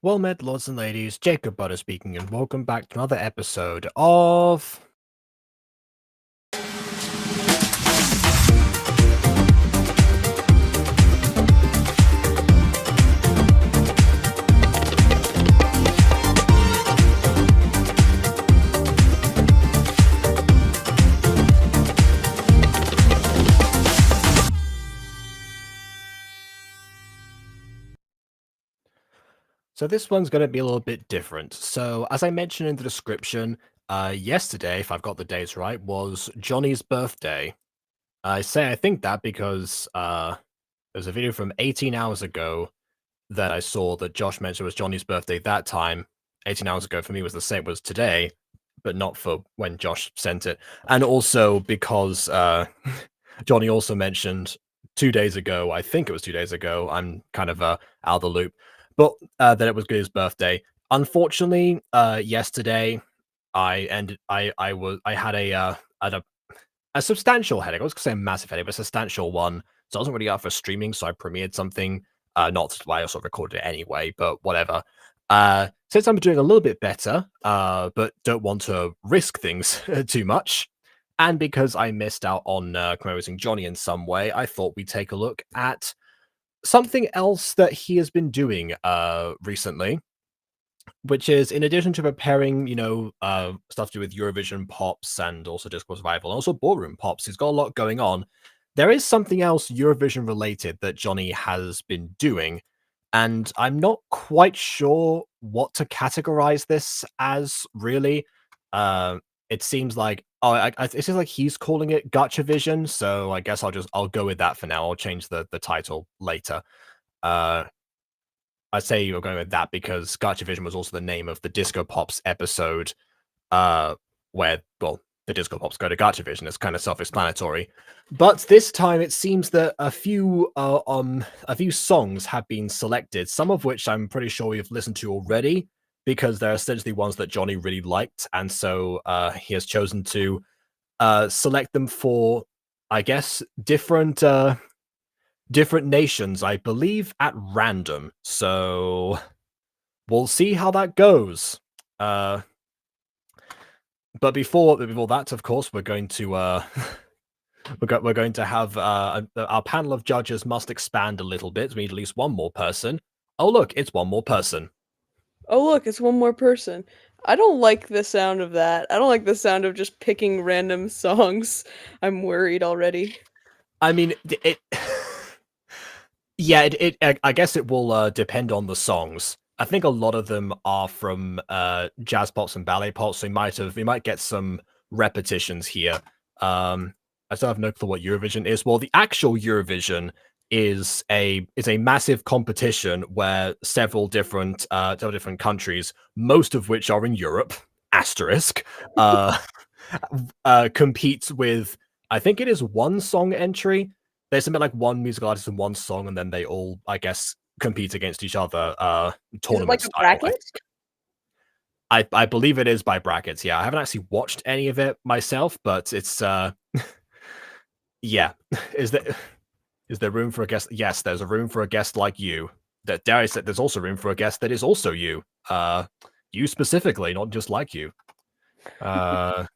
Well met, lords and ladies, Jacob Butter speaking, and welcome back to another episode of... So this one's going to be a little bit different. So as I mentioned in the description, yesterday, if I've got the dates right, was Johnny's birthday. I think that because there's a video from 18 hours ago that I saw that Josh mentioned was Johnny's birthday that time. 18 hours ago for me was the same was today, but not for when Josh sent it. And also because Johnny also mentioned 2 days ago, I think it was 2 days ago, I'm kind of out of the loop, but that it was his birthday. Unfortunately, yesterday I had a substantial headache. I was gonna say a massive headache, but a substantial one. So I wasn't really up for streaming, so I premiered something. Not why I sort of recorded it anyway, but whatever. Since I'm doing a little bit better, but don't want to risk things too much, and because I missed out on commemorating Johnny in some way, I thought we'd take a look at something else that he has been doing recently, which is in addition to preparing, stuff to do with Eurovision pops and also Discord Survival and also Ballroom pops, he's got a lot going on. There is something else Eurovision related that Johnny has been doing, and I'm not quite sure what to categorize this as, really. It seems like it seems like he's calling it Gacha Vision, so I guess I'll go with that for now. I'll change the title later. I say you're going with that because Gacha Vision was also the name of the Disco Pops episode, where, well, the Disco Pops go to Gacha Vision. It's kind of self-explanatory. But this time it seems that a few songs have been selected, some of which I'm pretty sure we've listened to already, because they're essentially ones that Johnny really liked, and so he has chosen to select them for, I guess, different nations, I believe, at random. So we'll see how that goes. But before that, of course, we're going to we're going to have our panel of judges must expand a little bit. We need at least one more person. Oh look, it's one more person. Oh, look, it's one more person. I don't like the sound of that. I don't like the sound of just picking random songs. I'm worried already. I mean, it yeah, I guess it will depend on the songs. I think a lot of them are from jazz pops and ballet pops, so we might get some repetitions here. I still have no clue what Eurovision is. Well, the actual Eurovision is a massive competition where several different countries, most of which are in Europe, asterisk, compete with, I think it is one song entry. They submit like one musical artist and one song, and then they all, I guess, compete against each other, Is it like tournament a style. bracket? I believe it is by brackets. Yeah, I haven't actually watched any of it myself, but it's yeah. Is there room for a guest? Yes, there's a room for a guest like you. That dare I say, there's also room for a guest that is also you. You specifically, not just like you. And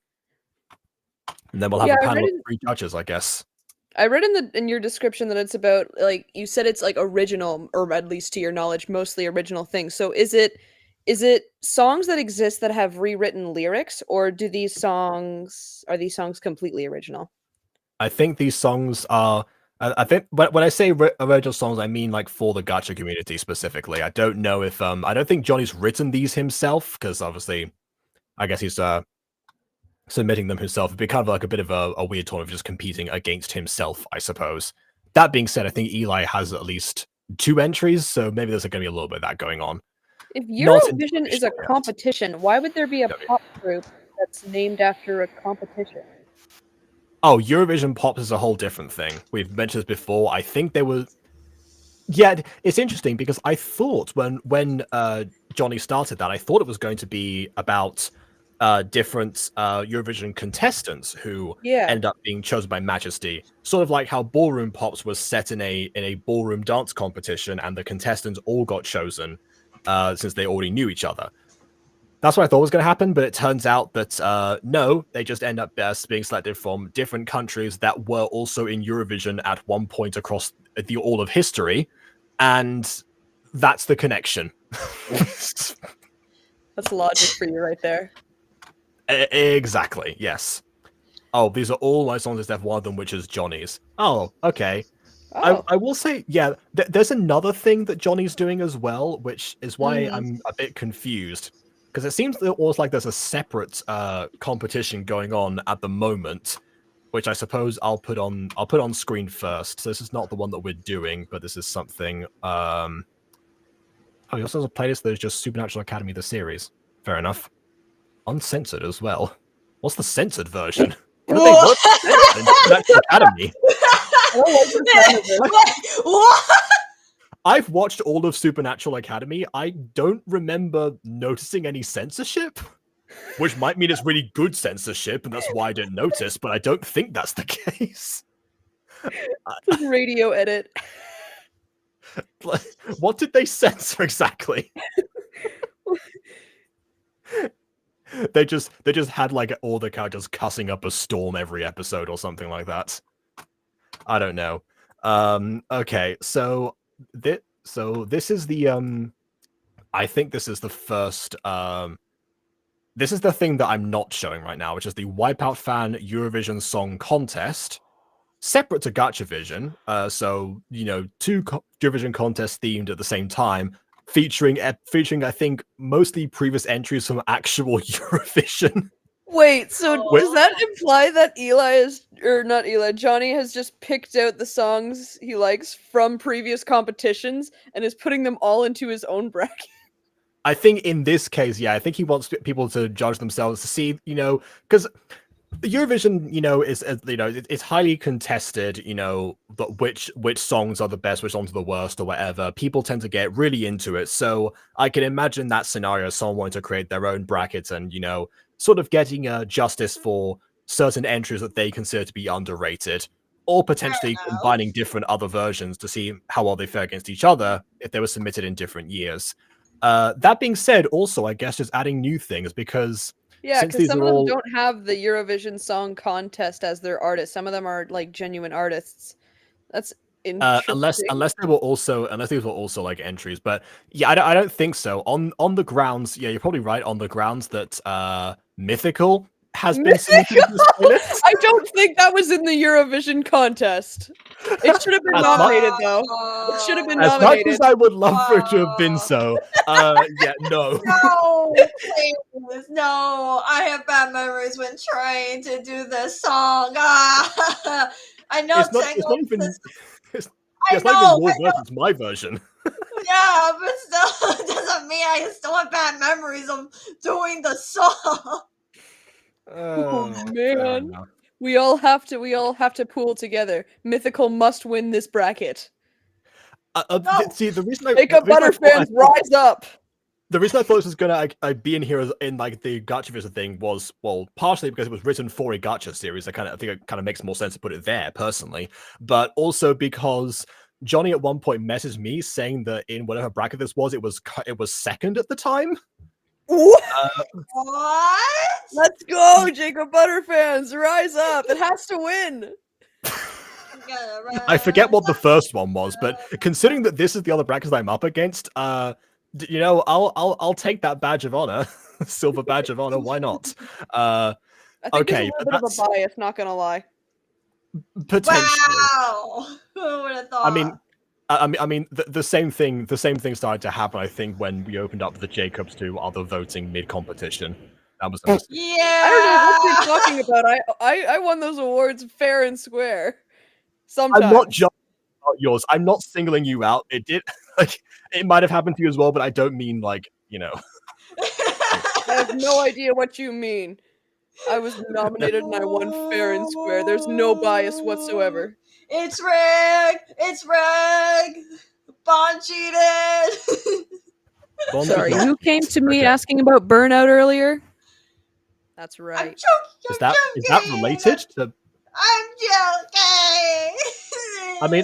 then we'll have a panel of 3 judges, I guess. I read in your description that it's about, like, you said it's like original, or at least to your knowledge, mostly original things. So is it songs that exist that have rewritten lyrics, or are these songs completely original? I think these songs are. I think when I say original songs, I mean like for the Gacha community specifically. I don't know if I don't think Johnny's written these himself, because obviously, I guess he's submitting them himself. It'd be kind of like a bit of a weird tournament of just competing against himself, I suppose. That being said, I think Eli has at least 2 entries, so maybe there's going to be a little bit of that going on. If Eurovision is a competition, why would there be a pop group that's named after a competition? Oh, Eurovision Pops is a whole different thing. We've mentioned this before. I think there was... Yeah, it's interesting because I thought when Johnny started that, I thought it was going to be about different Eurovision contestants who end up being chosen by Majesty. Sort of like how Ballroom Pops was set in a ballroom dance competition and the contestants all got chosen. since they already knew each other. That's what I thought was going to happen, but it turns out that no, they just end up being selected from different countries that were also in Eurovision at one point across all of history, and that's the connection. That's logic for you right there. Exactly, yes. Oh, these are all my songs except one of them, which is Jonny's. Oh, okay. Oh. I will say, yeah, there's another thing that Jonny's doing as well, which is why I'm a bit confused. Because it seems that almost like there's a separate competition going on at the moment, which I suppose I'll put on screen first. So this is not the one that we're doing, but this is something. Oh, he also has a playlist that is just Supernatural Academy the series. Fair enough. Uncensored as well. What's the censored version? What's censored in Supernatural Academy? What? I've watched all of Supernatural Academy. I don't remember noticing any censorship, which might mean it's really good censorship, and that's why I didn't notice, but I don't think that's the case. It's a radio edit. What did they censor exactly? They just had like all the characters cussing up a storm every episode or something like that. I don't know. Okay, so this is the I think this is the first this is the thing that I'm not showing right now, which is the WipeoutFan Eurovision Song Contest, separate to Gacha so you know, two Eurovision contests themed at the same time, featuring I think mostly previous entries from actual Eurovision. Wait, so does that imply that Jonny has just picked out the songs he likes from previous competitions and is putting them all into his own bracket? I think in this case, yeah, I think he wants people to judge themselves to see, you know, because Eurovision, you know, is you know, it's highly contested, you know, but which songs are the best, which songs are the worst, or whatever. People tend to get really into it, so I can imagine that scenario: someone wanting to create their own brackets and, you know, sort of getting justice for certain entries that they consider to be underrated, or potentially combining different other versions to see how well they fare against each other if they were submitted in different years. That being said, also, I guess just adding new things, because yeah, since because these some are of them all don't have the Eurovision Song Contest as their artists. Some of them are like genuine artists. That's interesting. unless these were also like entries, but yeah, I don't think so. On the grounds, yeah, you're probably right. On the grounds that Mythical has been submitted to this playlist. I don't think that was in the Eurovision contest. It should have been nominated, though. It should have been As nominated. much as I would love for it to have been so, yeah, no. No, please, no. I have bad memories when trying to do this song. Ah, I know It's not even. It's not even your version. It's my version. Yeah, but still, it doesn't mean I still have bad memories of doing the song. Oh man, we all have to pool together. Mythical must win this bracket. See, the reason Make up Butter fans, rise up. The reason I thought this was gonna be in here in like the Gacha thing was, well, partially because it was written for a Gacha series. I think it kind of makes more sense to put it there personally, but also because Jonny at one point messaged me saying that in whatever bracket this was, it was second at the time. What? Let's go, Jacob Butter fans, rise up! It has to win. I forget what the first one was, but considering that this is the other bracket I'm up against, you know, I'll take that badge of honor, silver badge of honor. Why not? I think okay, there's a little bit of a bias. Not gonna lie. Potentially. Wow. Who would have thought? I mean, the same thing started to happen, I think, when we opened up the Jacobs to other voting mid-competition. That was yeah. I don't know what you're talking about. I won those awards fair and square. Sometimes. I'm not judging about yours. I'm not singling you out. It did, like, it might have happened to you as well, but I don't mean, like, you know. I have no idea what you mean. I was nominated and I won fair and square. There's no bias whatsoever. It's rigged! It's rigged! Bond cheated! Sorry, who came to me asking about burnout earlier? That's right. I'm joking, is that related to? I'm joking! I mean,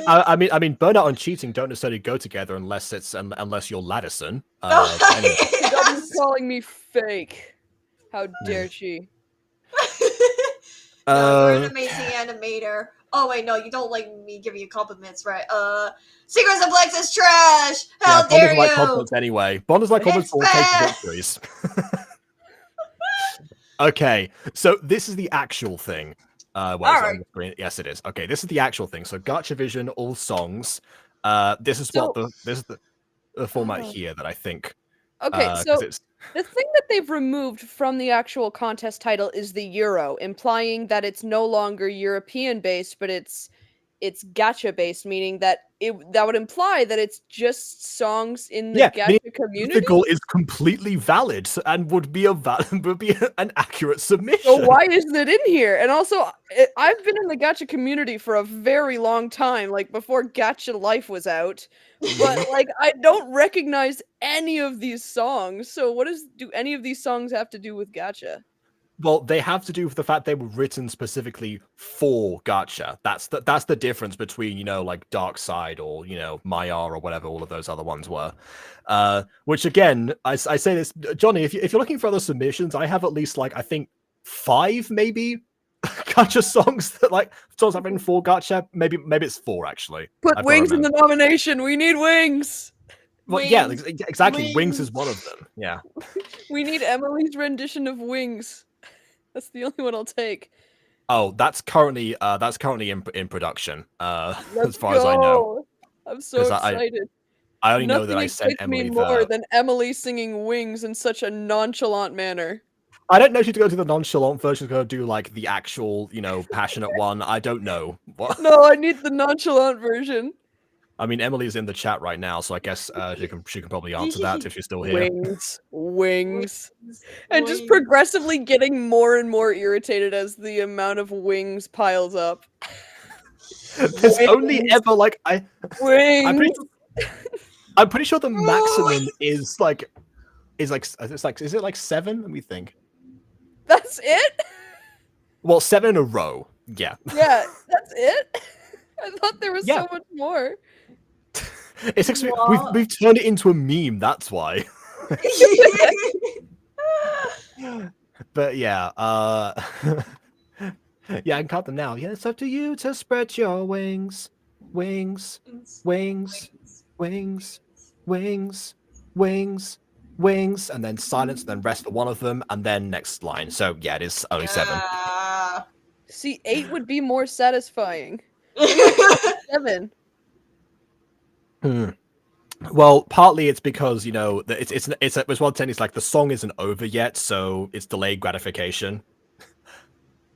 burnout and cheating don't necessarily go together unless you're Ladison. Anyway. W's calling me fake. How dare she? No, you're an amazing animator. Oh wait, no, you don't like me giving you compliments, right? Secrets of Flex is trash. How Bond dare doesn't like you? compliments anyway. Bond doesn't like compliments It's or take fair. victories. Okay, so this is the actual thing. Wait, is it on Alright. the screen? Yes, it is. Okay, this is the actual thing. So Gacha Vision, all songs. This is So- the format Oh. here that I think. Okay, 'cause so it's the thing that they've removed from the actual contest title is the Euro, implying that it's no longer European based, but it's gacha based, meaning that that would imply that it's just songs in the gacha community. the goal is completely valid and would be an accurate submission. So why isn't it in here? And also, I've been in the gacha community for a very long time, like before Gacha Life was out. But like, I don't recognize any of these songs. So do any of these songs have to do with gacha? Well, they have to do with the fact they were written specifically for gacha. That's the difference between, like Dark Side or, Maya or whatever all of those other ones were. Which again, I say this, Jonny, if you're looking for other submissions, I have at least I think 5 maybe gacha songs that songs I've written for gacha. Maybe it's 4 actually. Put Wings in the nomination. We need Wings. Well, yeah, exactly. Wings is one of them. Yeah. We need Emily's rendition of Wings. That's the only one I'll take. Oh, that's currently in production. As far as I know. I'm so excited. I only know that Nothing I sent excites Emily me more than Emily singing Wings in such a nonchalant manner. I don't know if she's going to go to the nonchalant version. She's going to do the actual, passionate one. I don't know. What? No, I need the nonchalant version. I mean, Emily's in the chat right now, so I guess she can probably answer that if she's still here. Wings. And just progressively getting more and more irritated as the amount of wings piles up. There's only ever Wings. I'm pretty sure the maximum is is it 7? Let me think. That's it? Well, 7 in a row. Yeah. Yeah, that's it? I thought there was so much more. It's we've turned it into a meme, that's why. But yeah, yeah, I can count them now. Yeah, it's up to you to spread your wings. Wings, wings, wings, wings, wings, wings, and then silence, and then rest for one of them, and then next line. So yeah, it is only 7. See, 8 would be more satisfying. 7. Well, partly it's because it's one thing. It's like the song isn't over yet, so it's delayed gratification.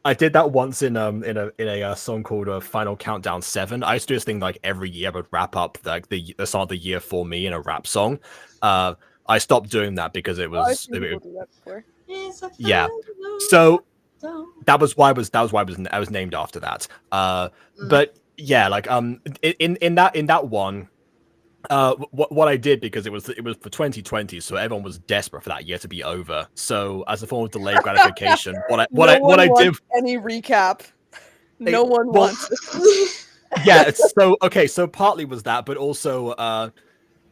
I did that once in a song called Final Countdown 7. I used to do this thing every year. I would wrap up the start of the year for me in a rap song. I stopped doing that because it was yeah. So that was why I was named after that. But yeah, in that one. What I did, because it was for 2020, so everyone was desperate for that year to be over. So as a form of delayed gratification, what I did any recap. No one wants it. Yeah, so partly was that, but also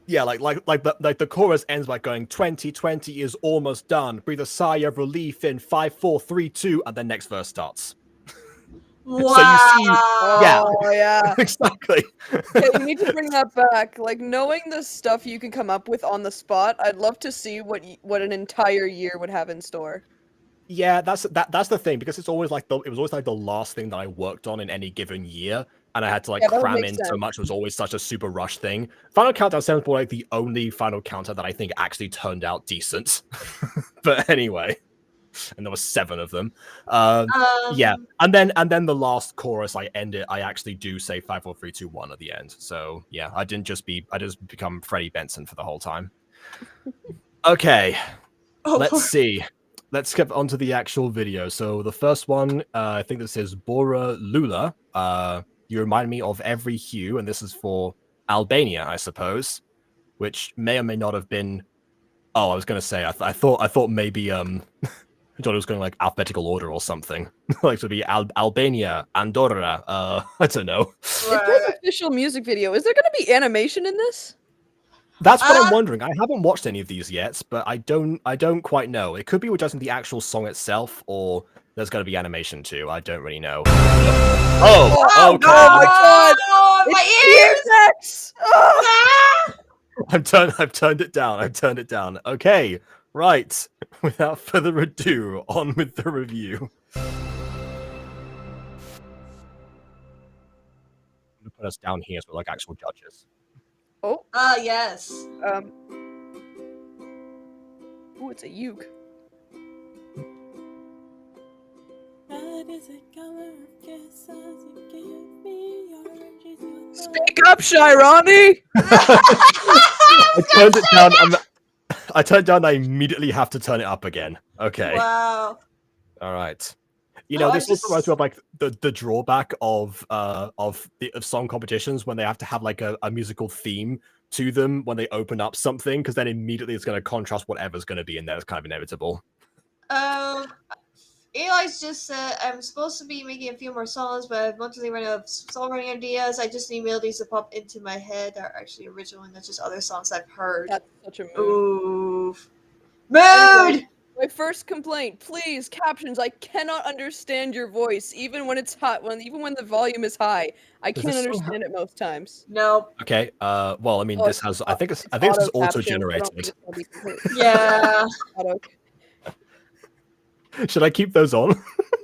yeah, the chorus ends by going 2020 is almost done. Breathe a sigh of relief in 5, 4, 3, 2, and then next verse starts. Wow. So you see, yeah, yeah, exactly. Okay, we need to bring that back. Knowing the stuff you can come up with on the spot, I'd love to see what an entire year would have in store. Yeah, that's the thing, because it's always it was always the last thing that I worked on in any given year, and I had to cram in so much. It was always such a super rush thing. Final Countdown 7 was the only Final Countdown that I think actually turned out decent. But anyway. And there were 7 of them. Yeah, and then the last chorus, I actually do say 5, 4, 3, 2, 1 at the end. So yeah, I just become Freddie Benson for the whole time. Okay, let's see. Let's skip onto the actual video. So the first one, I think this is Bora Lula. You remind me of every hue, and this is for Albania, I suppose, which may or may not have been. Oh, I was gonna say, I thought maybe Jonny was going like alphabetical order or something. Like to be Albania, Andorra. I don't know. If there's an official music video, is there going to be animation in this? That's what I'm wondering. I haven't watched any of these yet, but I don't quite know. It could be we're just the actual song itself, or there's going to be animation too. I don't really know. Oh, okay. Oh my god! Oh, my ears! Ah! I've turned it down. I've turned it down. Okay, right. Without further ado, on with the review. I'm gonna put us down here so we're like actual judges. Oh. Yes. Ooh, it's a uke. Speak up, Shirani! I turned it down. I turned it down. I immediately have to turn it up again. Okay. Wow. All right. You know, this also reminds me of like the drawback of song competitions when they have to have like a musical theme to them when they open up something, because then immediately it's going to contrast whatever's going to be in there. It's kind of inevitable. Eli's just said I'm supposed to be making a few more songs, but I've mostly run out of songwriting ideas. I just need melodies to pop into my head that are actually original and not just other songs I've heard. That's such a mood. Oof. Mood! Anyway, my first complaint, please, captions. I cannot understand your voice, even when it's hot. Even when the volume is high, I can't understand it most times. Nope. Okay. Well, I mean, this has. I think this is auto-generated. Yeah. Should I keep those on?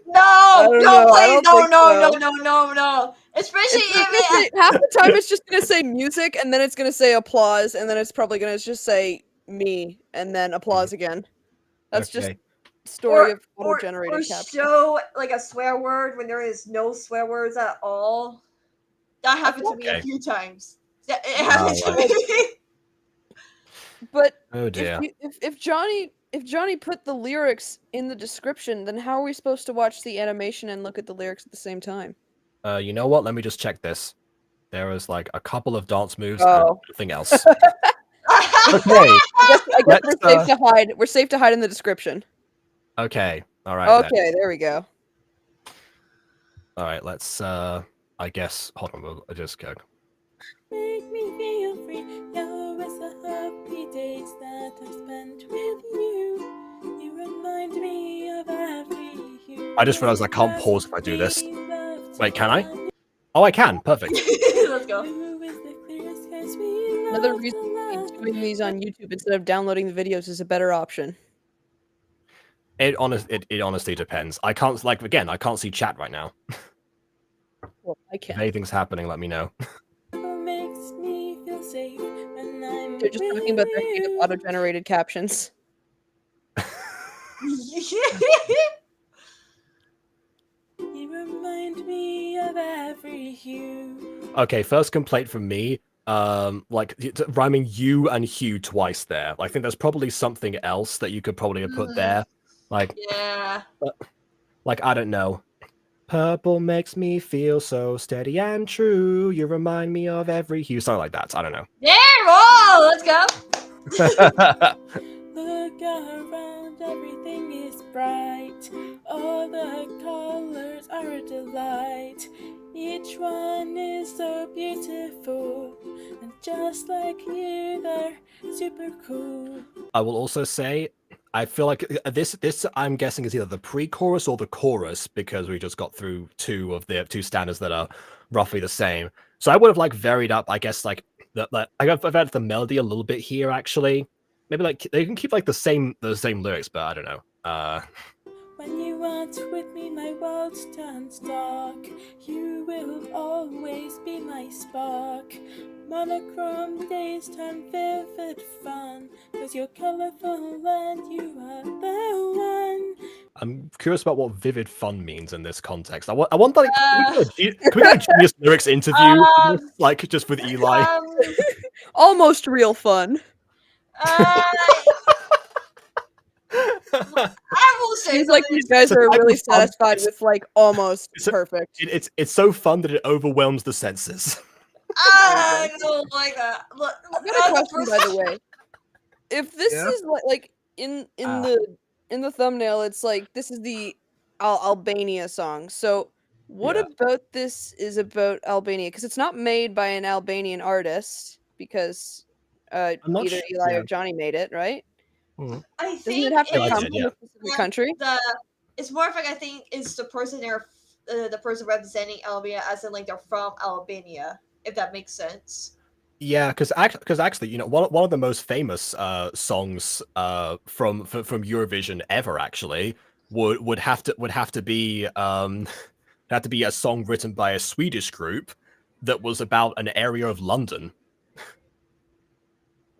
No, please, no. Especially if half the time it's just gonna say music, and then it's gonna say applause, and then it's probably gonna just say me, and then applause again. That's just story of auto-generated captions. Show like a swear word when there is no swear words at all. That happened to me a few times. It happened to me. But oh dear. If Jonny put the lyrics in the description, then how are we supposed to watch the animation and look at the lyrics at the same time? You know what? Let me just check this. There is like a couple of dance moves and nothing else. Okay. I guess we're safe to hide. We're safe to hide in the description. Okay. All right. Okay, there we go. All right. Let's. I guess. Hold on. I'll just go. Make me feel free. Now is the happy days that I spent with you. You remind me of every hue. I just realized I can't pause if I do this. Wait, can I? Oh, I can. Perfect. Let's go. Another reason doing these on YouTube instead of downloading the videos is a better option. It honestly depends. I can't I can't see chat right now. Well, I can. If anything's happening, let me know. Makes me feel safe when I'm They're just talking about their hate of auto-generated captions. You remind me of every hue. Okay, first complaint from me. Like rhyming you and hue twice there. I think there's probably something else that you could probably have put there. Like like I don't know. Purple makes me feel so steady and true. You remind me of every hue. Something like that. I don't know. There, whoa, let's go. Look around, everything is bright. All the colors are a delight. Each one is so beautiful. And just like you, they're super cool. I will also say, I feel like this I'm guessing is either the pre-chorus or the chorus, because we just got through two standards that are roughly the same. So I would have like varied up, I guess, like I've added the melody a little bit here actually. Maybe like they can keep like the same lyrics, but I don't know. When you aren't with me, my world turns dark. You will always be my spark. Monochrome days turn vivid fun, 'cause you're colorful and you are the one. I'm curious about what vivid fun means in this context. I want like can we get a Genius Lyrics interview, like just with Eli? Almost real fun. I will say Seems like these guys are really satisfied with like almost perfect. It's so fun that it overwhelms the senses. I don't like that. Look, I've got a question, by the way. If this is like in the in the thumbnail, it's like this is the Albania song. So what Yeah. about this is about Albania? Because it's not made by an Albanian artist because I'm not either sh Eli yeah. or Johnny made it, right? Mhm. I Doesn't it think have to No, I it's come did, from yeah. a specific country? it's more of like I think it's the person the person representing Albania, as in like they're from Albania, if that makes sense. Yeah, because actually, you know, one of the most famous songs from Eurovision ever actually would have to be have to be a song written by a Swedish group that was about an area of London.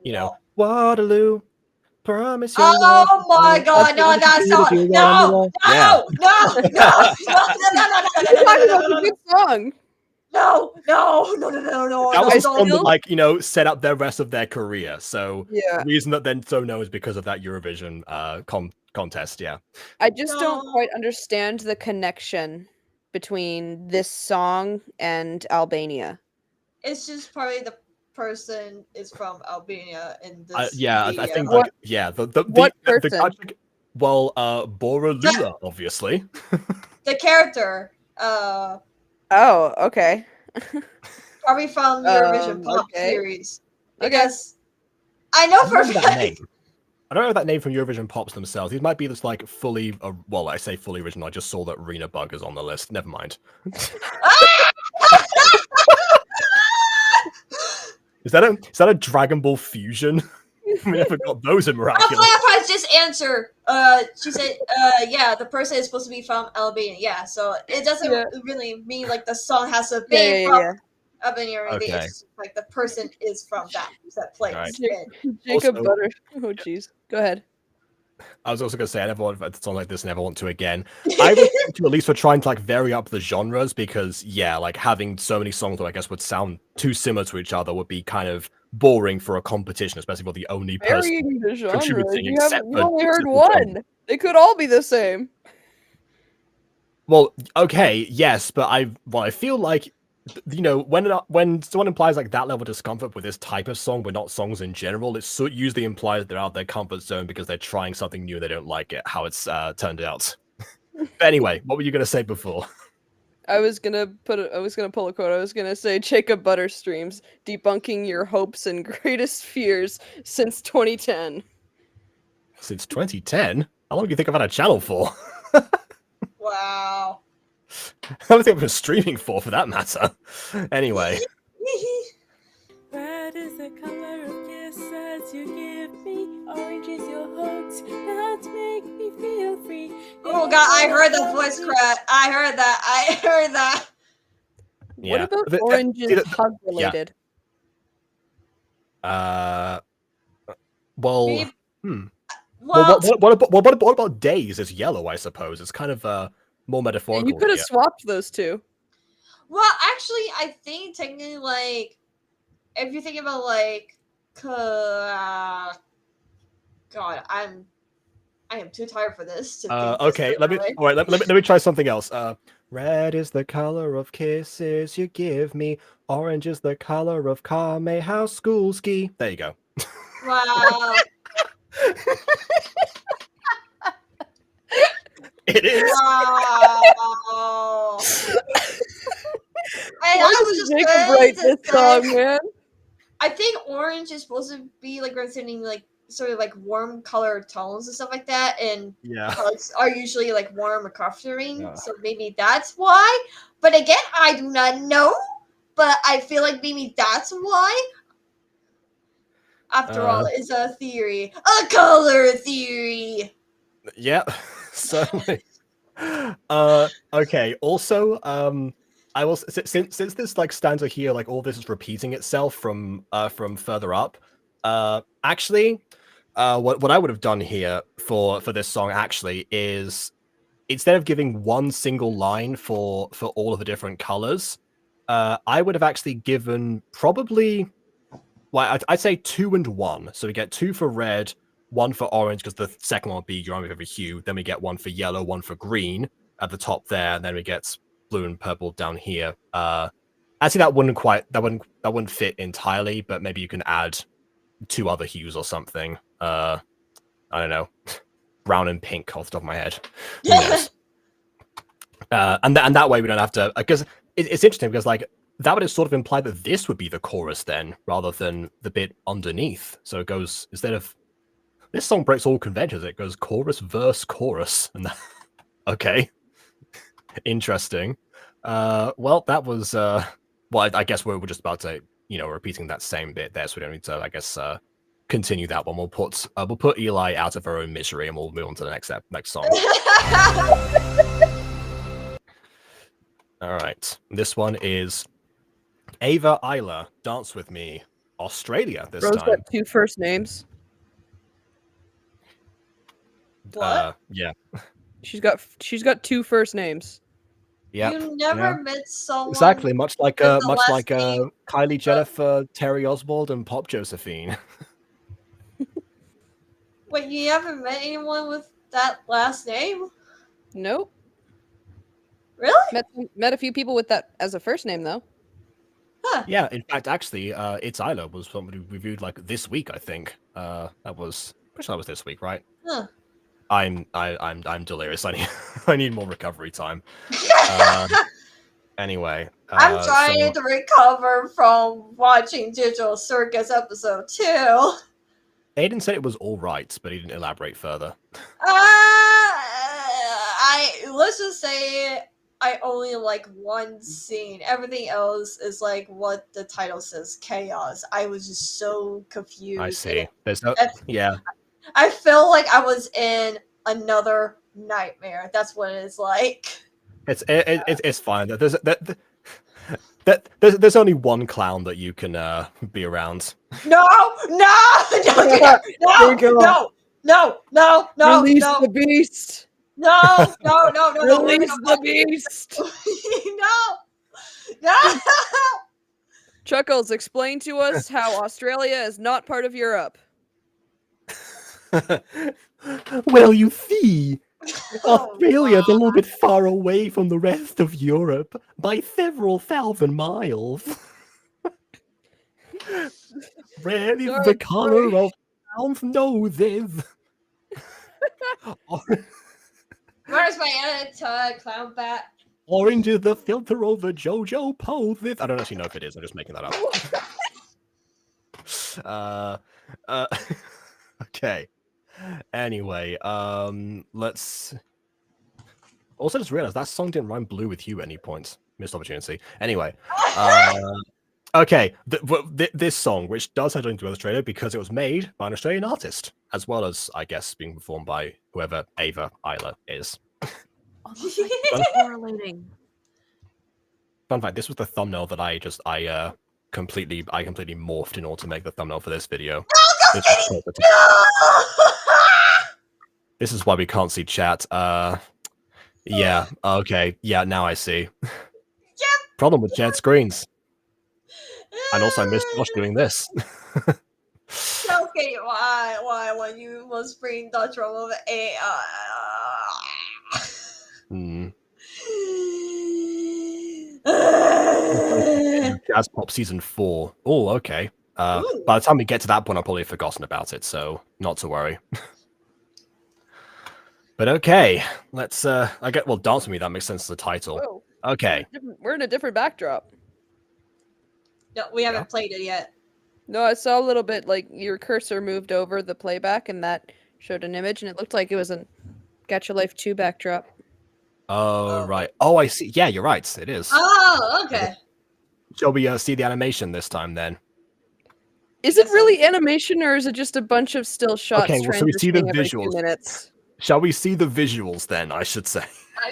You know, Whoa. Waterloo, promise your love. Oh my god, no, that's If not you wanna no, know. Yeah. no, no, no, You're talking about the no, good song. That I was the song that, still- like, you know, set up the rest of their career. So Yeah. the reason that they're so known is because of that Eurovision contest. Yeah. I just don't No. quite understand the connection between this song and Albania. It's just probably the person is from Albania in this Yeah, I video. think What- like yeah, the person? Gacha, well, Bora Lula, obviously. The character, Oh, okay. probably from Eurovision Pop okay. series. Okay. Because I know I for a don't know that fact. name. I don't know that name from Eurovision Pops themselves. These might be this like fully, well, I say fully original. I just saw that Rena Bug is on the list. Never mind. Is that a Dragon Ball fusion? I mean, I forgot those are miraculous. Fireflies just answer. She said, yeah, the person is supposed to be from Albania. Yeah, so it doesn't Yeah. really mean like the song has to be from Albania or anything. Okay. It's just like the person is from that place. Right. Jacob Also- Butter. Oh, jeez. Go ahead. I was also going to say, I never want a song like this, never want to again. I would think to at least for trying to like vary up the genres because, yeah, like having so many songs that I guess would sound too similar to each other would be kind of boring for a competition, especially for the only person. Varying the genre. contributing You except for only heard different one. They could all be the same. Well, okay, yes, but I feel like, you know, when someone implies like that level of discomfort with this type of song, but not songs in general, it usually implies they're out of their comfort zone because they're trying something new and they don't like it, how it's turned out. But anyway, what were you going to say before? I was gonna pull a quote. I was gonna say Jacob Butter streams debunking your hopes and greatest fears since 2010. Since 2010? How long do you think I've had a channel for? Wow. How long do you think I've been streaming for that matter? Anyway. Red is the color of kisses you give me. Orange is your hugs that make me feel free. Oh god, I heard the voice crack. I heard that. What Yeah. about The- orange see, is hug related? Well, Maybe- hmm. Well, What about days is yellow, I suppose. It's kind of more metaphorical. You could have here. swapped those two. well, actually, I think technically, like, if you think about like, God, I am too tired for this. To think this Okay, let me differently. all right, let me try something else. Red is the color of kisses you give me. Orange is the color of Kame House School Ski. There you go. Wow. It is. Wow. And Why I was did just Jacob going write to this say- song, man? I think orange is supposed to be like representing like sort of like warm colored tones and stuff like that, and Yeah. colors are usually like warm or comforting, Yeah. so maybe that's why. But again, I do not know. But I feel like maybe that's why. After all, it's a theory, a color theory. Yeah. Certainly. Okay. Also, I will since this like stanza here, like all this is repeating itself from further up. Actually, what I would have done here for this song actually is instead of giving one single line for all of the different colors, I would have actually given probably, well, I'd say 2 and 1. So we get 2 for red, 1 for orange because the second one would be your army of every hue. Then we get 1 for yellow, 1 for green at the top there, and then we get blue and purple down here. Actually, that wouldn't fit entirely, but maybe you can add 2 other hues or something. I don't know. brown and pink off the top of my head. Who knows? And that way we don't have to, because it's interesting because like that would sort of imply that this would be the chorus then, rather than the bit underneath. So it goes, instead of, this song breaks all conventions. It goes chorus, verse, chorus, and that, okay, interesting. Well, that was well, I guess we're just about to, repeating that same bit there, so we don't need to, I guess, continue that one. We'll put Eli out of her own misery, and we'll move on to the next song. All right, this one is Ava Isla, Dance With Me, Australia this Rose time. got 2 first names. What? Yeah. She's got 2 first names. Yeah. You never met someone Exactly, much like with the last name, Kylie Jennifer, Terry Oswald, and Pop Josephine. Wait, you haven't met anyone with that last name? Nope. Really? Met a few people with that as a first name though. Huh. Yeah, in fact, actually, It's Isla was somebody reviewed like this week, I think. That was pretty sure that was this week, right? Huh. I'm delirious. I need more recovery time. Anyway, I'm trying so, to recover from watching Digital Circus episode 2. Aiden said it was all right, but he didn't elaborate further. Let's just say I only like one scene. Everything else is like what the title says, chaos. I was just so confused. I see. There's no, yeah. I feel like I was in another nightmare. That's what it's like. It's fine. There's only one clown that you can be around. No! Release the beast. No! Release the beast. No! Chuckles, explain to us how Australia is not part of Europe. Well, you see, Australia's a my. little bit far away from the rest of Europe by several thousand miles. Red is the color of clowns' noses. Where's my editor, clown bat? Orange is the filter over JoJo poses. I don't actually know if it is. I'm just making that up. Okay. Anyway, let's. Also, just realized that song didn't rhyme blue with you at any point. Missed opportunity. Anyway, okay. This song, which does have something to do with Australia because it was made by an Australian artist, as well as, I guess, being performed by whoever Ava Isla is. Correlating. Fun fact: this was the thumbnail that I completely morphed in order to make the thumbnail for this video. This is why we can't see chat. Yeah. Okay. Yeah. Now I see. Problem with shared screens. And also I missed Josh doing this. Okay, why when you must bring the trouble of AI? Jazz Pop Season 4. Oh, okay. By the time we get to that point, I'll probably have forgotten about it, so not to worry. But okay, let's Dance With Me, that makes sense as the title. Whoa. Okay. We're in a different backdrop. No, we haven't played it yet. No, I saw a little bit like your cursor moved over the playback and that showed an image and it looked like it was a Gacha Life 2 backdrop. Oh, right. Oh, I see. Yeah, you're right. It is. Oh, okay. Shall we see the animation this time then? Is it really animation or is it just a bunch of still shots? Okay, well, so we see the every few visuals. minutes? Shall we see the visuals then, I should say?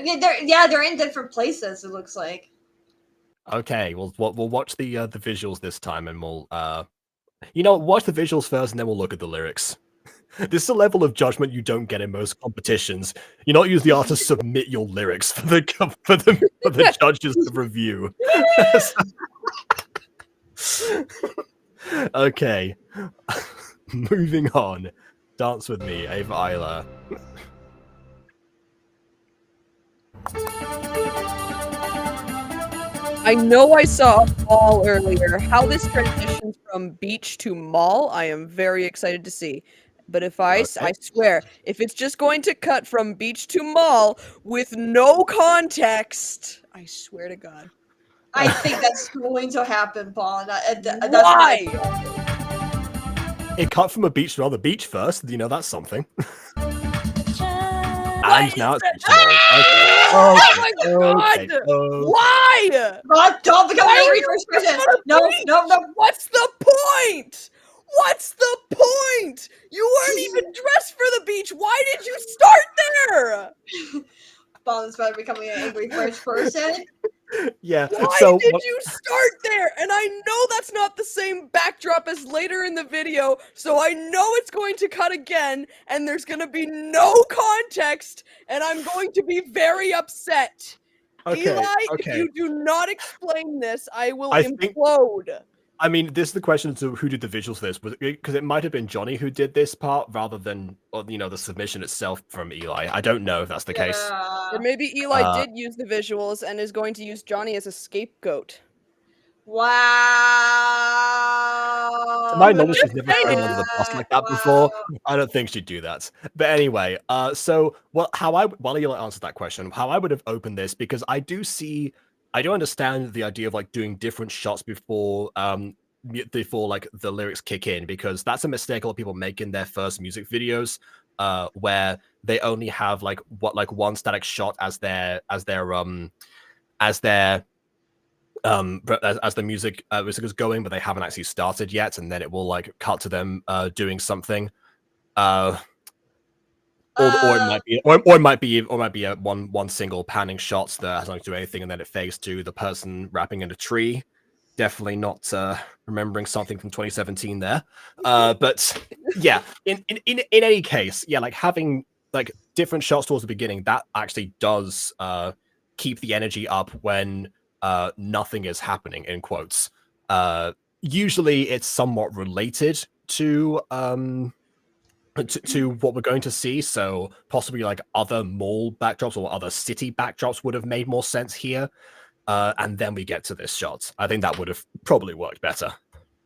They're in different places, it looks like. Okay, we'll watch the visuals this time and we'll watch the visuals first and then we'll look at the lyrics. This is a level of judgment you don't get in most competitions. You're not usually asked to submit your lyrics for the judges to review. Okay, moving on. Dance With Me, Ava Isla. I know I saw a mall earlier. How this transitions from beach to mall, I am very excited to see. But if I Okay. swear, if it's just going to cut from beach to mall with no context, I swear to God. I think that's going to happen, Paul. Why? It cut from a beach to another beach first. You know, that's something. What And now is it's it? Oh my God! Why? God, don't become Why an were angry you first just person. on a No, beach? no, no. What's the point? What's the point? You weren't even dressed for the beach. Why did you start there? Bond's about becoming an angry first person. Yeah. Why So did you start there? And I know that's not the same backdrop as later in the video, so I know it's going to cut again, and there's going to be no context, and I'm going to be very upset. Eli, if you do not explain this, I will I think- implode. I mean, this is the question to who did the visuals for this, because it might have been Jonny who did this part rather than, you know, the submission itself from Eli. I don't know if that's the case. Or maybe Eli did use the visuals and is going to use Jonny as a scapegoat. Wow. To my I'm knowledge, just she's never thrown saying. under the bus like that before. I don't think she'd do that. But anyway, so while Eli answered that question, how I would have opened this, because I do understand the idea of like doing different shots before like the lyrics kick in, because that's a mistake a lot of people make in their first music videos, where they only have like one static shot as the music is going, but they haven't actually started yet, and then it will like cut to them doing something, or it might be a one single panning shot that has not to do anything, and then it fades to the person rapping in a tree. Definitely not remembering something from 2017 there, but yeah. In any case, yeah, like having like different shots towards the beginning, that actually does keep the energy up when nothing is happening, in quotes. Usually it's somewhat related to what we're going to see, so possibly like other mall backdrops or other city backdrops would have made more sense here, and then we get to this shot. I think that would have probably worked better.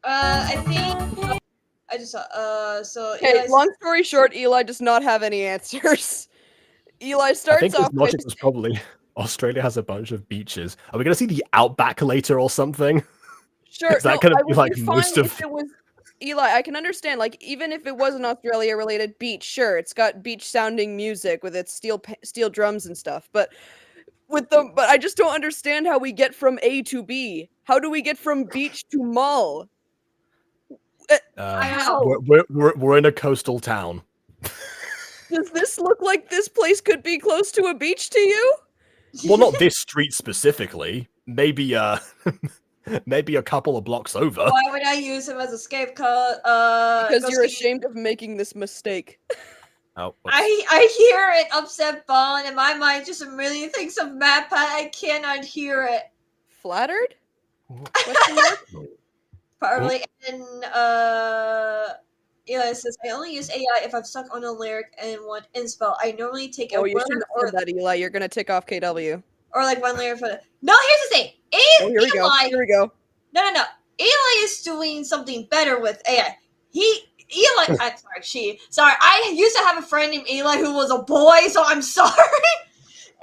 I think I just so Okay, long story short, Eli does not have any answers. Eli I starts think off his logic with was probably Australia has a bunch of beaches. Are we going to see the outback later or something? sure. Is that No, going I to be would like be most fine of? if it was Eli. I can understand, like, even if it was an Australia-related beach, sure, it's got beach-sounding music with its steel drums and stuff. But I just don't understand how we get from A to B. How do we get from beach to mall? How? We're in a coastal town. Does this look like this place could be close to a beach to you? Well, not this street specifically. Maybe maybe a couple of blocks over. Why would I use him as a scapegoat? Because you're ashamed of making this mistake. Oh, I hear it, upset Bond, and my mind just immediately thinks of Matt, but I cannot hear it. Flattered? Question mark? Probably. And Eli says, I only use AI if I'm stuck on a lyric and want inspo. I normally take a Oh, you word shouldn't have said that, Eli. You're gonna tick off KW. or like one lyric for the. No, here's the thing. Oh, here we go. Here we go. No. Eli is doing something better with AI. Eli, I'm sorry, I used to have a friend named Eli who was a boy, so I'm sorry.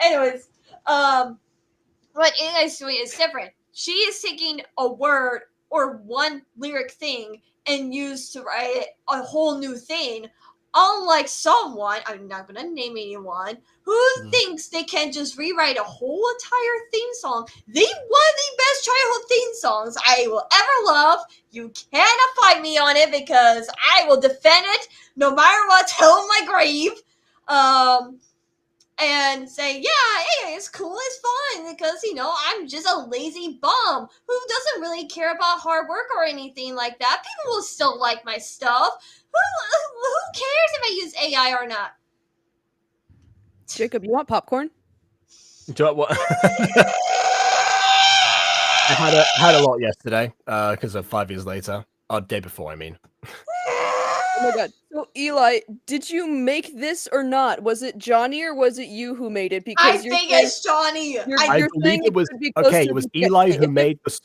Anyways, what Eli's doing is different. She is taking a word or one lyric thing and used to write a whole new thing. Unlike someone, I'm not gonna name anyone, who thinks they can just rewrite a whole entire theme song. One of the best childhood theme songs I will ever love. You cannot fight me on it because I will defend it no matter what till my grave. And say, yeah, it's cool, it's fun, because, I'm just a lazy bum who doesn't really care about hard work or anything like that. People will still like my stuff. Who cares if I use AI or not? Jacob, you want popcorn? Do you know what? I had a lot yesterday because of 5 years later. Or day before, I mean. Oh my god. So, Eli, did you make this or not? Was it Jonny or was it you who made it? Because I think it's Jonny. I believe it was okay. It was Eli who made the.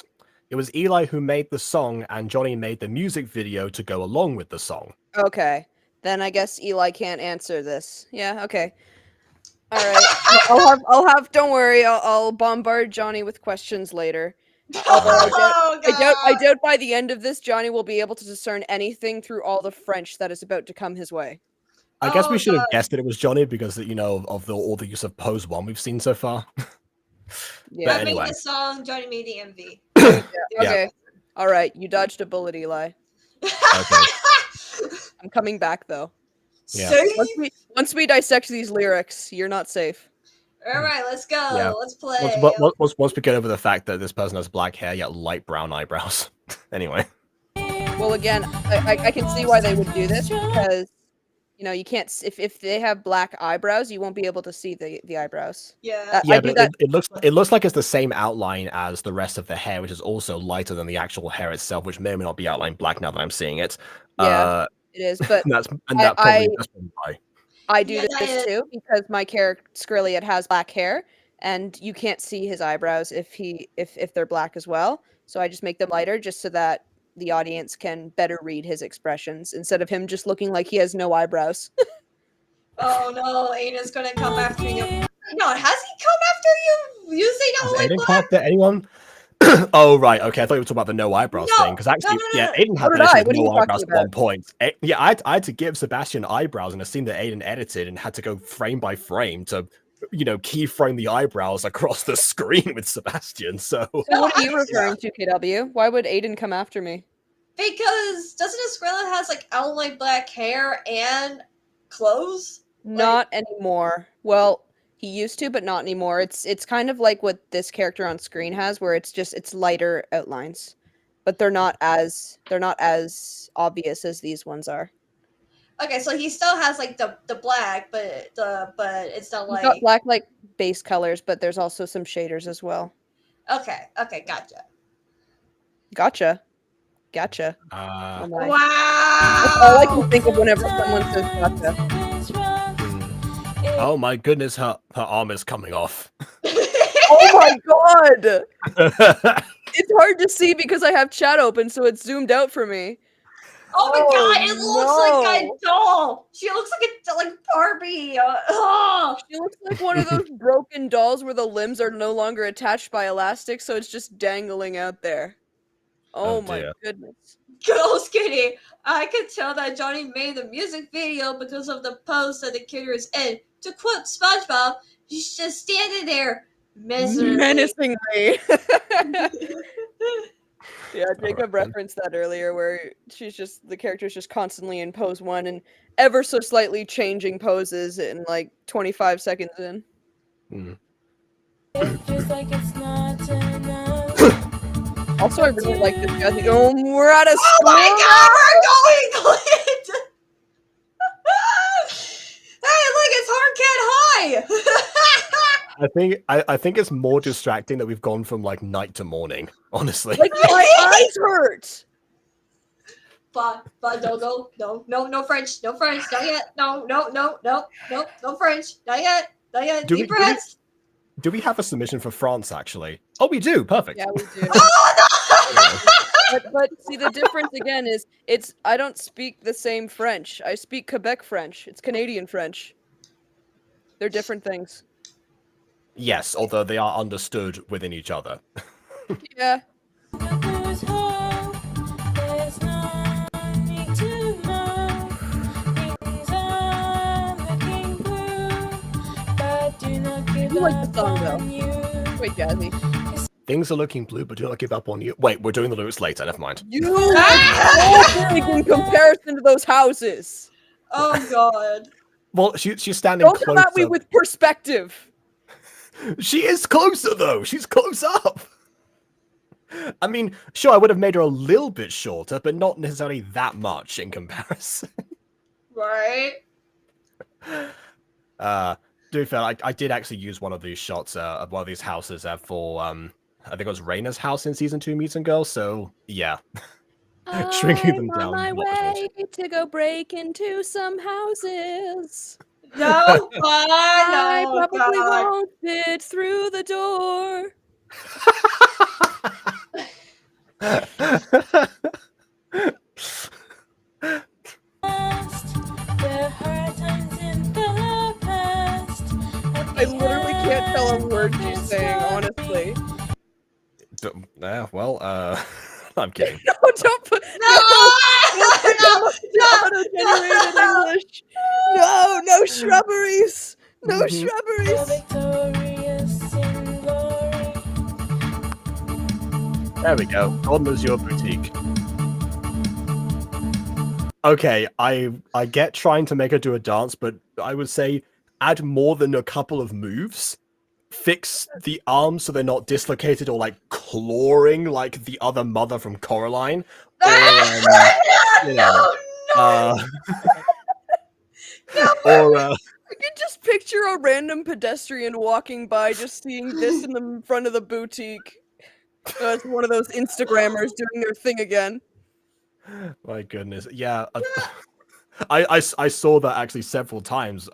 It was Eli who made the song, and Jonny made the music video to go along with the song. Okay, Then I guess Eli can't answer this. Yeah, okay. All right. I'll have. Don't worry. I'll bombard Johnny with questions later. Although Oh god. I doubt by the end of this, Johnny will be able to discern anything through all the French that is about to come his way. I guess we Oh, should have God. guessed that it was Johnny because of all the use of pose 1 we've seen so far. Yeah. I anyway. made the song, Johnny made the MV. Yeah. Okay. All right. You dodged a bullet, Eli. Okay. I'm coming back though. Yeah. Safe? Once we dissect these lyrics, you're not safe. All right, let's go. Yeah. Let's play. Once we get over the fact that this person has black hair yet light brown eyebrows. Anyway. Well, again, I can see why they would do this because, you know, you can't if they have black eyebrows, you won't be able to see the eyebrows. Yeah. Yeah, I do but that. it looks like it's the same outline as the rest of the hair, which is also lighter than the actual hair itself, which may or may not be outlined black now that I'm seeing it. Yeah, it is. But That's I- probably why. I do Yeah, this too because my character Skrilliot has black hair, and you can't see his eyebrows if they're black as well. So I just make them lighter just so that the audience can better read his expressions instead of him just looking like he has no eyebrows. Oh no, Aiden's gonna come after you. No, has he come after you? You say Has no like Aiden black? clapped at anyone? Oh right, okay. I thought you were talking about the no eyebrows No, thing because actually, no. yeah, Aiden had did an issue I? with What are you no talking eyebrows at about? one point. Yeah, I had to give Sebastian eyebrows in a scene that Aiden edited and had to go frame by frame to, keyframe the eyebrows across the screen with Sebastian. So So what are you referring to, KW? Why would Aiden come after me? Because doesn't Skrilla has like outline black hair and clothes? Not anymore. Well, he used to, but not anymore. It's kind of like what this character on screen has, where it's lighter outlines, but they're not as obvious as these ones are. Okay, so he still has like the black, but it's not He's got like black like base colors, but there's also some shaders as well. okay, gotcha. Gotcha. Oh my. That's all I can think of whenever someone says gotcha. oh my goodness, her arm is coming off. Oh my god! It's hard to see because I have chat open, so it's zoomed out for me. Oh my god, it looks like a no. doll. She looks like Barbie. She looks like one of those broken dolls where the limbs are no longer attached by elastic, so it's just dangling out there. Oh my dear. goodness. Go Skinny. I could tell that Johnny made the music video because of the pose that the character is in. To quote SpongeBob, he's just standing there menacingly. Yeah, Jacob referenced that earlier where the character's just constantly in pose 1 and ever so slightly changing poses in like 25 seconds in. Just like it's not enough. Also, I really like this guy. Oh, we're out of Oh school. my god, we're going Clint! Hey, look, it's Hard Cat High! I think it's more distracting that we've gone from like night to morning, honestly. Like my eyes hurt. But don't go. No French. No French. Not yet. No French. Not yet. Deep breaths. Do we have a submission for France actually? Oh, we do. Perfect. Yeah, we do. Oh no! But see, the difference again is I don't speak the same French. I speak Quebec French. It's Canadian French. They're different things. Yes, although they are understood within each other. Yeah. There's hope, there's nothing to know. Things are looking blue, but do not give You like up the song, though. on you. Wait, Jazzy. Things are looking blue, but do not give up on you. Wait, we're doing the lyrics later. Never mind. You are so big in comparison to those houses. Oh god. Well, she's standing Don't closer. come at me with perspective. She is closer though. She's close up. I mean, sure, I would have made her a little bit shorter, but not necessarily that much in comparison. Right? To be fair, I did actually use one of these shots of one of these houses for I think it was Raina's house in season 2 Meets and Girls. So yeah, shrinking them down. I'm on my way to go break into some houses. No, I no, probably god. won't fit through the door. saying, honestly. Yeah, well, I'm kidding. No, don't put auto-generated English. No shrubberies. No shrubberies. victorious in glory. There we go. Golden Azure Boutique. Okay, I get trying to make her do a dance, but I would say add more than a couple of moves. Fix the arms so they're not dislocated or like clawing like the other mother from Coraline. Or, you know, or I can just picture a random pedestrian walking by, just seeing this in the front of the boutique. It's one of those Instagrammers doing their thing again. my goodness, yeah. I saw that actually several times.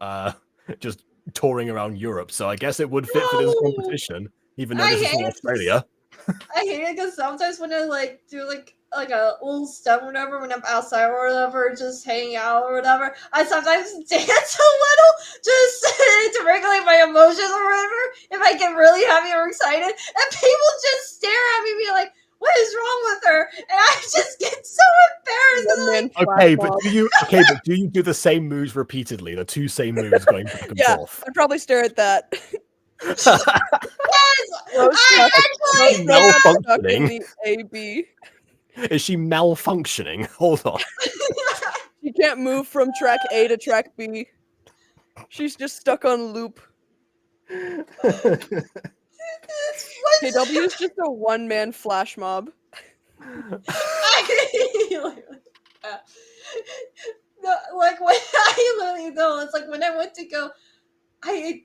Just touring around Europe, so I guess it would fit for this competition, even though this is in Australia. I hate it because sometimes when I like do like a little step or whatever, when I'm outside or whatever, just hanging out or whatever, I sometimes dance a little just to regulate my emotions or whatever. If I get really happy or excited, and people just stare at me, and be like, "What is wrong with her?" And I just get so embarrassed. But do you do the same moves repeatedly? The two same moves going back and forth? I'd probably stare at that. Yes, I actually malfunctioning. AB. Is she malfunctioning? Hold on. She can't move from track A to track B. She's just stuck on loop. KW is just a one-man flash mob. No, like when I literally know, it's like when I went to go, I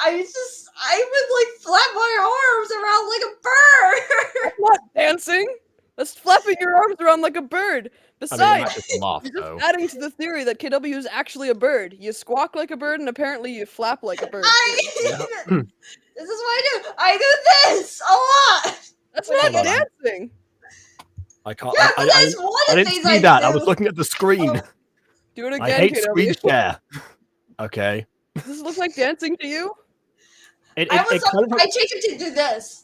would like flap my arms around like a bird. That's not dancing. That's flapping your arms around like a bird. Besides, laugh, you're just adding to the theory that KW is actually a bird. You squawk like a bird, and apparently you flap like a bird. This is what I do. I do this a lot. That's not dancing. I can't. Yeah, I didn't things see that. do. I was looking at the screen. Do it again, I hate KW. screen share. Okay. Does this look like dancing to you? I changed it to do this.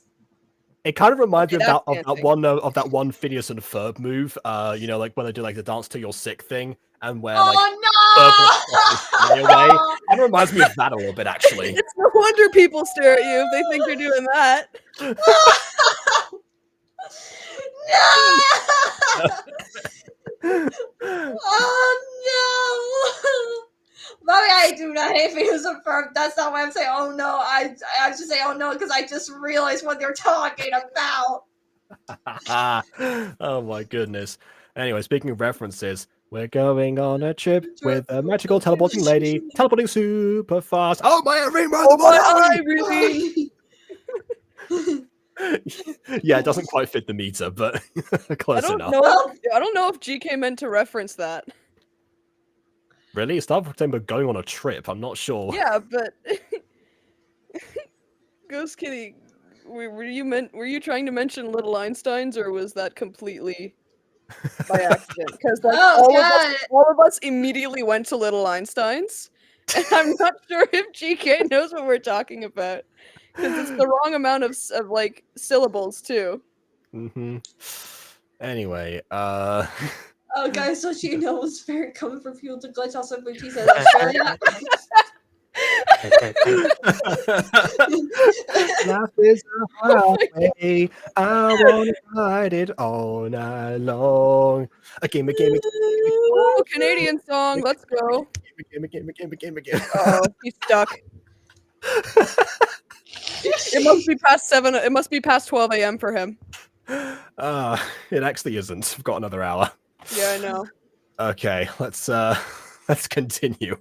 It kind of reminds me Okay, of that's that one Phineas and Ferb move. You know, like when they do like the dance to your sick thing, and where Oh like no! Ferb away. It reminds me of that a little bit, actually. It's no wonder people stare at you if they think you're doing that. No! Oh no! Mommy, I do not hate Phineas and Ferb. That's not why I'm saying oh no. I just say oh no because I just realized what they're talking about. Oh my goodness. Anyway, speaking of references, we're going on a trip with a magical teleporting lady, teleporting super fast. Oh my Irene! Oh my Irene! Yeah, it doesn't quite fit the meter, but close enough. I don't know if GK meant to reference that. Really? It's not talking about going on a trip. I'm not sure. Yeah, but Ghost Kitty, were you trying to mention Little Einsteins, or was that completely by accident? Because like all of us immediately went to Little Einsteins, and I'm not sure if GK knows what we're talking about because it's the wrong amount of like syllables too. Mm-hmm. Anyway, Oh, guys, so you know it's very common for people to glitch off some booties in Australia. Life is a highway. I wanna ride it all night long. A game. Oh, Canadian song. Let's go. Game. Oh, he's stuck. It must be past 7. It must be past 12 a.m. for him. It actually isn't. I've got another hour. Yeah, I know. Okay, let's continue.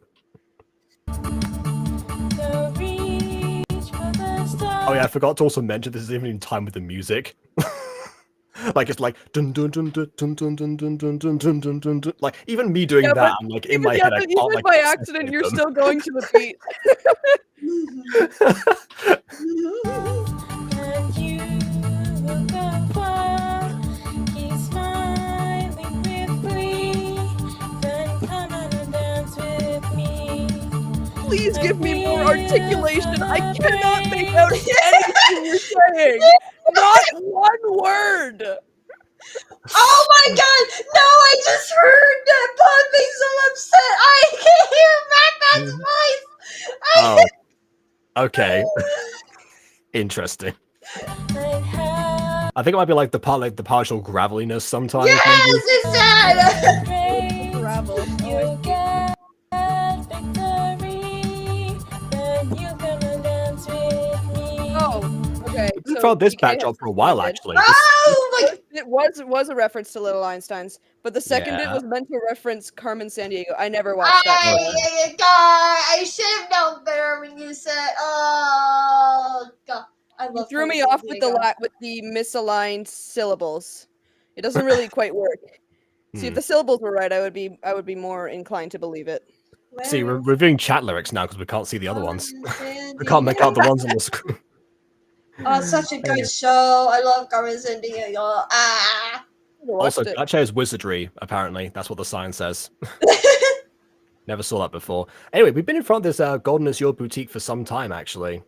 Oh yeah, I forgot to also mention this is even in time with the music. Like it's like dun dun dun dun dun dun dun dun dun dun dun dun dun dun. Like even me doing that, I'm like in my head. I can't, like, by accident, you're still going to the beat. And you look afar, he's smiling with glee. Then come and dance with me. Please give me more articulation. I cannot make out anything saying. Not one word. Oh my god! No, I just heard that Pod being so upset. I can hear Batman's voice. Oh, okay. Interesting. I think it might be like the partial graveliness sometimes. Yes, Maybe. it's sad. Gravel. You get victory, then you come and dance with me. Oh, okay. We've found this DK backdrop has for a while, responded. actually. Oh my! It was a reference to Little Einsteins, but the second bit Yeah. was meant to reference Carmen Sandiego. I never watched that show. I should have known better when you said, "Oh God." I You love threw me Carmen off with the Sandiego. with the misaligned syllables. It doesn't really quite work. See, if Hmm. the syllables were right, I would be more inclined to believe it. See, we're reviewing chat lyrics now because we can't see the other ones. Carmen We can't make out the Sandiego. ones on the screen. Oh, such a good show. I love Carmen Sandiego. Ah. Never watched Also, it. Gacha is wizardry, apparently. That's what the sign says. Never saw that before. Anyway, we've been in front of this Golden Azure boutique for some time, actually.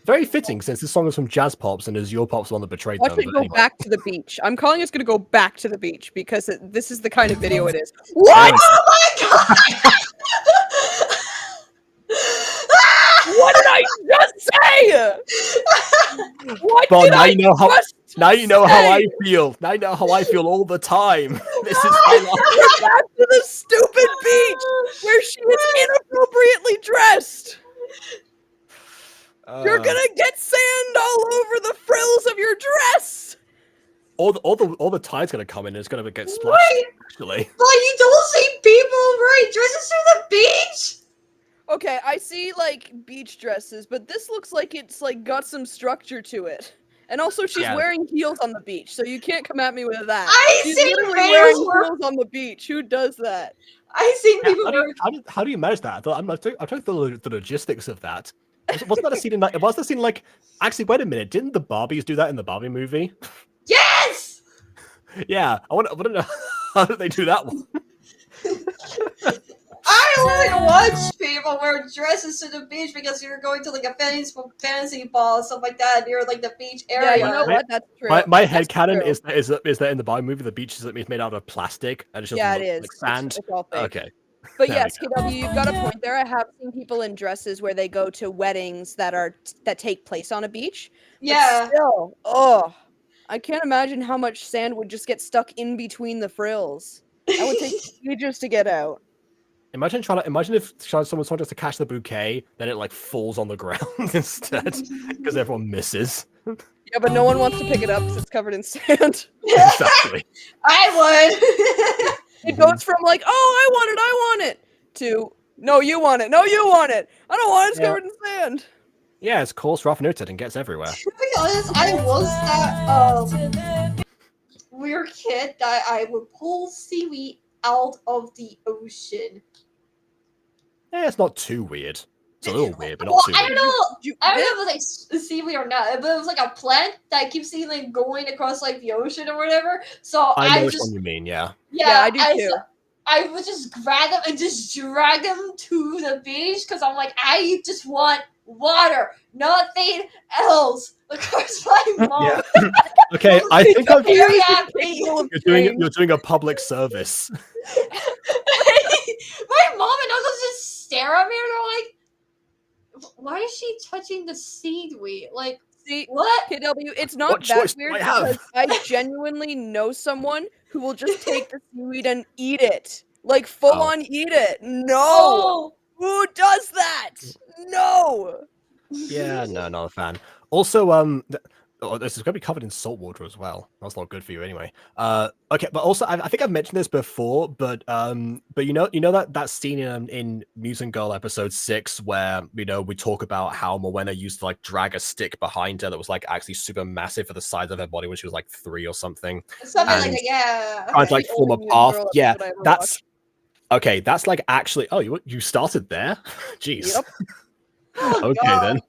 Very fitting, since this song is from Jazz Pops and Azure Pops the one that betrayed Watch them. it But go anyway. back to the beach. I'm calling it's gonna go back to the beach because this is the kind of video it is. What? Oh my God! What did I just say? What Well, did now I you know how just now you know how I say? feel. Now you know how I feel all the time. This is my life. We're back to the stupid beach where she is inappropriately dressed. You're gonna get sand all over the frills of your dress. all the tide's gonna come in and it's gonna get splashed. Wait. Actually, But you don't see people wearing dresses to the beach. Okay, I see like beach dresses, but this looks like it's like got some structure to it. And also, she's Yeah. wearing heels on the beach, so you can't come at me with that. I She's see literally males wearing wear- heels on the beach. Who does that? I seen yeah, people wearing. how do you manage that? I'm trying to think the logistics of that. Wasn't that a scene in like? Was the scene like? Actually, wait a minute. Didn't the Barbies do that in the Barbie movie? Yes. Yeah, I want to know how did they do that one? I only watch people wear dresses to the beach because you're going to like a fantasy ball and stuff like that near like the beach area. Yeah, you know what? That's true. My That's headcanon true. is that in the Barbie movie the beach is made out of plastic and it's just Yeah, it looks is. like sand. It's all fake. Okay. But There we yes, KW, you've got a point there. I have seen people in dresses where they go to weddings that take place on a beach. But Yeah. still, oh, I can't imagine how much sand would just get stuck in between the frills. That would take ages to get out. Imagine if someone's trying to catch the bouquet, then it like falls on the ground instead because everyone misses. Yeah, but no one wants to pick it up because it's covered in sand. Exactly. I would. It goes from like, oh, I want it, to no, you want it, no, you want it. I don't want it. It's Yeah. covered in sand. Yeah, it's coarse, rough, and irritated and gets everywhere. To be honest, I was that weird kid that I would pull seaweed out of the ocean. Yeah, it's not too weird. It's a little weird, but not Well, too I weird. don't know. You- I don't know if it was like seaweed or not, but it was like a plant that I keep seeing like going across like the ocean or whatever. So I know I which just one you mean, yeah. Yeah, I do too. I would just grab them and just drag them to the beach because I'm like, I just want water, nothing else. Of course, my mom. Yeah. Okay, I think I'm I'm very happy. you're doing a public service. My mom and uncle just stare at me and they're like, "Why is she touching the seaweed? Like, See, what?" KW, it's not What that choice do weird I have? because I genuinely know someone who will just take the seaweed and eat it. Like full Oh. on eat it. No! Oh, Who does that? No! Yeah, no, not a fan. Also, this is going to be covered in salt water as well. That's not good for you anyway. Okay, but also, I think I've mentioned this before, but you know that scene in Muse and Girl episode 6 where we talk about how Morwenna used to like drag a stick behind her that was like actually super massive for the size of her body when she was like 3 or something, something like And- that. Yeah. trying to like The form a only Muse path. Girl Yeah, episode I ever that's okay. That's like actually. Oh, you started there? Jeez. Yep. Oh, Okay God. then.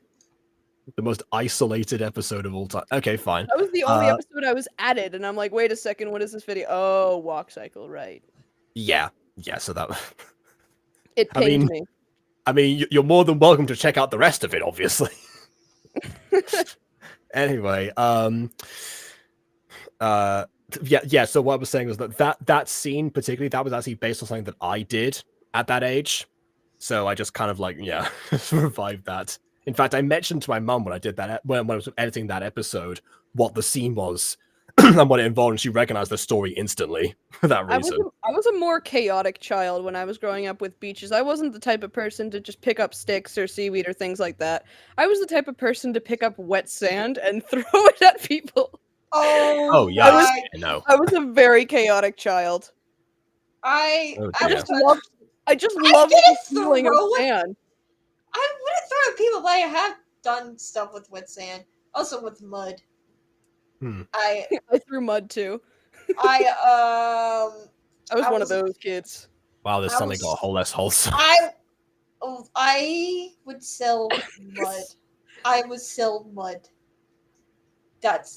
The most isolated episode of all time. Okay, fine. That was the only Uh, episode I was added, and I'm like, wait a second, what is this video? Oh, walk cycle, right. Yeah. So that. It I pained mean- me. I mean, you're more than welcome to check out the rest of it, obviously. Anyway, yeah. So what I was saying was that scene particularly, that was actually based on something that I did at that age. So I just kind of like, yeah, revived that. In fact, I mentioned to my mum when I did that, when I was editing that episode, what the scene was and what it involved, and she recognized the story instantly for that reason. I was a more chaotic child when I was growing up with beaches. I wasn't the type of person to just pick up sticks or seaweed or things like that. I was the type of person to pick up wet sand and throw it at people. Oh, yeah. yeah, no. I was a very chaotic child. I Oh, I dear. just loved didn't the feeling of throw it. sand. I wouldn't throw at people, but I have done stuff with wet sand. Also with mud. I I threw mud too. I I was I one was- of those kids. Wow, this I suddenly was- got a whole less wholesome. I would sell mud. I would sell mud. That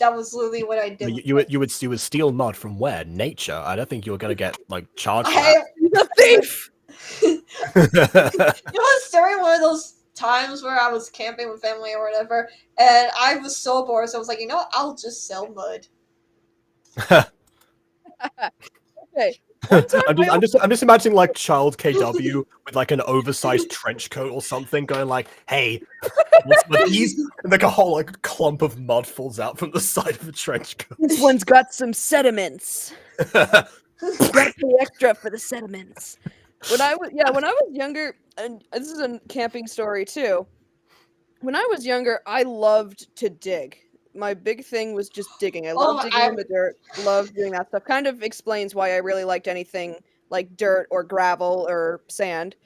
was literally what I did. You would steal mud from where? Nature? I don't think you were gonna get like charged for He's a thief. that. It was during one of those times where I was camping with family or whatever, and I was so bored, so I was like, you know what? I'll just sell mud. Okay. I'm just imagining like child KW with like an oversized trench coat or something, going like, "Hey, what's with these?" And like a whole like clump of mud falls out from the side of the trench coat. This one's got some sediments. Gotta pay extra for the sediments. When I was younger, and this is a camping story too. When I was younger, I loved to dig. My big thing was just digging. I loved digging in the dirt. Loved doing that stuff. Kind of explains why I really liked anything like dirt or gravel or sand.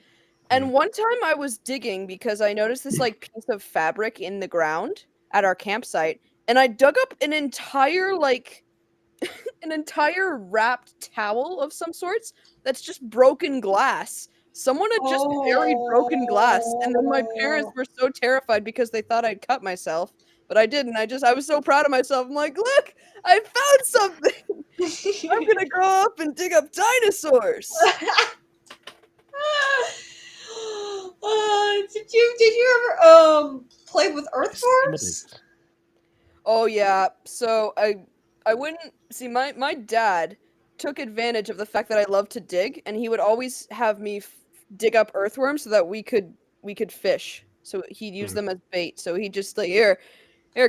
And one time I was digging because I noticed this like piece of fabric in the ground at our campsite, and I dug up an entire like an entire wrapped towel of some sorts that's just broken glass. Someone had just buried broken glass, and then my parents were so terrified because they thought I'd cut myself, but I didn't. I was so proud of myself. I'm like, look, I found something. I'm gonna grow up and dig up dinosaurs. Did you ever play with earthworms? Oh yeah. So I wouldn't see my dad took advantage of the fact that I love to dig, and he would always have me dig up earthworms so that we could fish. So he'd use them as bait. So he'd just like, here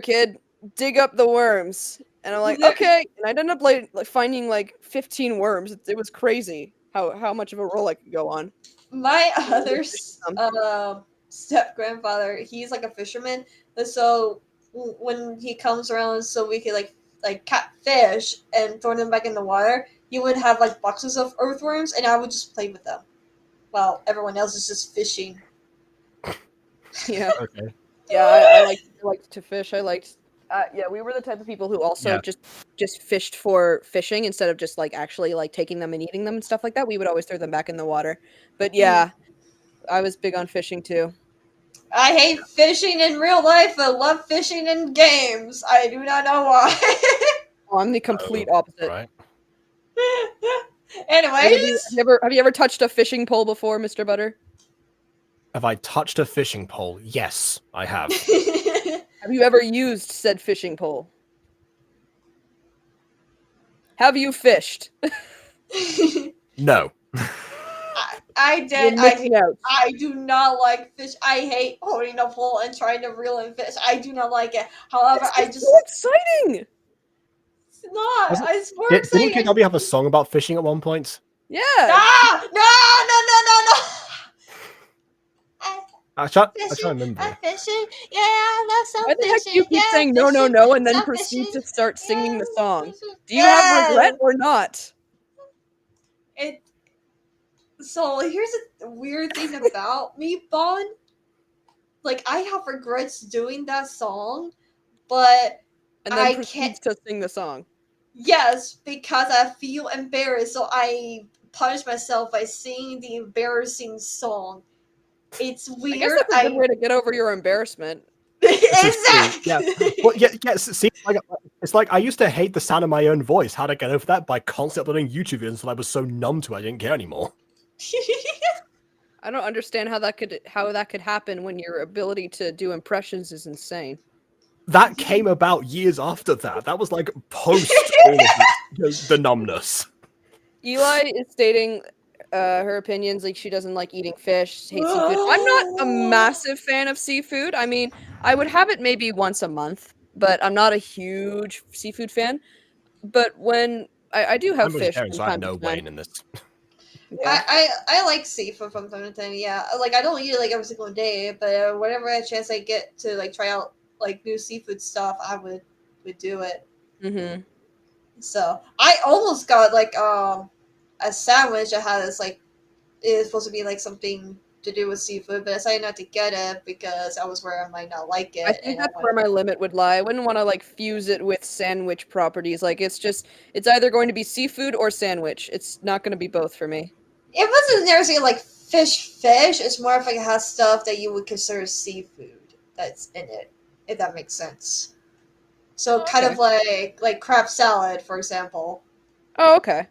kid, dig up the worms. And I'm like, okay. And I'd end up like finding like 15 worms. It was crazy how much of a roll I could go on. My other step grandfather, he's like a fisherman, so when he comes around, so we could like catch fish and throw them back in the water, he would have like boxes of earthworms, and I would just play with them while everyone else is just fishing. Yeah. Okay. Yeah, I liked to fish. I liked. Yeah, we were the type of people who also just fished for fishing instead of just like actually like taking them and eating them and stuff like that. We would always throw them back in the water. But yeah, I was big on fishing too. I hate fishing in real life, but love fishing in games. I do not know why. Oh, I'm the complete opposite. Right. Anyways, Have you ever touched a fishing pole before, Mr. Butter? Have I touched a fishing pole? Yes, I have. Have you ever used said fishing pole? Have you fished? No. I did. I do not like fish. I hate holding a pole and trying to reel in fish. I do not like it. However, It's so exciting. It's not. It's more Didn't exciting. KW have a song about fishing at one point? Yeah. No. I try to remember. I'm fishing. Yeah, I love some Why the heck do fishing. you keep Yeah, saying no, fishing. and then Some proceed fishing. to start singing the Yeah, song? fishing. Do you have regret or not? So here's a weird thing about me, Bon. Like, I have regrets doing that song, but And then I proceeds to sing the song. yes, because I feel embarrassed, so I punish myself by singing the embarrassing song. It's weird. I guess that's a good way to get over your embarrassment. Exactly. Yeah. Well, yeah. See, like, it's like I used to hate the sound of my own voice. How to get over that by constantly uploading YouTube videos until I was so numb to it I didn't care anymore. I don't understand how that could happen when your ability to do impressions is insane. that came about years after that. That was like post all of the numbness. Eli is stating her opinions, like she doesn't like eating fish, hates seafood. I'm not a massive fan of seafood. I mean, I would have it maybe once a month, but I'm not a huge seafood fan. But when I do have I'm fish vegetarian, from so I have time to no time. weight in this. Yeah. I like seafood from time to time. Yeah, like I don't eat it like every single day, but whenever I chance I get to like try out like new seafood stuff, I would do it. Mm-hmm. So I almost got like a sandwich that has like it's supposed to be like something to do with seafood, but I decided not to get it because I was worried I might not like it. I think And that's where my limit would lie. I wouldn't want to like fuse it with sandwich properties. Like it's either going to be seafood or sandwich. It's not going to be both for me. it wasn't necessarily like fish. It's more of like it has stuff that you would consider seafood that's in it, if that makes sense. So Oh, kind okay. of like crab salad, for example. Oh, okay.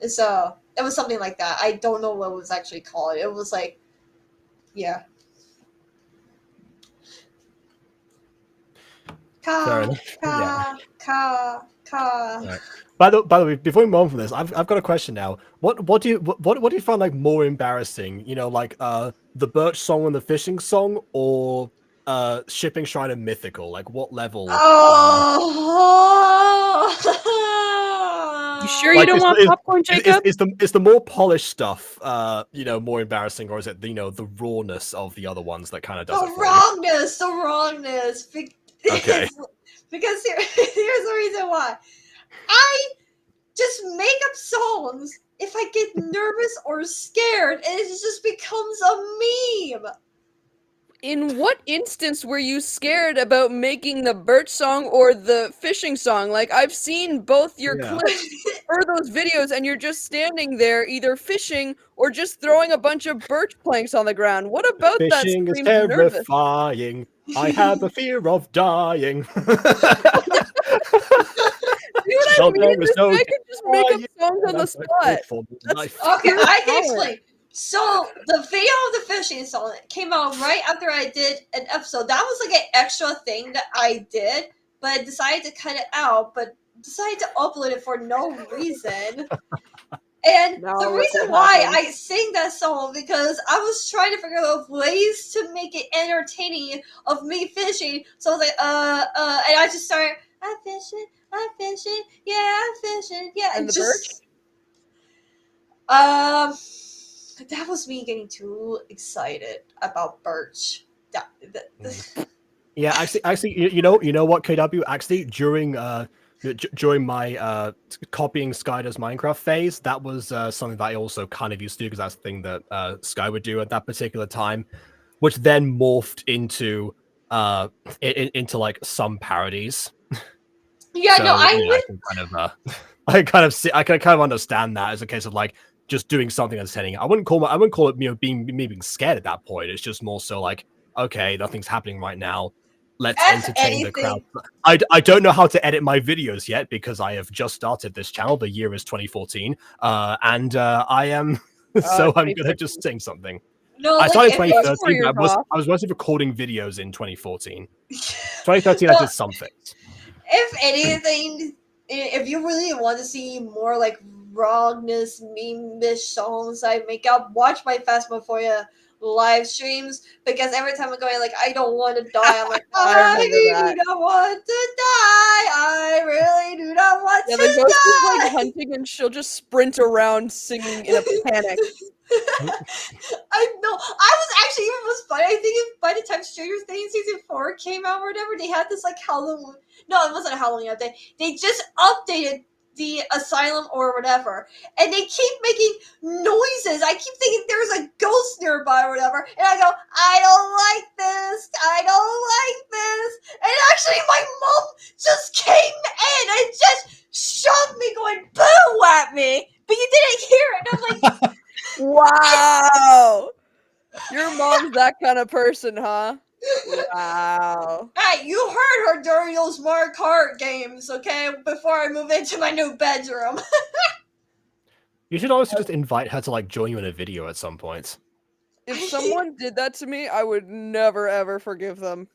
So it was something like that. I don't know what it was actually called. It was like, yeah. Fair Ka enough. Yeah. ka. Right. By the way, before we move on from this, I've got a question now. What do you find like more embarrassing? You know, like the Birch song and the fishing song, or shipping Shrine and Mythical? Like what level? Oh. You sure you Like don't want popcorn, Jacob? is the more polished stuff you know, more embarrassing, or is it, you know, the rawness of the other ones that kind of does it for you? The wrongness. Okay. Because here's the reason why. I just make up songs if I get nervous or scared, and it just becomes a meme. In what instance were you scared about making the Birch song or the fishing song? Like, I've seen both your Yeah. clips or those videos, and you're just standing there either fishing or just throwing a bunch of birch planks on the ground. What about that Fishing is screams nervous? terrifying. I have a fear of dying. See what I No, mean? there is This no guy could just make up dying. songs on the That's spot. good for That's life. Okay, pure I can power. explain. So the video of the fishing song came out right after I did an episode. That was like an extra thing that I did, but I decided to cut it out, but decided to upload it for no reason. And Now the look reason what why happened. I sing that song because I was trying to figure out ways to make it entertaining of me fishing. So I was like, and I just started, I'm fishing, yeah, I'm fishing, yeah, And the birch? that was me getting too excited about birch. Yeah, actually, you know what, KW? Actually, during during my copying Skyder's Minecraft phase, that was something that I also kind of used to do, because that's the thing that Sky would do at that particular time, which then morphed into into like some parodies. Yeah, So no, I you know, I can kind of I can kind of understand that as a case of like just doing something entertaining. I wouldn't call it, you know, being scared at that point. It's just more so like, okay, nothing's happening right now. Let's F entertain the crowd. anything. I don't know how to edit my videos yet because I have just started this channel. The year is 2014, and I am so I'm gonna just sing something. No, I like started if 2013, years but off. I was mostly recording videos in 2014. 2013, I Well, did some things. if anything, if you really want to see more like wrongness, meme-ish songs I make up, watch my Fast Before You live streams, because every time I'm going like, I don't want to die, I'm like, I I remember do that. not want to die. I really do not want Yeah, to the ghost is like die. hunting and she'll just sprint around singing in a panic. I know. I was actually, even was funny. I think by the time Stranger Things season 4 came out or whatever, they had this like Halloween. No, it wasn't a Halloween update. They just updated the asylum or whatever, and they keep making noises. I keep thinking there's a ghost nearby or whatever, and I go, I don't like this. I don't like this. And actually, my mom just came in and just shoved me, going boo at me, but you didn't hear it. And I'm like. Wow! Your mom's that kind of person, huh? Wow. Hey, you heard her during those Mario Kart games, okay? Before I move into my new bedroom. You should also just invite her to like join you in a video at some point. If someone did that to me, I would never ever forgive them.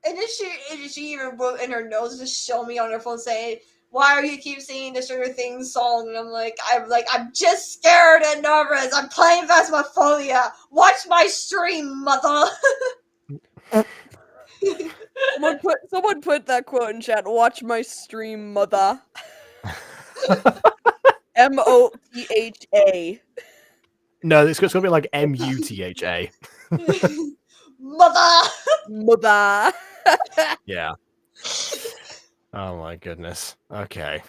And then she even wrote in her notes to show me on her phone saying, "Why are you keep singing the Stranger Things song?" And I'm just scared and nervous. I'm playing Phasmophobia. Watch my stream, mother. Someone put that quote in chat. Watch my stream, mother. MOTHA. No, it's gonna be like MUTHA. Mother. Mother. Yeah. Oh my goodness. Okay.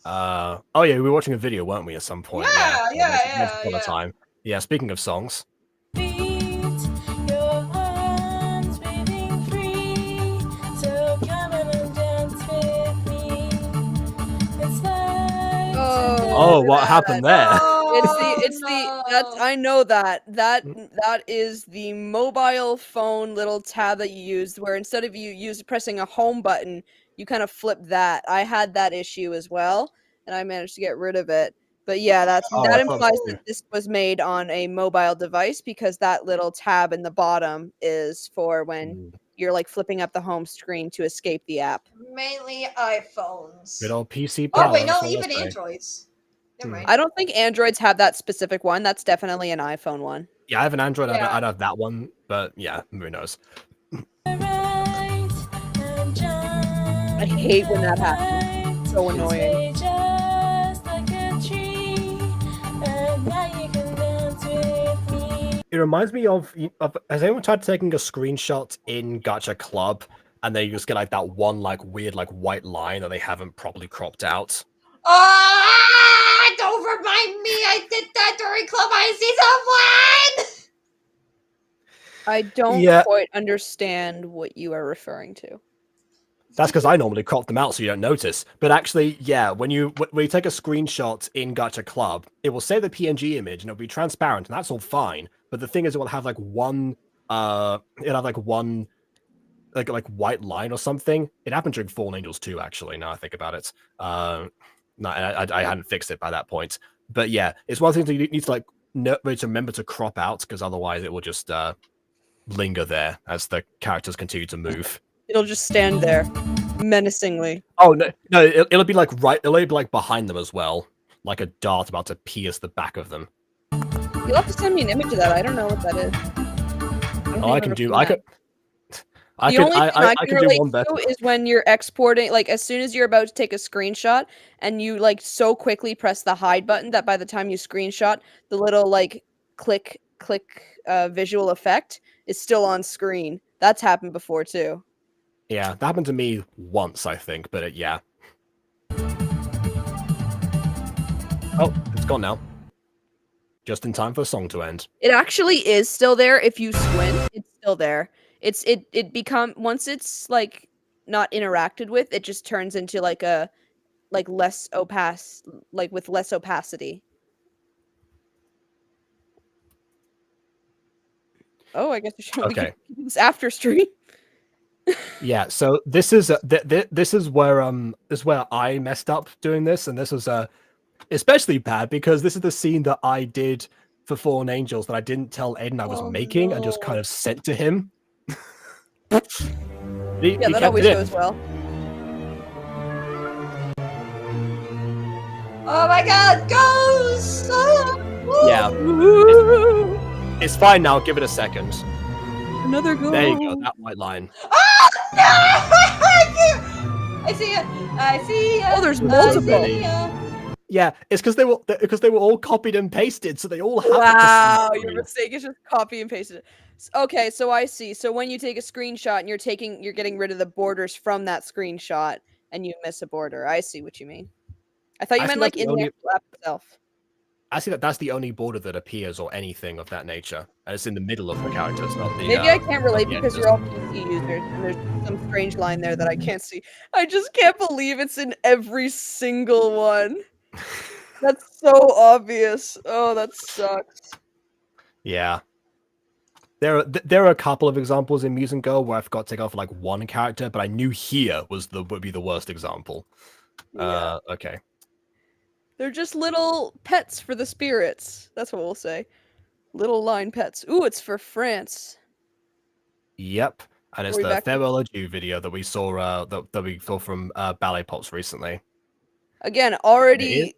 Oh yeah, we were watching a video, weren't we, at some point? Once upon a time. Yeah, speaking of songs. Beat your arms waving free, so come on and dance with me. It's like Oh, what happened there? I know that is the mobile phone little tab that you used, where instead of you pressing a home button, you kind of flip that. I had that issue as well, and I managed to get rid of it. But yeah, that implies that this was made on a mobile device, because that little tab in the bottom is for when you're like flipping up the home screen to escape the app. Mainly iPhones. Good old PC Oh power. wait, no, even Androids. Never mind. I don't think Androids have that specific one. That's definitely an iPhone one. Yeah, I have an Android. Yeah. I'd have that one, but yeah, who knows? I hate when that happens. It's so annoying. It reminds me of has anyone tried taking a screenshot in Gacha Club and they just get like that one like weird like white line that they haven't properly cropped out? Don't remind me. I did that during Club I Season 1. I don't quite understand what you are referring to. That's because I normally crop them out so you don't notice. But actually, yeah, when you take a screenshot in Gacha Club, it will save the PNG image and it'll be transparent, and that's all fine. But the thing is, it will have like one, it'll have like one, like white line or something. It happened during Fallen Angels 2, actually. Now I think about it. No, I hadn't fixed it by that point. But yeah, it's one thing that you need to like remember to crop out, because otherwise it will just linger there as the characters continue to move. It'll just stand there, menacingly. Oh no, it'll be like it'll be like behind them as well, like a dart about to pierce the back of them. You'll have to send me an image of that. I don't know what that is. I can do one better. Is when you're exporting, like as soon as you're about to take a screenshot and you like so quickly press the hide button that by the time you screenshot, the little like click visual effect is still on screen. That's happened before too. Yeah, that happened to me once, I think, but yeah. Oh, it's gone now. Just in time for the song to end. It actually is still there. If you squint, it's still there. It once it's like not interacted with, it just turns into like a less opaque, like with less opacity. Oh, I guess we can keep this after stream. Yeah, so this is where I messed up doing this, and this was especially bad because this is the scene that I did for Fallen Angels that I didn't tell Aiden I was making and just kind of sent to him. he that always goes well. Oh my god, ghosts! Yeah. It's fine now, give it a second. Another ghost. There you go, that white line. Oh no! I see it. I see it. Oh, there's multiple. Yeah, it's because they were all copied and pasted, so they all have. Wow, your mistake is just copy and paste it. Okay, so I see. So when you take a screenshot and you're getting rid of the borders from that screenshot, and you miss a border. I see what you mean. I thought you meant like in the actual app itself. I see that's the only border that appears or anything of that nature, and it's in the middle of the characters, not the. Maybe I can't relate because you're all PC users, and there's some strange line there that I can't see. I just can't believe it's in every single one. That's so obvious. Oh, that sucks. Yeah. There are a couple of examples in Muse and Go where I forgot to take off like one character, but I knew here would be the worst example. Yeah. Okay. They're just little pets for the spirits. That's what we'll say. Little line pets. Ooh, it's for France. Yep. And it's Are we the back to- Farewell Adieu video that we saw that we saw from Ballet Pops recently. Again, It is? already.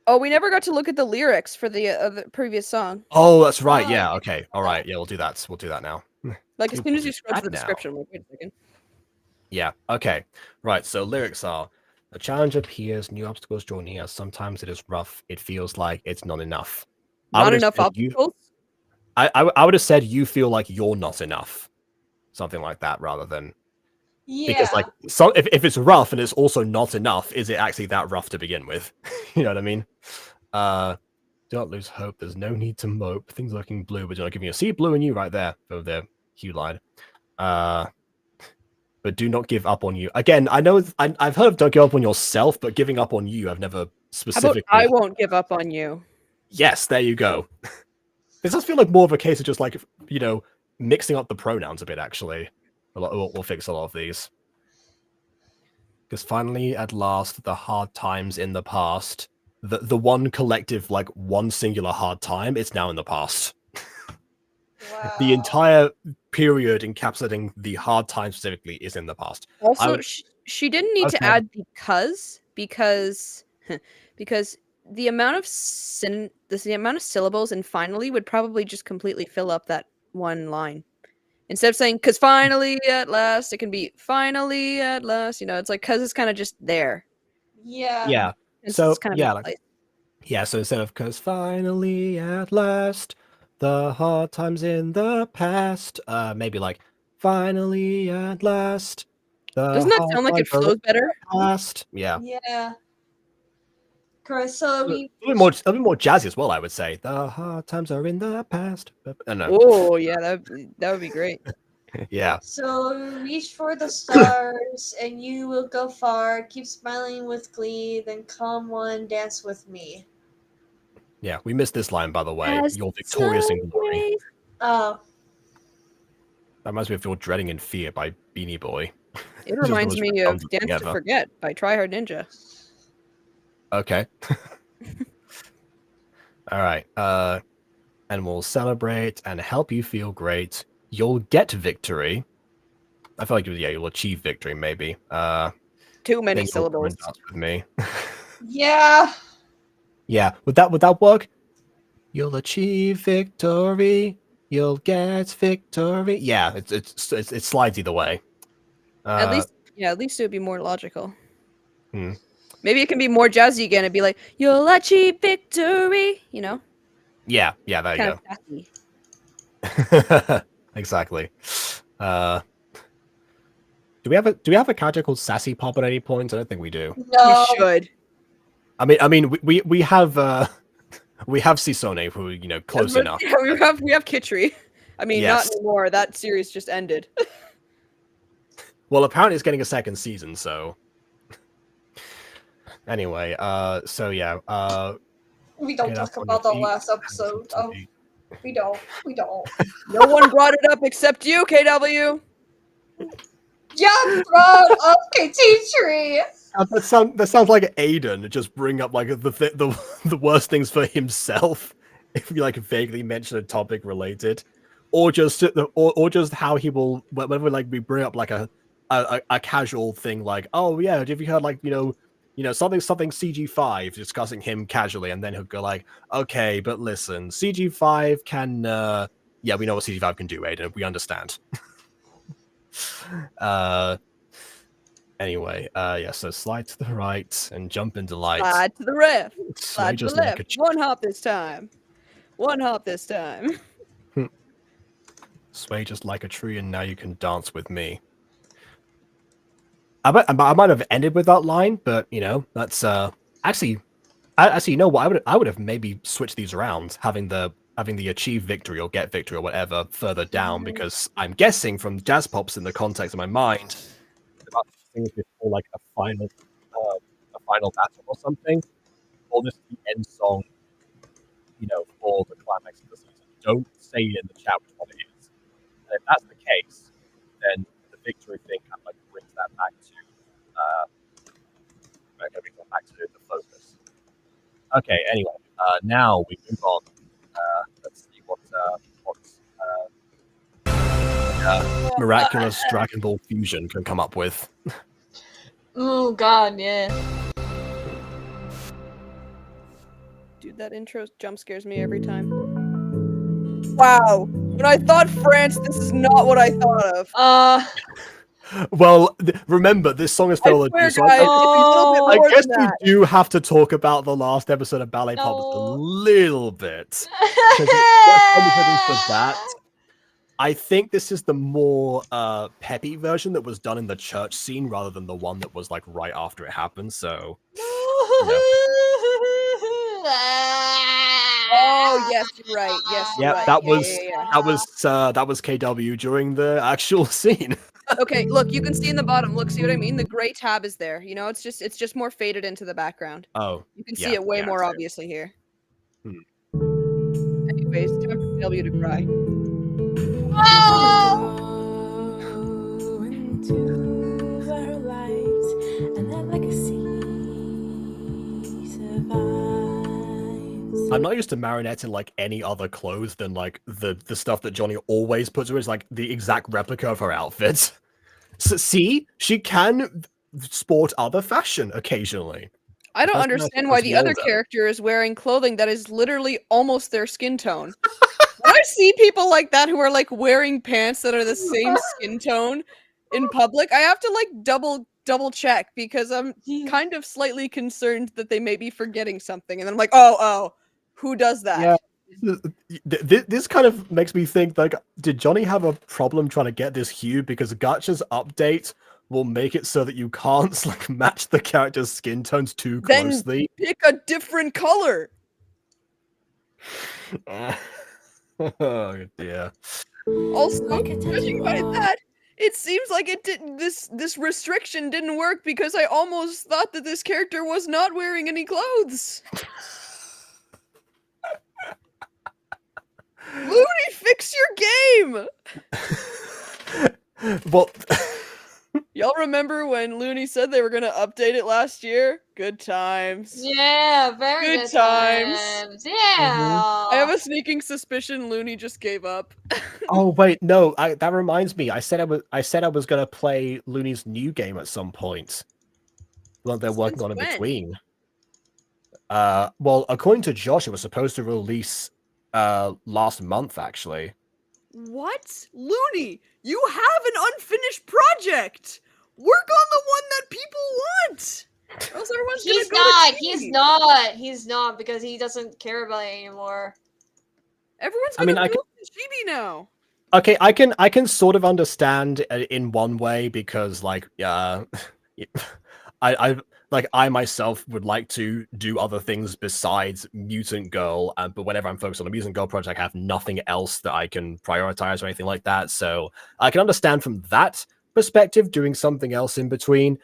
Oh, we never got to look at the lyrics for the previous song. Oh, that's right. Oh, Yeah. yeah. Okay. All right. Yeah, we'll do that. We'll do that now. Like as We'll soon as do you scroll to the that now. description, I'm like, wait a second. Yeah. Okay. Right. So lyrics are: the challenge appears, new obstacles draw near. Sometimes it is rough. It feels like it's not enough. Not enough obstacles. I would have said you feel like you're not enough, something like that, rather than because Yeah. like so if it's rough and it's also not enough, is it actually that rough to begin with? You know what I mean? Do not lose hope. There's no need to mope. Things are looking blue, but do not give me a see blue in you right there for the hue line. But do not give up on you. Again, I know I've heard of don't give up on yourself, but giving up on you, I've never How about specifically. I won't give up on you? Yes, there you go. This does feel like more of a case of just like, you know, mixing up the pronouns a bit, actually. We'll fix a lot of these. Because finally, at last, the hard times in the past, the one collective, like one singular hard time, it's now in the past. Wow. The entire period encapsulating the hard time specifically is in the past. Also, she didn't need to Okay. add because because the amount of the amount of syllables and finally would probably just completely fill up that one line. Instead of saying "cause finally at last," it can be "finally at last." You know, it's like because it's kind of just there. Yeah. Yeah. It's So kind of yeah, misplaced. yeah. So instead of "cause finally at last, the hard times in the past," maybe like "finally at last, the Doesn't that hard sound like it times are flows better? past." Yeah. Yeah. Correct. So A we. little bit more jazzy as well, I would say. The hard times are in the past. No. Oh yeah, that would be great. Yeah. So reach for the stars, and you will go far. Keep smiling with glee. Then come one, dance with me. Yeah, we missed this line, by the way. As You're victorious in glory. sunrise- Oh. That reminds me of You're Dreading in Fear by Beanie Boy. It Just the reminds most me of redundant thing Dance to ever. Forget by Try Hard Ninja. Okay. All right. And we'll celebrate and help you feel great. You'll get victory. I feel like you'll achieve victory, maybe. Too many Then you'll come syllables. and dance with me. Yeah. Yeah. Would that work? You'll achieve victory. You'll get victory. Yeah, it slides either way. At least it would be more logical. Hmm. Maybe it can be more jazzy again and be like, "You'll achieve victory," you know? Yeah, there Kind you of sassy. go. Exactly. Do we have a character called Sassy Pop at any point? I don't think we do. No. We should. I mean, we have we have Sisone, who, you know, close enough. Yeah, we have Kitri. I mean, Yes. not anymore. That series just ended. Well, apparently it's getting a second season, so anyway, so yeah, We don't get talk up on about your the feet, last episode. Oh, we don't. We don't. No one brought it up except you, KW. Jump from up KT tree. That sounds like Aiden just bring up like the worst things for himself if you like vaguely mention a topic related, or just how he will whenever like we bring up like a casual thing like, oh yeah, have you heard like you know something CG5 discussing him casually, and then he'll go like, okay, but listen, CG5 can yeah, we know what CG5 can do, Aiden, we understand. Anyway, yeah, so slide to the right and jump into light. Slide to the left. Sway Slide to just the like left. a One hop this time. One hop this time. sway just like a tree, and now you can dance with me. I might have ended with that line, but you know, that's actually, you know what, I would have maybe switched these around, having the achieve victory or get victory or whatever further down, because I'm guessing from jazz pops in the context of my mind, about things before like a final battle or something, or this is the end song, you know, for the climax of the season. Don't say in the chat which one it is. And if that's the case, then the victory thing kind of like brings that back to the focus. Okay, anyway, now we move on. Let's see what miraculous Dragon Ball fusion can come up with. Oh god, yeah. Dude, that intro jump scares me every time. Wow. When I thought France, this is not what I thought of. Well, remember, this song is I filled swear, with so guys, it's a little bit I more guess than we that. do have to talk about the last episode of Ballet Pop a No. little bit. Because for that, I think this is the more peppy version that was done in the church scene rather than the one that was like right after it happened. So, Oh, yes, you're right. Yes, you're yeah, right. that Yeah, was yeah, yeah. that was KW during the actual scene. Okay, look, you can see in the bottom. Look, see what I mean? The gray tab is there. You know, it's just more faded into the background. Oh, You can yeah, see it way yeah, more true. obviously here. Hmm. Anyways, time for W to cry. Go into our lives, and that legacy survives. I'm not used to Marinette in like any other clothes than like the stuff that Jonny always puts her is like the exact replica of her outfit. So, see, she can sport other fashion occasionally. I don't That's understand nice why as the other Zelda. character is wearing clothing that is literally almost their skin tone. When I see people like that who are like wearing pants that are the same skin tone in public, I have to like double check because I'm kind of slightly concerned that they may be forgetting something, and then I'm like, oh, who does that? Yeah. This kind of makes me think like, did Jonny have a problem trying to get this hue? Because Gacha's update will make it so that you can't like match the character's skin tones too Then closely. pick a different color. Oh dear. Also, I could touch judging you by all. that, it seems like it didn't. This restriction didn't work because I almost thought that this character was not wearing any clothes. Looney, fix your game. Well, Y'all remember when Looney said they were gonna update it last year? Good times. Yeah, very Good good times. times. Yeah. I have a sneaking suspicion Looney just gave up. oh wait, no, that reminds me. I said I was gonna play Looney's new game at some point. Well, they're working Since on in when? between. Well, according to Josh, it was supposed to release last month actually. What? Looney, you have an unfinished project! Work on the one that people want! Or else everyone's He's gonna go not. to He's TV. not. He's not because he doesn't care about it anymore. Everyone's I gonna mean, move to Chibi now. Okay, I can sort of understand in one way because like I myself would like to do other things besides Mutant Girl, but whenever I'm focused on a Mutant Girl project, I have nothing else that I can prioritize or anything like that. So I can understand from that perspective doing something else in between.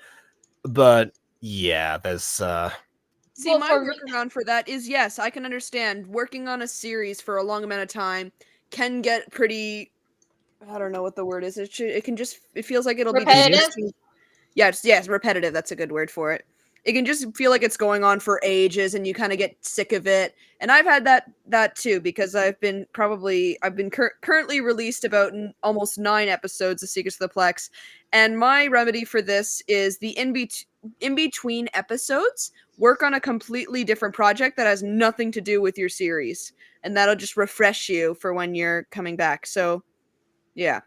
But yeah, there's See, Well, my for me- workaround for that is yes, I can understand working on a series for a long amount of time can get pretty. I don't know what the word is. It can just. It feels like it'll Repetitive? be. Yes, repetitive. That's a good word for it. It can just feel like it's going on for ages, and you kind of get sick of it. And I've had that too because I've been currently released about almost 9 episodes of Secrets of the Plex, and my remedy for this is the in between episodes work on a completely different project that has nothing to do with your series, and that'll just refresh you for when you're coming back. So, yeah.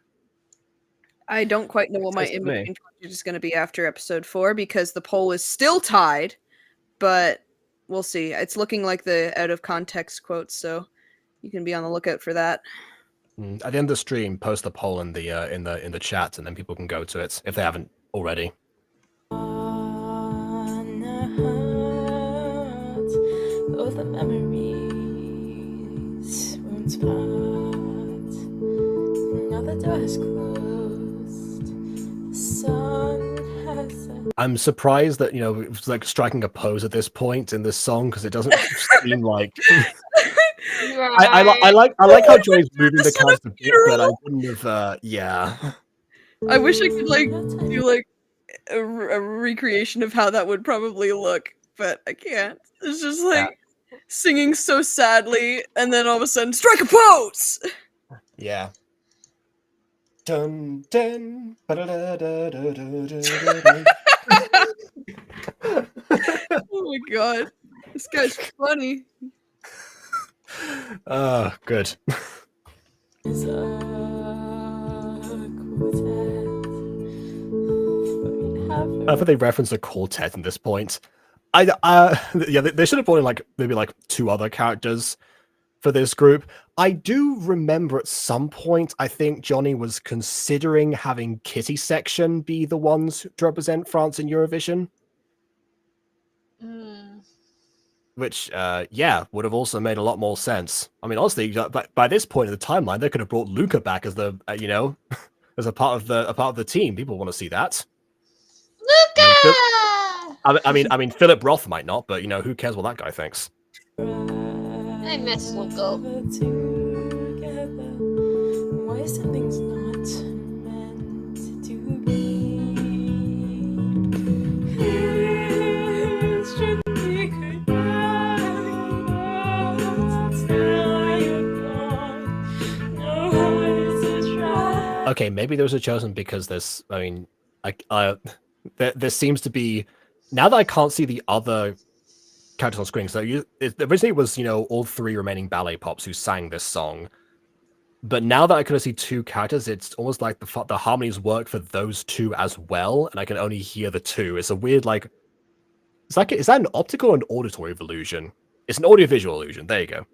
I don't quite know what my Makes sense to me. in-between project is going to be after episode 4 because the poll is still tied, but we'll see. It's looking like the out of context quotes, so you can be on the lookout for that. at the end of the stream, post the poll in the chat, and then people can go to it if they haven't already. On the heart, both the memories wounds part. Now the door is closed. The sun has set. I'm surprised that it's like striking a pose at this point in this song because it doesn't seem like. I like how Joy's moving the cast a bit, but I wouldn't have. Yeah. I wish I could like do like a recreation of how that would probably look, but I can't. It's just like singing so sadly, and then all of a sudden strike a pose. Yeah. Dun, dun, ba-da-da-da-da-da-da-da. Oh my god. This guy's funny. Good. Is a quartet. I think they referenced a quartet at this point. Yeah, they should have brought in like maybe like 2 other characters for this group. I do remember at some point, I think Jonny was considering having Kitty Section be the ones to represent France in Eurovision. Which, yeah, would have also made a lot more sense. I mean, honestly, by this point in the timeline, they could have brought Luca back as the, you know, as a part of the team. People want to see that. Luca! I mean, Philip Roth might not, but you know, who cares what that guy thinks? I miss Luca. Why something's not meant to be? Should be goodbye. Now you're gone. No words to try. Okay, maybe those are chosen because there's, I mean, there seems to be, now that I can't see the other characters on screen, so originally it was, you know, all 3 remaining ballet pops who sang this song, but now that I can see 2 characters, it's almost like the harmonies work for those 2 as well, and I can only hear the 2. It's a weird, like, is that an optical or an auditory illusion? It's an audiovisual illusion. There you go.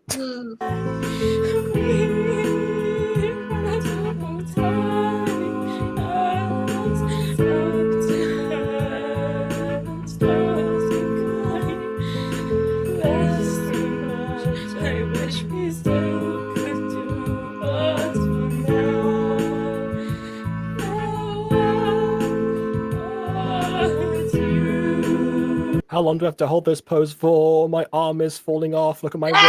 How long do I have to hold this pose for? My arm is falling off. Look at my wrist.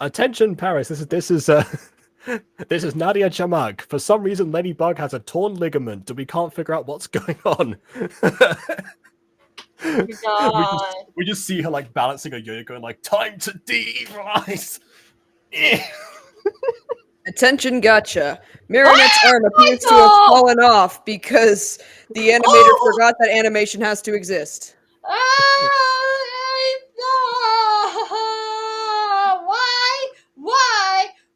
Attention, Paris. This is Nadia Chamak. For some reason, Ladybug has a torn ligament, and we can't figure out what's going on. We just see her like balancing a yo-yo, going like, "Time to de-rise." Attention, Gacha. Marionette's arm appears to have fallen off because the animator forgot that animation has to exist.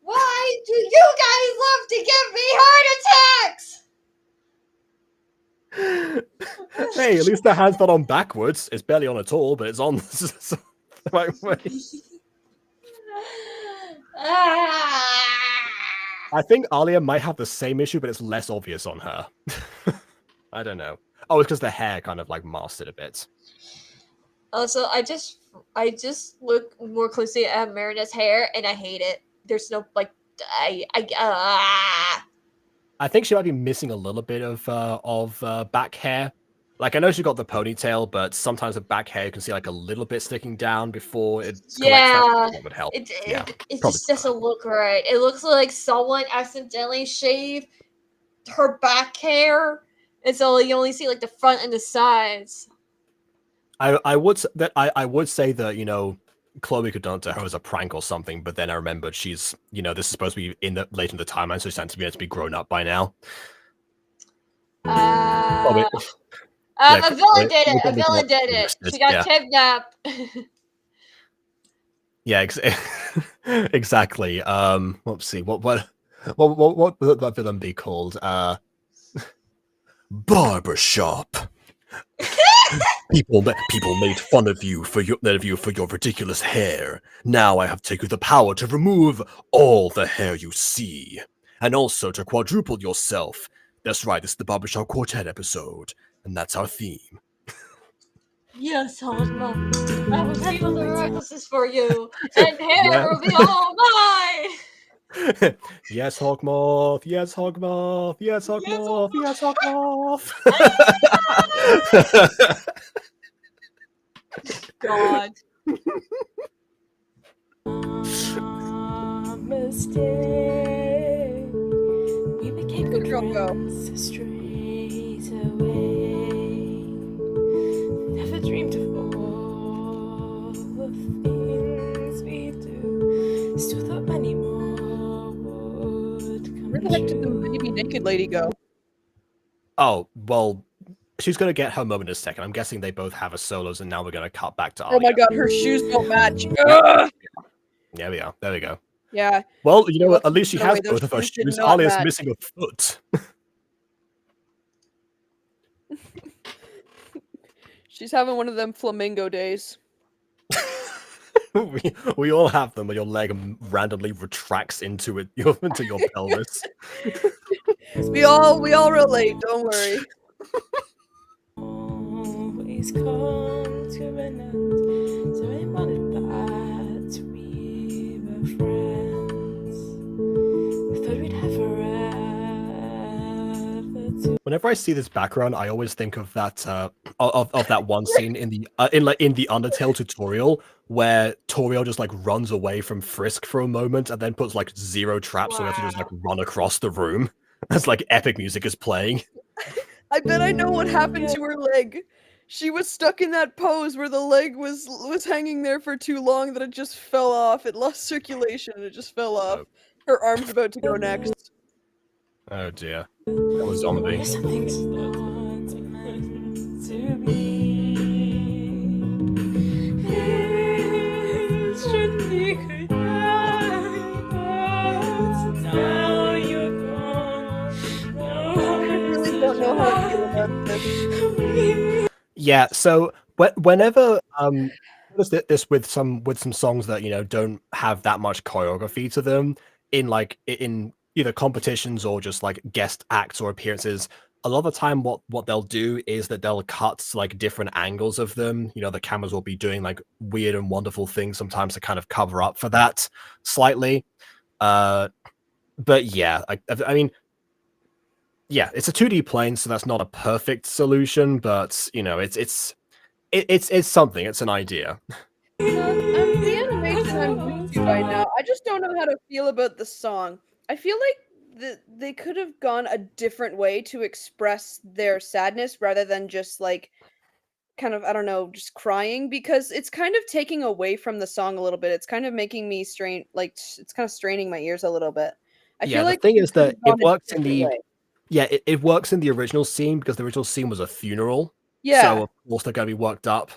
Why do you guys love to give me heart attacks? Hey, at least the hand's not on backwards. It's barely on at all, but it's on the right way. I think Alia might have the same issue, but it's less obvious on her. I don't know. Oh, it's because the hair kind of like masked it a bit. Also, I just look more closely at Marionette's hair, and I hate it. There's no like, I think she might be missing a little bit of back hair. Like, I know she got the ponytail, but sometimes the back hair you can see like a little bit sticking down before it. Yeah, that would help. It just doesn't look right. It looks like someone accidentally shaved her back hair, and so you only see like the front and the sides. I would say that, you know, Chloe could done it to her as a prank or something, but then I remembered she's, you know, this is supposed to be late in the timeline, so she's meant to be grown up by now. A villain did it. A villain did it. She got kidnapped. Yeah, exactly. Let's see. What would that villain be called? Barbershop. People made fun of you for your ridiculous hair. Now I have taken the power to remove all the hair you see, and also to quadruple yourself. That's right. This is the Barbershop Quartet episode, and that's our theme. Yes, Hogma. I will handle the recklessness for you, and hair will be all mine. Yes, Hogmoth. Yes, Hogmoth. Yes, Hogmoth. Yes, Hogmoth. God. Mistake. We became good Go. friends straight away. the things we do. Still thought many more would come Where the heck did the true. baby naked lady go? Oh, well, she's going to get her moment in a second. I'm guessing they both have a solos, and now we're going to cut back to Oh my Aria. god, her shoes don't match. Ugh! There we are. There we go. Yeah. Well, you know You're what? At lucky least she to get has away. Those both of her shoes did shoes. not Alia's match. missing a foot. She's having one of them flamingo days. we all have them where your leg randomly retracts into it into your pelvis. We all relate, don't worry. Always come to an end. So I wanted that we were friends. We thought we'd have forever to. Whenever I see this background, I always think of that of that one scene in the Undertale tutorial where Toriel just like runs away from Frisk for a moment and then puts like 0 traps, so we have to just like run across the room as like epic music is playing. I bet I know what happened to her leg. She was stuck in that pose where the leg was hanging there for too long that it just fell off. It lost circulation and it just fell off. Her arm's about to go next. Oh dear. That was zombie. There's something's not meant to be. It should be goodbye, but now you're gone. I really don't know how I feel about this. Yeah, so whenever this with some songs that don't have that much choreography to them in either competitions or just like guest acts or appearances, a lot of the time what they'll do is that they'll cut like different angles of them. The cameras will be doing like weird and wonderful things sometimes to kind of cover up for that slightly. But yeah, I mean, yeah, it's a 2D plane, so that's not a perfect solution, but it's something. It's an idea. The animation I'm used to by now. I just don't know how to feel about the song. I feel like they could have gone a different way to express their sadness rather than just like kind of, I don't know, just crying, because it's kind of taking away from the song a little bit. It's kind of making me it's kind of straining my ears a little bit. I Yeah, feel the like thing they is could that have gone it a works in different the way. it works in the original scene because the original scene was a funeral. Yeah. So of course they're gonna be worked up.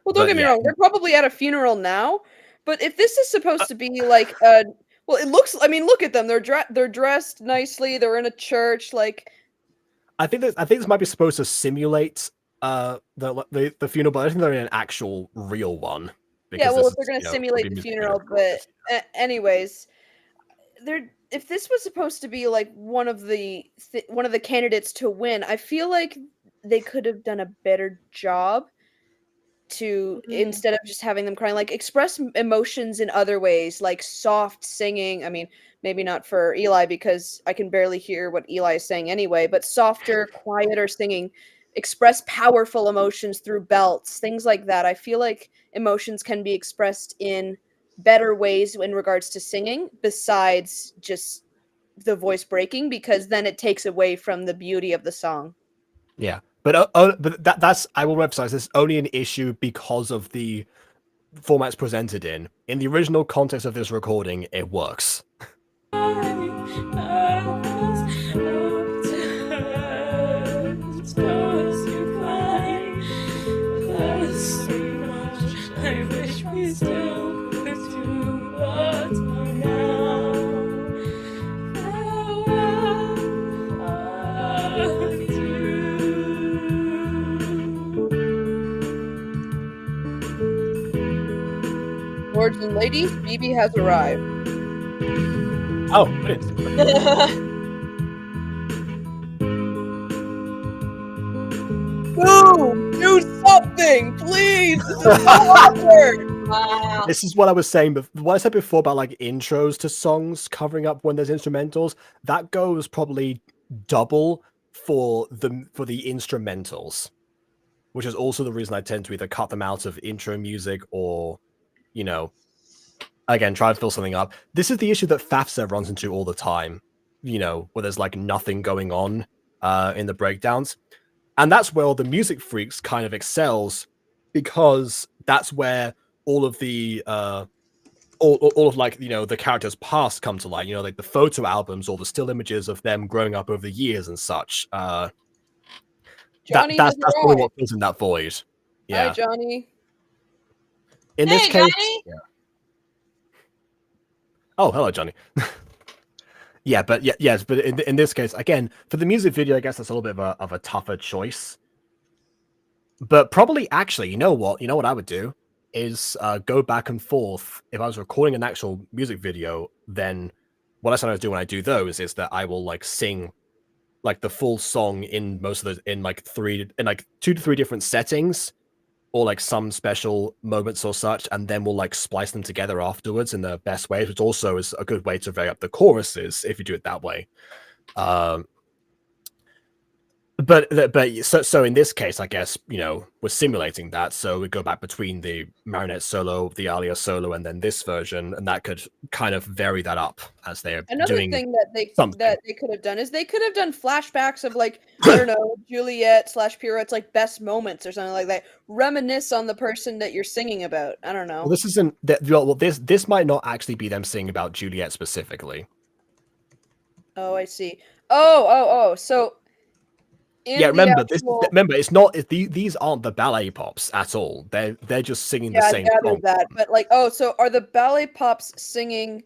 Well, don't But get me yeah. wrong, they're probably at a funeral now, but if this is supposed to be like a well, it looks, I mean, look at them. They're dressed nicely. They're in a church, like I think this might be supposed to simulate the funeral, but I think they're in an actual real one. yeah, well, this if they're going is, to simulate the music funeral, video. but anyways, if this was supposed to be like one of the candidates to win, I feel like they could have done a better job to instead of just having them crying, like express emotions in other ways, like soft singing. I mean, maybe not for Eli because I can barely hear what Eli is saying anyway, but softer, quieter singing, express powerful emotions through belts, things like that. I feel like emotions can be expressed in better ways in regards to singing besides just the voice breaking, because then it takes away from the beauty of the song. Yeah, but that's, I will emphasize, this is only an issue because of the formats presented in. In the original context of this recording, it works. Lords and ladies, Phoebe has arrived. Oh, it is. Do something, please. This is so awkward. Wow. This is what I was saying, but what I said before about like intros to songs covering up when there's instrumentals, that goes probably double for the instrumentals, which is also the reason I tend to either cut them out of intro music or, again, try to fill something up. This is the issue that FAFSA runs into all the time, where there's like nothing going on in the breakdowns. And that's where all the music freaks kind of excels, because that's where all of the all of like the characters' past come to light. Like the photo albums or the still images of them growing up over the years and such. Johnny That's has probably what arrived. fills in that void. Hi, Yeah. Johnny. In Hey, this case, Johnny! yeah. Oh, hello, Johnny. Yeah, but yes, but in this case, again, for the music video, I guess that's a little bit of a tougher choice. But probably, actually, you know what I would do is go back and forth. If I was recording an actual music video, then what I sometimes do when I do those is that I will like sing like the full song in most of those in like 2 to 3 different settings, or like some special moments or such, and then we'll like splice them together afterwards in the best way, which also is a good way to vary up the choruses if you do it that way. But so in this case, I guess we're simulating that, so we go back between the Marinette solo, the Alia solo, and then this version, and that could kind of vary that up as they're Another doing thing that they something. could have done is they could have done flashbacks of like I don't know, Juliet / Pirouette's like best moments or something like that. Reminisce on the person that you're singing about. I don't know. Well, this isn't that. Well, this might not actually be them singing about Juliet specifically. Oh, I see. Oh. So Yeah, remember remember, it's not. These aren't the ballet pops at all. They're just singing the same song. that. But like, so are the ballet pops singing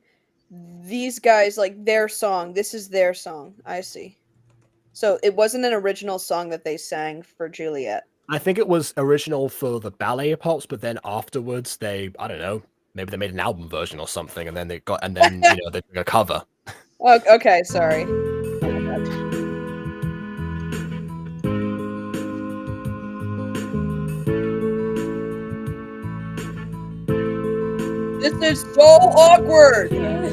these guys like their song? This is their song. I see. So it wasn't an original song that they sang for Juliet. I think it was original for the ballet pops, but then afterwards I don't know, maybe they made an album version or something, and then they did a cover. Oh, okay, sorry. This is so awkward. And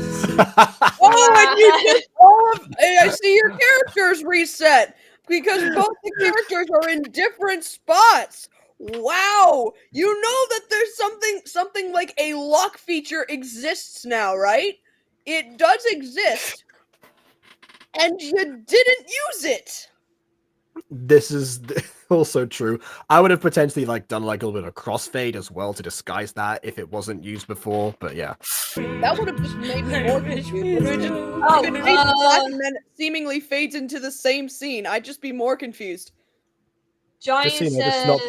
you just I see your characters reset because both the characters are in different spots. Wow, you know that there's something like a lock feature exists now, right? It does exist, and you didn't use it. This is also true. I would have potentially done a little bit of crossfade as well to disguise that if it wasn't used before, but yeah. That would have just made me more confused. And then seemingly fades into the same scene. I'd just be more confused. Johnny Just so you know, said... this is not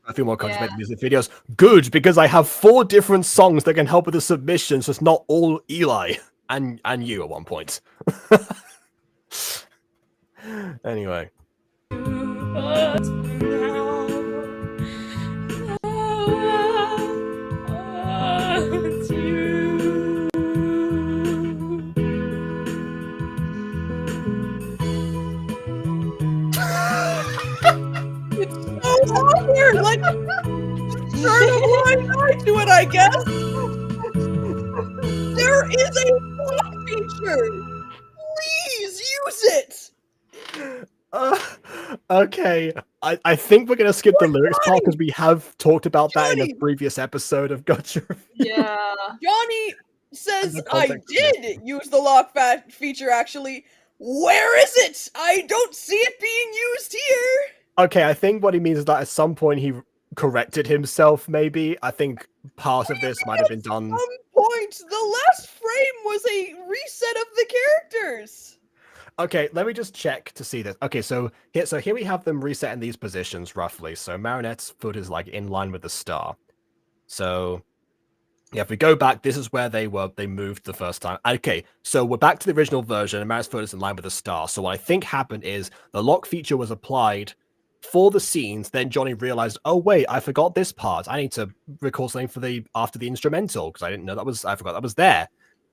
a few more controversial music videos. Good, because I have 4 different songs that can help with the submissions, so it's not all Eli and you at one point. Anyway. So awkward. Like, turn a blind eye to it, I guess. There is a lock feature. Please use it. Okay. I think we're gonna skip the lyrics part because we have talked about that in a previous episode of Gacha. Yeah. Johnny says I did use the lock feature actually. Where is it? I don't see it being used here. Okay, I think what he means is that at some point he corrected himself, maybe. I think part of this might have been done. At some point, the last frame was a reset of the characters. Okay, let me just check to see this. Okay, so here we have them reset in these positions roughly. So Marinette's foot is in line with the star. So yeah, if we go back, this is where they moved the first time. Okay, so we're back to the original version, and Marinette's foot is in line with the star. So what I think happened is the lock feature was applied for the scenes. Then Johnny realized, oh wait, I forgot this part. I need to record something after the instrumental because I didn't know I forgot that was there.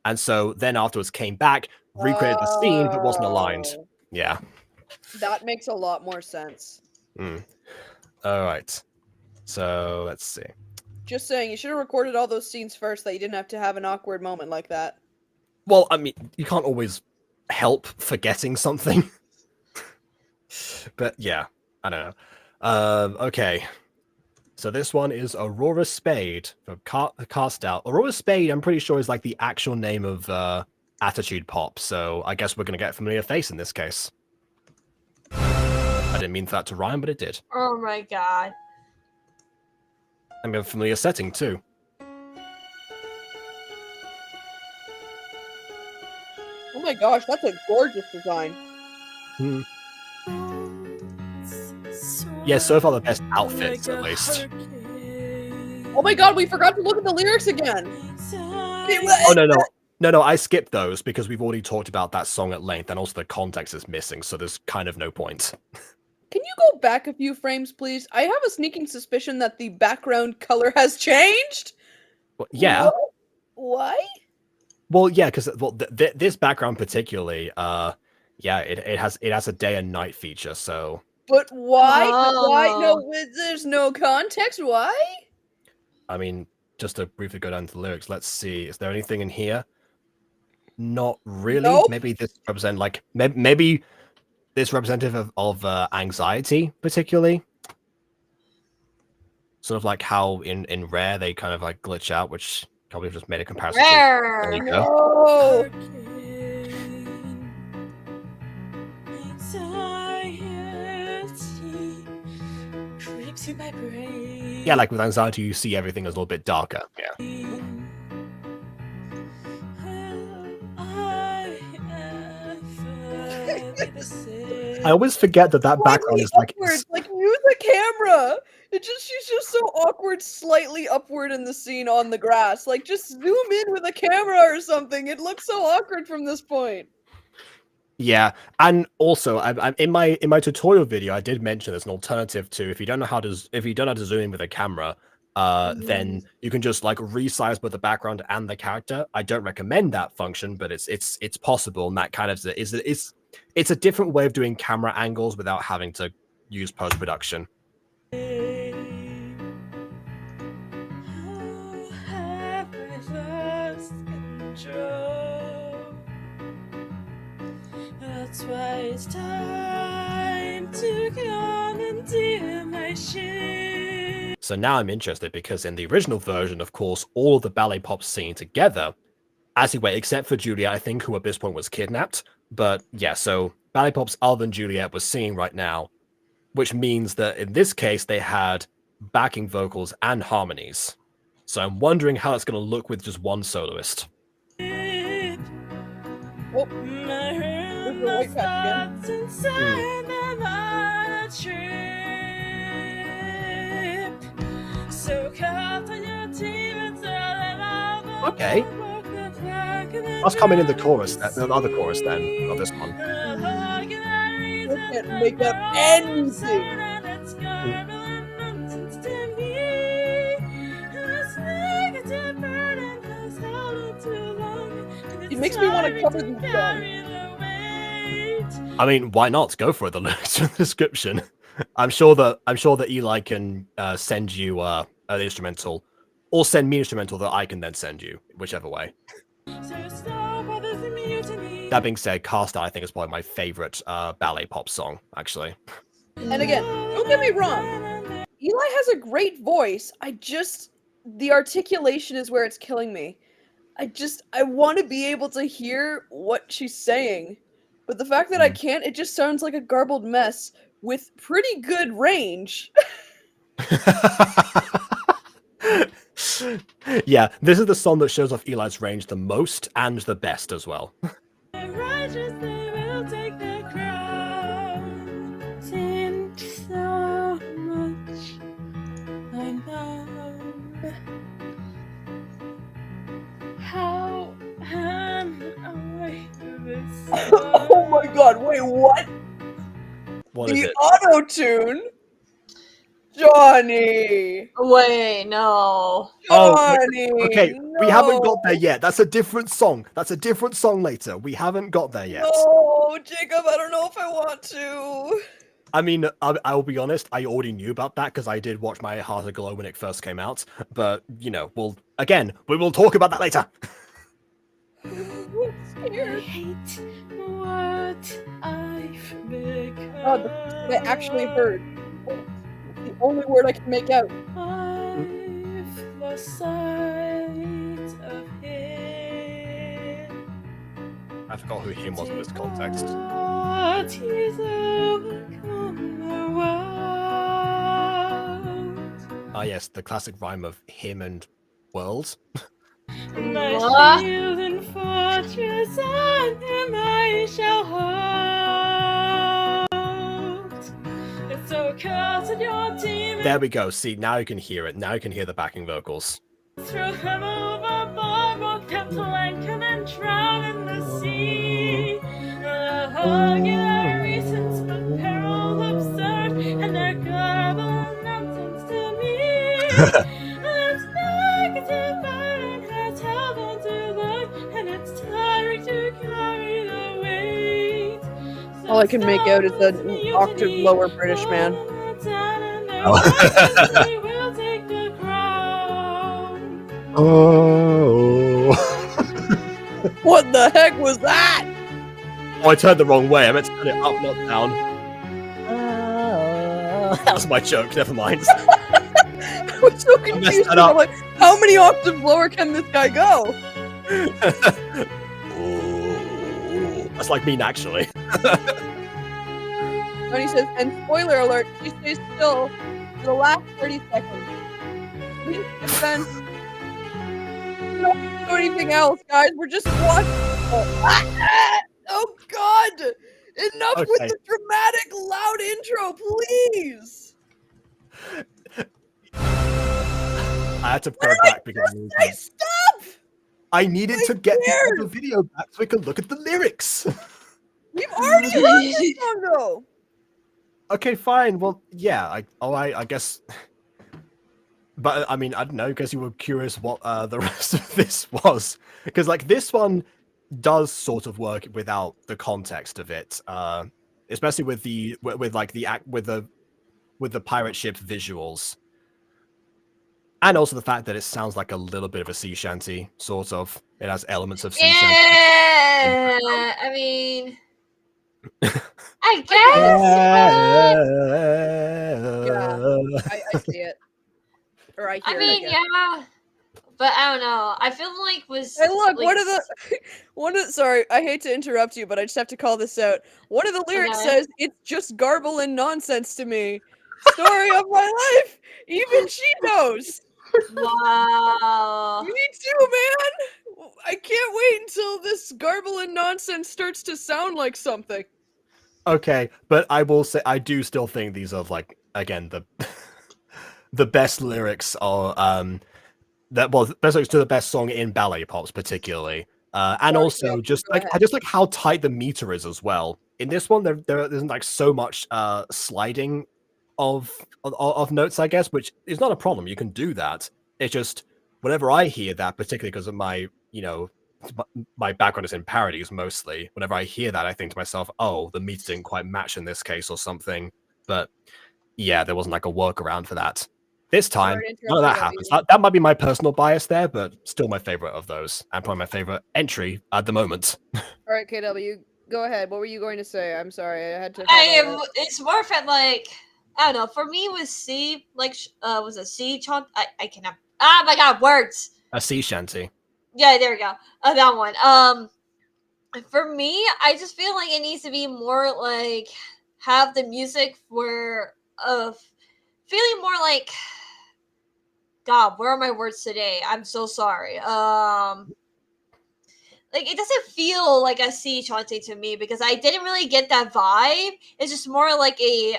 And so then afterwards came back, recreated the scene, but wasn't aligned. Yeah. That makes a lot more sense. All right. So let's see. Just saying, you should have recorded all those scenes first, that you didn't have to have an awkward moment like that. Well, I mean, you can't always help forgetting something. But yeah, I don't know. Okay. So this one is Aurora Spade from Cast Out. Aurora Spade, I'm pretty sure, is the actual name of Attitude Pop. So I guess we're going to get a familiar face in this case. I didn't mean for that to rhyme, but it did. Oh my god. And a familiar setting too. my gosh, that's a gorgeous design. Hmm. Yeah, so far the best outfits, at least. Oh my god, we forgot to look at the lyrics again. Oh, no, I skipped those because we've already talked about that song at length, and also the context is missing, so there's kind of no point. Can you go back a few frames, please? I have a sneaking suspicion that the background color has changed. Well, yeah. What? Why? Well, yeah, because this background particularly, yeah, it has a day and night feature, so. But why? Why? Oh. No, there's no context. Why? I mean, just to briefly go down to the lyrics, let's see. Is there anything in here? Not really. Nope. Maybe this represent like maybe this representative of anxiety, particularly. Sort of like how in Rare they kind of like glitch out, which probably just made a comparison. There you go. Oh. Yeah, like with anxiety, you see everything as a little bit darker. Yeah. I always forget that background is like. Like use the camera. She's just so awkward, slightly upward in the scene on the grass. Like just zoom in with a camera or something. It looks so awkward from this point. Yeah, and also I in my tutorial video I did mention there's an alternative to if you don't know how to zoom in with a camera, then you can just like resize both the background and the character. I don't recommend that function, but it's possible, and that kind of it's a different way of doing camera angles without having to use post-production. That's why it's time to come and do my shit. So now I'm interested because in the original version, of course, all of the ballet pops singing together, as you were, except for Juliet, I think, who at this point was kidnapped. But yeah, so ballet pops other than Juliet was singing right now, which means that in this case they had backing vocals and harmonies. So I'm wondering how it's going to look with just one soloist. Oh. The white patch Okay. That's coming in the chorus, the other chorus then, of this one. I can't make up anything. It makes me want to cover these songs. I mean, why not? Go for it. The lyrics in the description. I'm sure that Eli can send you an instrumental, or send me an instrumental that I can then send you, whichever way. That being said, Cast I think is probably my favorite ballet pop song, actually. And again, don't get me wrong, Eli has a great voice. The articulation is where it's killing me. I want to be able to hear what she's saying. But the fact that I can't, it just sounds like a garbled mess with pretty good range. Yeah, this is the song that shows off Eli's range the most and the best as well. Oh my god, wait, what? What is The it? auto-tune? Jonny! Wait, no. Jonny! Okay, no. we haven't got there yet. That's a different song. That's a different song later. We haven't got there yet. No, Jacob, I don't know if I want to. I mean, I'll be honest, I already knew about that because I did watch My Heart Aglow when it first came out. But, you know, we will talk about that later. I hate what I've become. God, I actually heard. The only word I can make out. I've lost sight of him. I forgot who him was in this context. But he's overcome the world. Ah, yes, the classic rhyme of him and world. My What? shield and fortress on him I shall hold. It's so cast in your demon. There we go. See, now you can hear it. Now you can hear the backing vocals. Throw him overboard, walk up to Lincoln and drown in the sea. The argular reasons but peril absurd, and their garble nonsense to me. It's negative burden has held on too long, and it's tiring to carry the weight. So All I can make out is stop an mutiny, octave lower British man. all down in their Oh. weapons, they will take the crown. Oh. What the heck was that? Oh, I turned the wrong way. I meant to turn it up, not down. That was my joke. Never mind. I was so confused. that up. I'm like, how many octaves lower can this guy go? Ooh. That's like me, actually. And he says, and spoiler alert, she stays still for the last 30 seconds. Please defense. Not do anything else, guys. We're just watching. Oh God! Enough with Okay. the dramatic, loud intro, please. I had to go back because Hey, stop! I needed to get scared. the video back so we could look at the lyrics. We've already heard this song, though. Okay, fine. Well, yeah. I guess. But I mean, I don't know. Because you were curious what the rest of this was, because like this one does sort of work without the context of it, especially with the pirate ship visuals, and also the fact that it sounds like a little bit of a sea shanty, sort of. It has elements of sea shanty. Yeah, I mean, I guess. I see it. Or I hear I mean, it. I guess. yeah, but I don't know. I feel like was. Hey, look, like, one of the, sorry, I hate to interrupt you, but I just have to call this out. One of the lyrics Okay. says, "It's just garble and nonsense to me. Story of my life. Even she knows." Wow. Me too, man. I can't wait until this garble and nonsense starts to sound like something. Okay, but I will say I do still think these are like, again, the the best lyrics are best lyrics to the best song in ballet pops particularly. And Sorry, also yeah, just go like ahead. I just like how tight the meter is as well. In this one there isn't like so much sliding of notes, I guess, which is not a problem. You can do that. It's just whenever I hear that, particularly because of my, my background is in parodies mostly. Whenever I hear that, I think to myself, "Oh, the meter didn't quite match in this case, or something." But yeah, there wasn't like a workaround for that. This time, Sorry to none of that interrupt you, happens. Gacha. That might be my personal bias there, but still my favorite of those, and probably my favorite entry at the moment. All right, KW, go ahead. What were you going to say? I'm sorry, I had to. It's more of like, I don't know. For me, was C like was a C chant. I cannot. Ah, my God, words. A sea shanty. Yeah, there we go. That one. For me, I just feel like it needs to be more like have the music for feeling more like. God, where are my words today? I'm so sorry. Like it doesn't feel like a sea chanty to me because I didn't really get that vibe. It's just more like a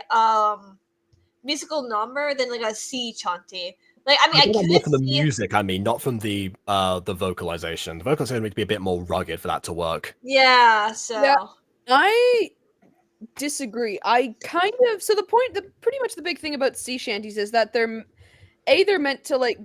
musical number than like a sea chanty. Like I mean, I more could from the see music. I mean, not from the vocalization. The vocalization needs to be a bit more rugged for that to work. Yeah, so Yeah. I disagree. I kind of pretty much the big thing about sea shanties is that they're meant to like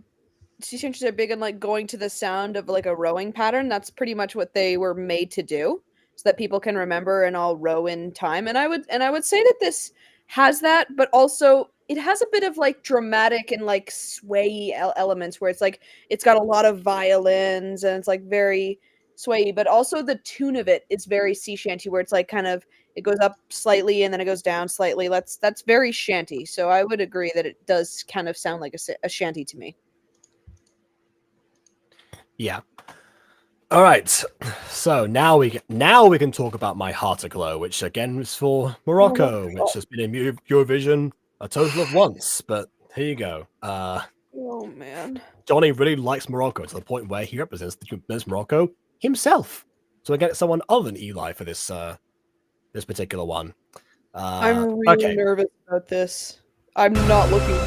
sea shanties are big on like going to the sound of like a rowing pattern. That's pretty much what they were made to do, so that people can remember and all row in time. And I would say that this has that, but also it has a bit of like dramatic and like swayy elements where it's like it's got a lot of violins and it's like very swayy, but also the tune of it is very sea shanty where it's like kind of it goes up slightly and then it goes down slightly. That's very shanty. So I would agree that it does kind of sound like a shanty to me. Yeah. All right. So now we can talk about My Heart Aglow, which again is for Morocco, which has been in Eurovision a total of once. But here you go. Oh man. Jonny really likes Morocco to the point where he represents Morocco himself. So I get someone other than Eli for this this particular one. I'm really nervous about this. I'm not looking.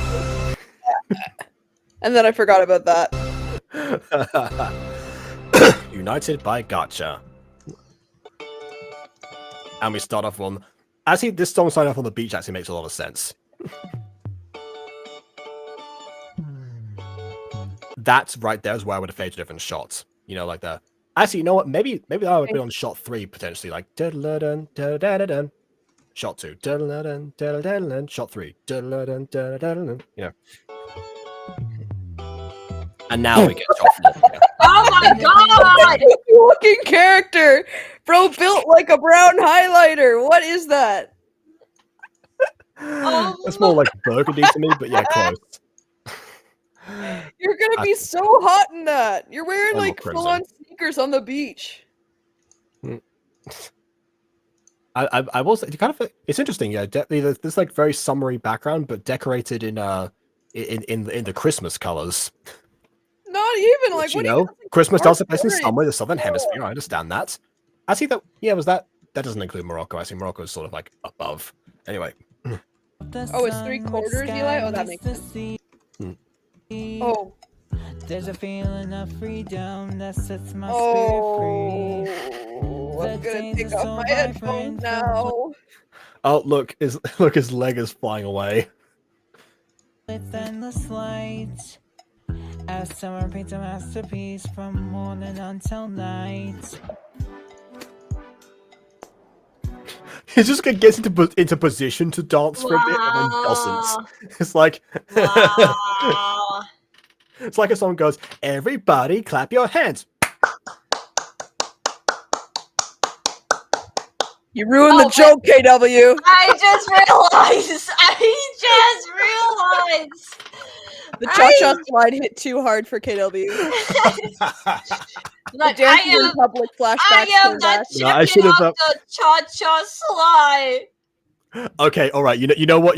And then I forgot about that. United by Gacha. And we start off on... Actually, this song starting off on the beach actually makes a lot of sense. That right there is where I would have faded different shots. You know, like the... Actually, you know what? Maybe I would be on shot 3, potentially. Like... Shot 2. Shot 3. You know. And now we get shot 4. Yeah. Oh my god! Looking character! Bro built like a brown highlighter. What is that? It's more like burgundy to me, but yeah, close. You're gonna be so hot in that. You're wearing like full-on sneakers on the beach. I was kind of. It's interesting, yeah. There's like very summery background, but decorated in the Christmas colors. Not even like Which, you know, Christmas does take place in summer, the southern hemisphere. I understand that. I see that. Yeah, was that? That doesn't include Morocco. I see Morocco is sort of like above. Anyway. Oh, it's 3/4, Eli. Oh, that makes sense. Oh. There's a feeling of freedom that sets my spirit free. I'm gonna take off my headphones now. Oh, look, his leg is flying away. With endless light, as summer paints a masterpiece from morning until night. He just gets into position to dance for a bit and then doesn't. It's like, Wow. It's like if someone goes, "Everybody, clap your hands." You ruined the joke, KW. I just realized. The cha-cha slide hit too hard for KW. Like, I am public flashbacks. I am the champion of the cha-cha slide. Okay, all right. You know what?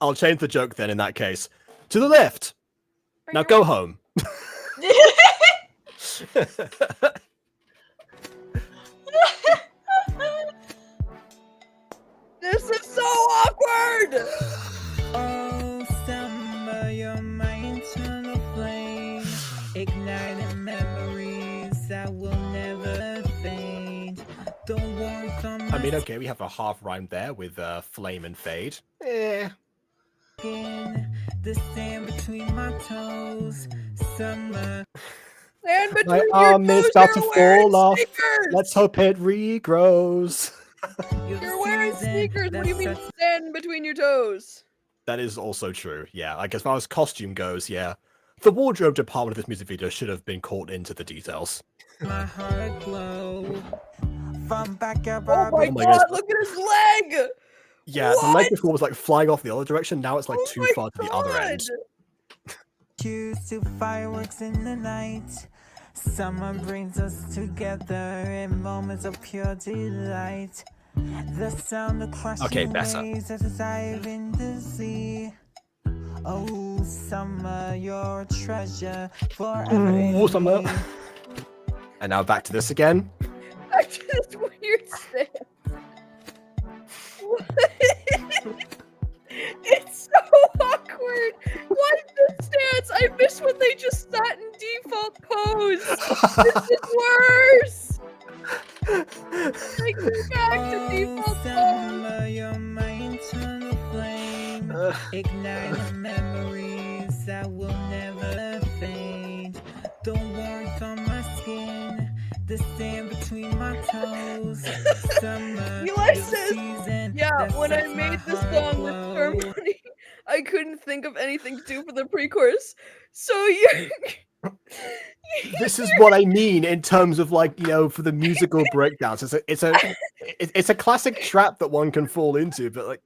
I'll change the joke then. In that case, to the left. Now go home. This is so awkward. Oh, summer, you're my internal flame, igniting memories that will never fade. Don't work on my I mean, okay, we have a half rhyme there with flame and fade. Eh. skin, the sand between my toes, summer. And between My your arm is toes, about to you're wearing fall off. sneakers. Let's hope it regrows. You're wearing sneakers. What do you mean sand between your toes? That is also true. Yeah, like as far as costume goes, yeah. The wardrobe department of this music video should have been caught into the details. My heart glow. From back up, Oh my god, look at his leg! Yeah, the leg before was like flying off the other direction. Now it's like too far to the other end. Choose to fireworks in the night. Summer brings us together in moments of pure delight. The sound of crashing waves as I dive in the sea. Oh, summer, you're a treasure forever. Ooh, summer. And now back to this again. Back to this weird stance. It's so awkward. Why this stance? I miss when they just sat in default pose. This is worse. Take me back to default pose. You're my internal flame, igniting memories that will never fade. Don't work on my skin, the sand between my toes. Eli says, yeah, when I made this song with Harmony, I couldn't think of anything to do for the pre-chorus. So you're... This is what I mean in terms of like, you know, for the musical breakdowns. It's a classic trap that one can fall into, but like,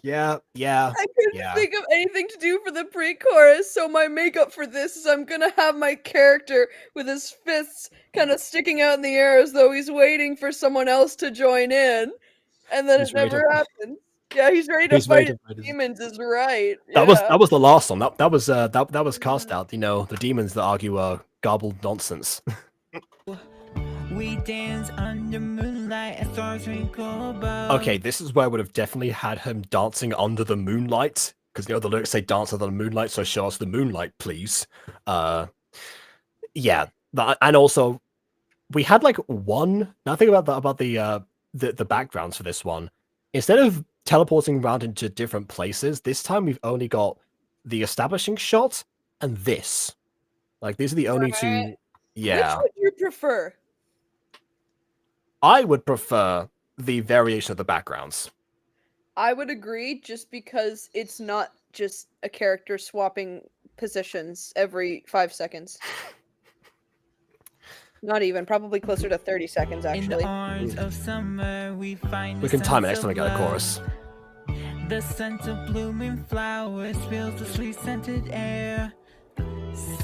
yeah. I couldn't think of anything to do for the pre-chorus, so my makeup for this is I'm gonna have my character with his fists kind of sticking out in the air as though he's waiting for someone else to join in, and then it never happens. Yeah, he's ready to He's ready fight to fight his his- demons. Is right. That was the last song. That was cast Mhm. out. You know, the demons that argue garbled nonsense. We dance under moonlight and stars twinkle above. Okay, this is where I would have definitely had him dancing under the moonlight, because the lyrics say "dance under the moonlight," so show us the moonlight, please. Yeah, and also we had like one. Now think about the backgrounds for this one. Instead of teleporting around into different places, this time we've only got the establishing shot and this. Like these are the only two. Right. Yeah, Which would you prefer? I would prefer the variation of the backgrounds. I would agree, just because it's not just a character swapping positions every 5 seconds. Not even, probably closer to 30 seconds, In the actually. arms of summer, we find We the can time it sense next time we of get a love. chorus. The scent of blooming flowers fills the sweet scented air.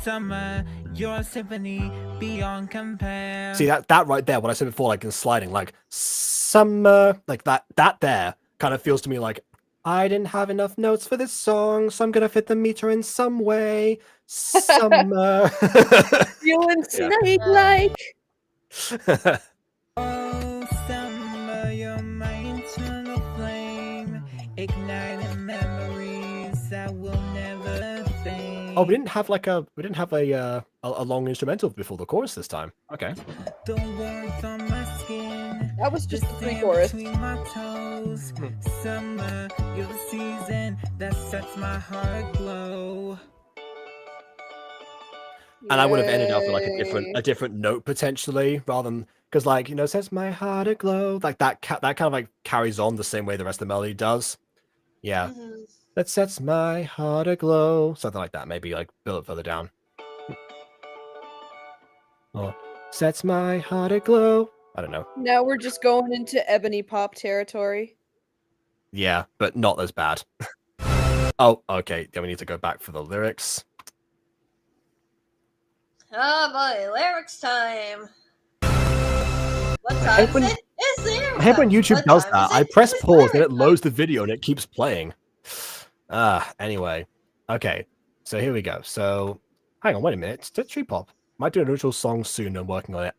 Summer, your symphony beyond compare. See that right there, what I said before, like in sliding, like summer, like that there kind of feels to me like I didn't have enough notes for this song, so I'm gonna fit the meter in some way. Summer. Feeling Yeah. snake-like. Oh, summer, you're my eternal flame, igniting memories that will never fade. Oh, we didn't have a long instrumental before the chorus this time. Okay. The warmth on my skin. That was just the sand pre-chorus. between my toes. Summer, you're the season that sets my heart glow. And I would have ended up with like Yay. a different note potentially, rather than because like sets my heart aglow, like that kind of like carries on the same way the rest of the melody does. Yeah, Mhm. that sets my heart aglow, something like that. Maybe like build it further down. Or sets my heart aglow. I don't know. Now we're just going into ebony pop territory. Yeah, but not as bad. Oh, okay. Then we need to go back for the lyrics. Oh boy, lyrics time. What I time hate is when- it? It's lyrics I hate when time. YouTube What does time that. is I it? press It's pause and it lyrics time. loads the video and it keeps playing. Anyway. Okay. So here we go. So hang on, wait a minute. It's Tree Pop. Might do an original song soon. I'm working on it.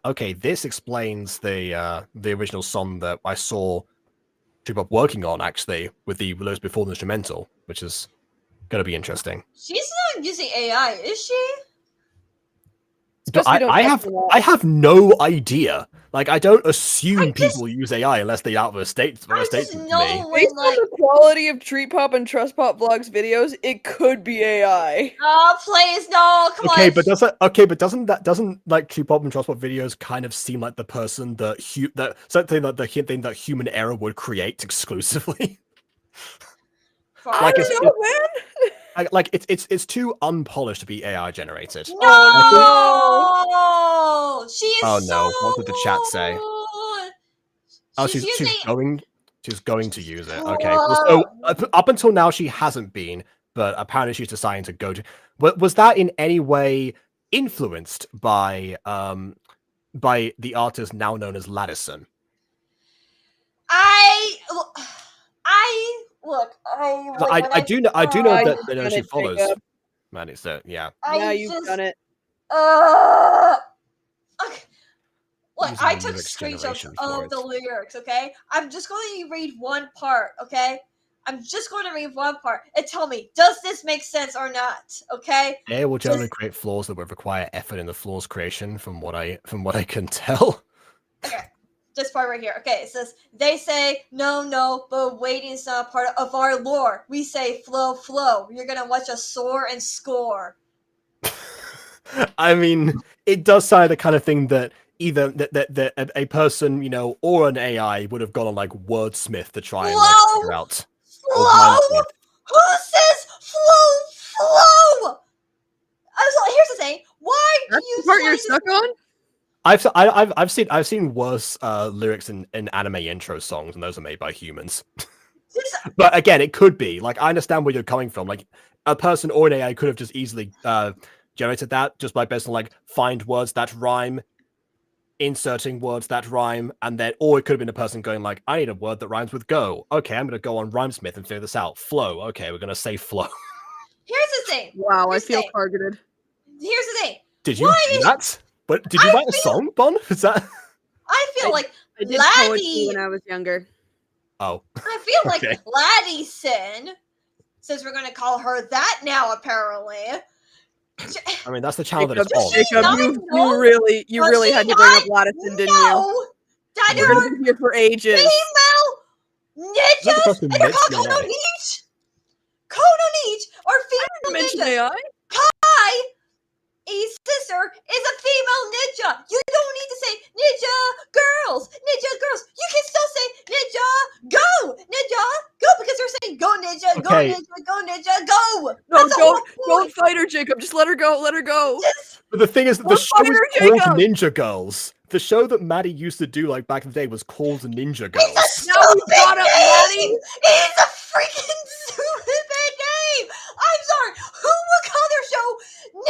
Okay. This explains the original song that I saw Tree Pop working on actually with the lyrics before the instrumental, which is gonna be interesting. She's not using AI, is she? But Especially don't I touch have them all. I have no idea. Like I don't assume I just- people use AI unless they out of a state I just statement to know me. when Based on like, the quality of Treat Pop and Trust Pop Vlogs videos, it could be AI. oh please no, come Okay, on. but doesn't like True Pop and Trust Pop videos kind of seem like the person that something that the thing that human error would create exclusively? Fine. like I it's don't know, man. like it's too unpolished to be AI generated. No, Oh, she is Oh, no. so. What did the chat say? Oh, She's she's using. going to use it. Okay. Well, so up until now she hasn't been, but apparently she's deciding to go to. Was that in any way influenced by the artist now known as Ladison? I do know that you've they know done she it, follows. Jacob. Man, it's yeah. Now you've done it. Okay. Look, Using I the took lyrics screenshots generation for of the it. lyrics, okay? I'm just going to read one part, okay? I'm just going to read one part and tell me, does this make sense or not, okay? AI will generally Just- create flaws that would require effort in the flaws creation, from what I can tell. Okay, this part right here. Okay, it says, they say, no, but waiting is not a part of our lore. We say, flow. You're gonna watch us soar and score. I mean, it does sound like the kind of thing that either that a person, or an AI would have gone on like Wordsmith to try and like, Flow! figure out. Flow! Mindsmith. Who says flow? Here's the thing. Why do That's you the part you're decide to- stuck on? I've seen worse lyrics in anime intro songs, and those are made by humans. This- But again, it could be like I understand where you're coming from. Like a person or an AI could have just easily generated that just by based on like find words that rhyme. inserting words that rhyme, and then, or it could have been a person going like, I need a word that rhymes with go. Okay, I'm gonna go on Rhymesmith and figure this out. Flow. Okay, we're gonna say flow. Here's the thing. Wow, Here's I the feel thing. targeted. Here's the thing. Did you Why do is- that? But did you I write a feel- song, Bon? Is that? I feel like I did poetry Laddie. when I was younger. Oh, I feel like Okay. Laddieson, since we're gonna call her that now, apparently. I mean that's the channel that Jacob, it's on. Jacob, not you know? really Does she had to bring up not Ladison, didn't you? No, that We're there gonna are be here for ages. female Is that the ninjas, person and they're mentioned called AI? Kono Niche. Kono Niche are female Mention ninjas. AI? Kai, a sister, is a female ninja. You don't need to say ninja girls. You can still say ninja go, because they're saying go ninja, Okay. go ninja, go. No, That's the whole don't point. fight her, Jacob. Just let her go. Let her go. Just- But the thing is that the Don't show fight is her, called Jacob! Ninja Girls. The show that Maddie used to do like back in the day was called Ninja Girls. It's a Now we stupid brought up Laddie. name. It's a freaking stupid name. I'm sorry. Who would call their show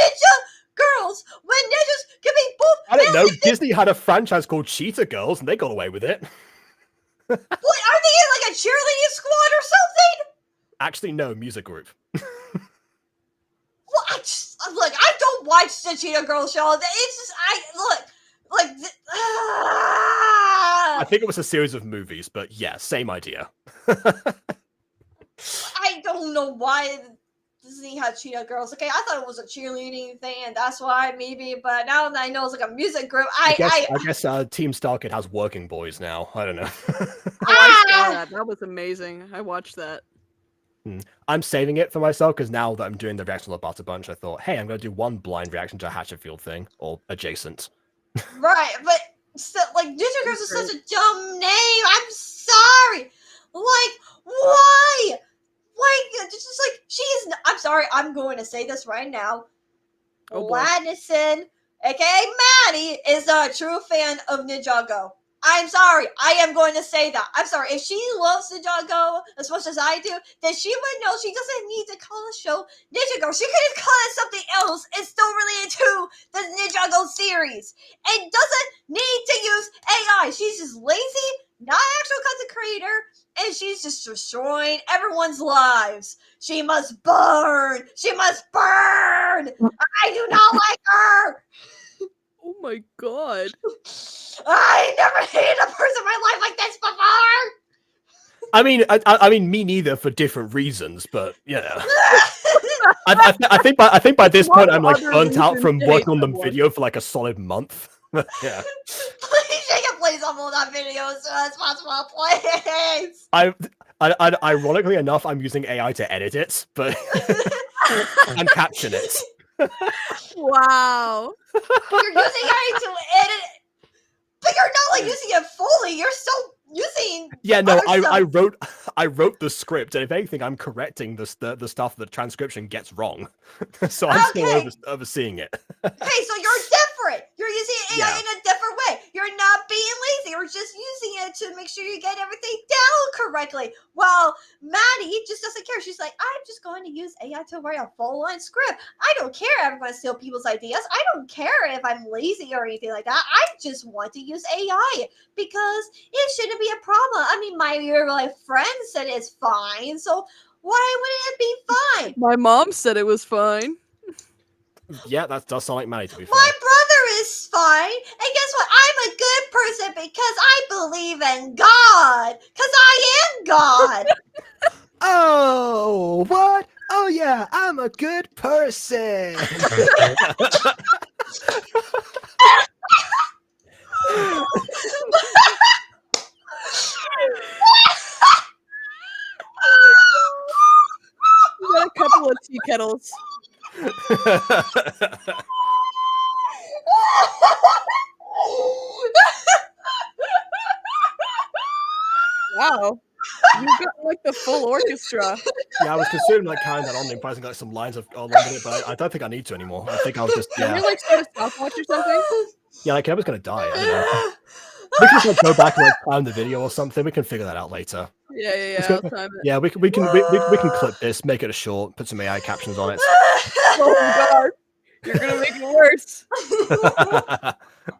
Ninja Girls when ninjas can be both? I don't know. male and Disney had a franchise called Cheetah Girls, and they got away with it. What, are they in like a cheerleading squad or something? Actually, no, music group. Well, I don't watch the Cheetah Girls show. It's just I think it was a series of movies, but yeah, same idea. I don't know why Disney had Cheetah Girls. Okay, I thought it was a cheerleading thing, and that's why maybe. But now that I know it's like a music group, I guess Team Starkid has working boys now. I don't know. I saw that. That was amazing. I watched that. I'm saving it for myself because now that I'm doing the reaction to the Butter Bunch, I thought, hey, I'm going to do one blind reaction to a Hatchetfield thing or adjacent. right, but still, like Ninja Girls is such a dumb name. I'm sorry. Like, why? It's just like she's. I'm sorry. I'm going to say this right now. Oh, boy. Ladison, aka Maddie, is a true fan of Ninjago. I'm sorry. I am going to say that. I'm sorry. If she loves Ninjago as much as I do, then she would know she doesn't need to call the show Ninjago. She could have called it something else. It's still related to the Ninjago series. And doesn't need to use AI. She's just lazy, not actual content creator, and she's just destroying everyone's lives. She must burn. She must burn. I do not like her. Oh my god. I never hated a person in my life like this before. I mean, me neither for different reasons, but yeah. I think by this point I'm like other burnt out reasons from to hate working on the someone. video for like a solid month. Yeah. Please, Jacob, please upload that video as soon as possible, please. Ironically enough, I'm using AI to edit it, but and caption it. Wow. You're using AI to edit, but you're not like using it fully. You're still using. Yeah, no, other stuff. I wrote the script, and if anything, I'm correcting the stuff the transcription gets wrong. So I'm Okay. still overseeing it. Hey, so you're different. You're using AI Yeah. in a different way. You're not being lazy. You're just using it to make sure you get everything down correctly. Well, Maddie just doesn't care. She's like, I'm just going to use AI to write a full-on script. I don't care if I'm going to steal people's ideas. I don't care if I'm lazy or anything like that. I just want to use AI because it shouldn't be a problem. I mean, my real life friend said it's fine, so why wouldn't it be fine? My mom said it was fine. Yeah, that does sound like Maddie, to be fair. My brother is fine, and guess what? I'm a good person because I believe in God. Because I am God. Oh, what? Oh yeah, I'm a good person. We got a couple of tea kettles. Wow. You got like the full orchestra. Yeah, I was considering like carrying that on and improvising like some lines along with it, but I don't think I need to anymore. I think I'll just Can we yeah, like start a stopwatch or something? yeah. Like I was gonna die. I don't know. We can just like go back and like time the video or something. We can figure that out later. Yeah, Let's I'll go- time it. Yeah, we can clip this, make it a short, put some AI captions on it. Oh my god. You're gonna make it worse. I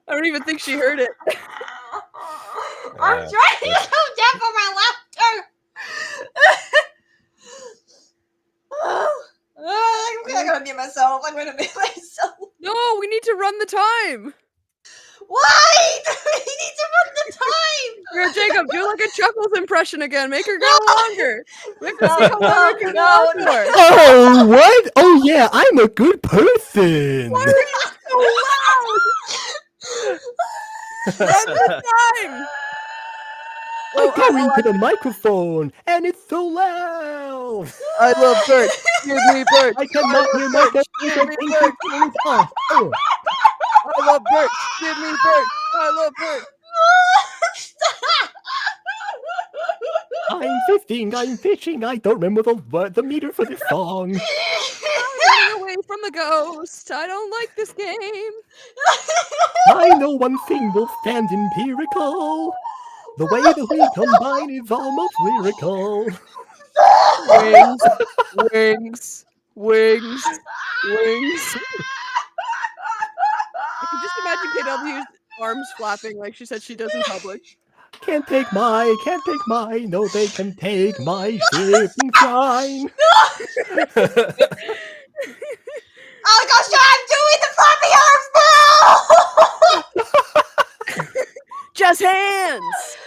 don't even think she heard it. I'm trying to calm down for my laughter. I'm gonna mute myself. No, we need to run the time. Why? We need to run the time. Here, Jacob, do like a Chuckles impression again. Make her go longer. Make her see how long it can go on No. for. Oh, what? Oh, yeah, I'm a good person. Why are you so loud? Run the time. I'm going to the microphone, and it's so loud. I love Bert. Give me Bert. I cannot hear myself. Give me Bert. Oh. I love Bert. Give me Bert. I love Bert. I'm 15, I'm fishing, I don't remember the meter for this song. I'm running away from the ghost. I don't like this game. I know one thing will stand empirical. The way that we combine is almost lyrical. Wings, wings, wings, wings. I can just imagine KW's arms flapping like she said she does in public. Can't take my, no, they can take my shipping shine. Oh gosh, I'm doing the floppy arms now! Just hands!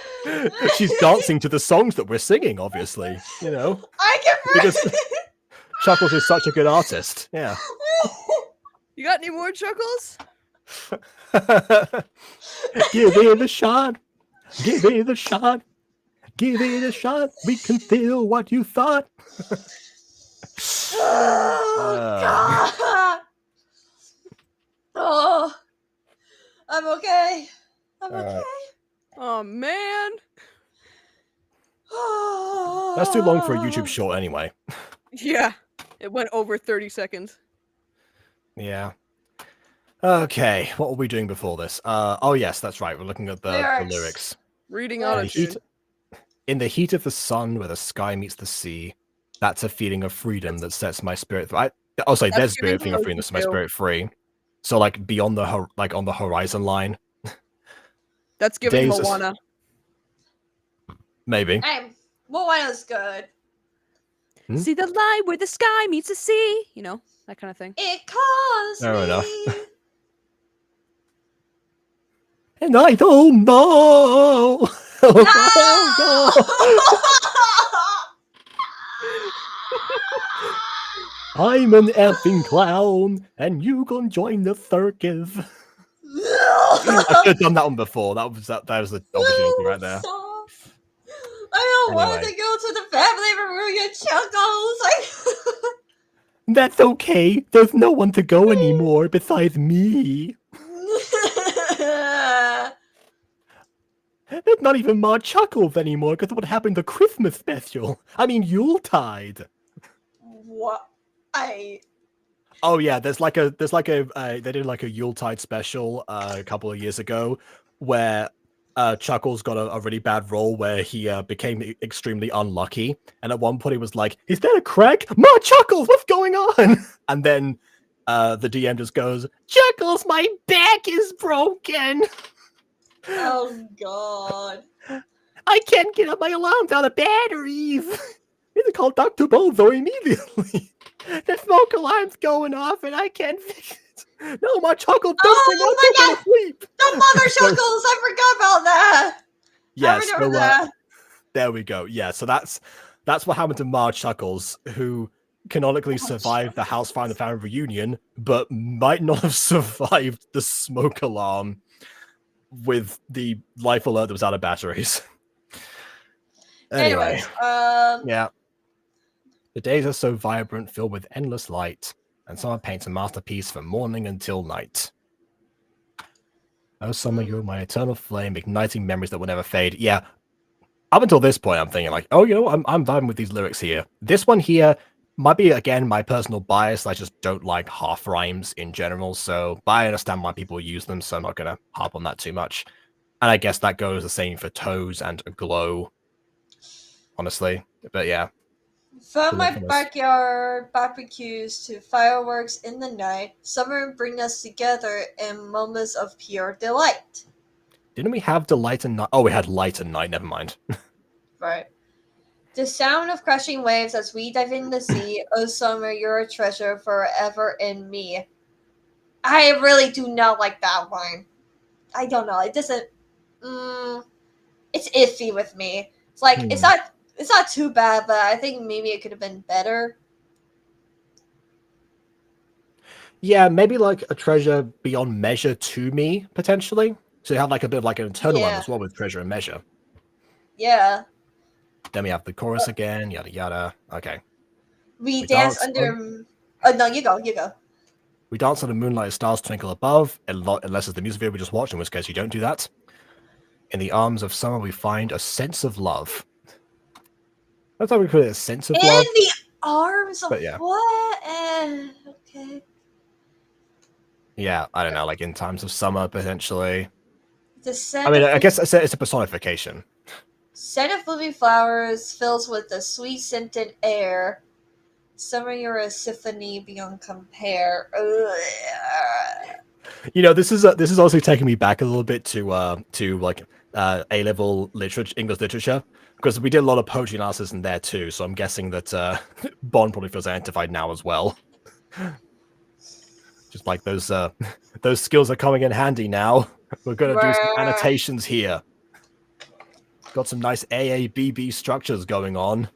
She's dancing to the songs that we're singing, obviously, you know. I can Because Chuckles is such a good artist, yeah. You got any more Chuckles? Give it a shot. Give it a shot. Give it a shot. We can feel what you thought. Oh god! Oh, I'm okay. I'm okay. Oh man. That's too long for a YouTube short anyway. Yeah. It went over 30 seconds. Yeah. Okay, what were we doing before this? Oh yes, that's right. We're looking at the lyrics. Reading In auto the heat- In the heat of the sun, where the sky meets the sea, that's a feeling of freedom that sets my spirit. Their That's spirit giving feeling of freedom that sets my Hope spirit free. So like beyond the on the horizon line, That's giving Days of- Moana. maybe. Hey, Moana's good. Hmm? See the line where the sky meets the sea. You know, that kind of thing. It calls Fair me. enough. And I don't know. I'm an effing clown, and you can join the circus. I should have done that one before. That was the opportunity right there. I don't want Anyway. to go to the family reunion, Chuckles. That's okay. There's no one to go anymore besides me. There's not even more Chuckles anymore because of what happened to Christmas special. I mean Yuletide. What? Oh yeah, they did like a Yuletide special a couple of years ago where Chuckles got a really bad role where he became extremely unlucky, and at one point he was like, "Is that a crack? Ma Chuckles, what's going on?" And then the DM just goes, "Chuckles, my back is broken. Oh god. I can't get up my alarms out of batteries. Need to call Dr. Bozo immediately. The smoke alarm's going off and I can't fix it. No, my Chuckles, don't go to sleep." The mother Chuckles, I forgot about that. Yes, I remember that. there we go. Yeah, so that's what happened to Ma Chuckles, who canonically survived the house fire and the family reunion, but might not have survived the smoke alarm with the life alert that was out of batteries. Anyway, yeah. The days are so vibrant, filled with endless light, and summer paints a masterpiece from morning until night. Oh, summer, you're my eternal flame, igniting memories that will never fade. Yeah, up until this point, I'm thinking like, oh, you know, I'm vibing with these lyrics here. This one here might be, again, my personal bias. I just don't like half rhymes in general, but I understand why people use them, so I'm not going to harp on that too much. And I guess that goes the same for Toes and Glow, honestly. But yeah. From my infamous. backyard barbecues to fireworks in the night, summer brings us together in moments of pure delight. Didn't we have delight and night? Oh, we had light and night. Never mind. Right. The sound of crashing waves as we dive in the sea. Oh, summer, you're a treasure forever in me. I really do not like that one. I don't know. It doesn't. It's iffy with me. It's like it's not too bad, but I think maybe it could have been better. Yeah, maybe like a treasure beyond measure to me potentially. So you have like a bit of like an internal one Yeah. as well with treasure and measure. Yeah. Then we have the chorus again, yada yada. Okay. We We dance dance under. Oh no, you go. You go. We dance under moonlight as stars twinkle above, unless it's the music video we just watched, in which case you don't do that. In the arms of summer, we find a sense of love. That's how we put it, a sense of In love. the arms of But yeah. what? Okay. Yeah, I don't know, like in times of summer, potentially. The scent I mean, of I guess it's a personification. scent of blooming flowers fills with the sweet scented air. Summer, you're a symphony beyond compare. Ugh. You know, this is also taking me back a little bit to like A-level literature, English literature, because we did a lot of poetry analysis in there too. So I'm guessing that Bond probably feels identified now as well. Just like those skills are coming in handy now. We're gonna do some annotations here. Got some nice AABB structures going on.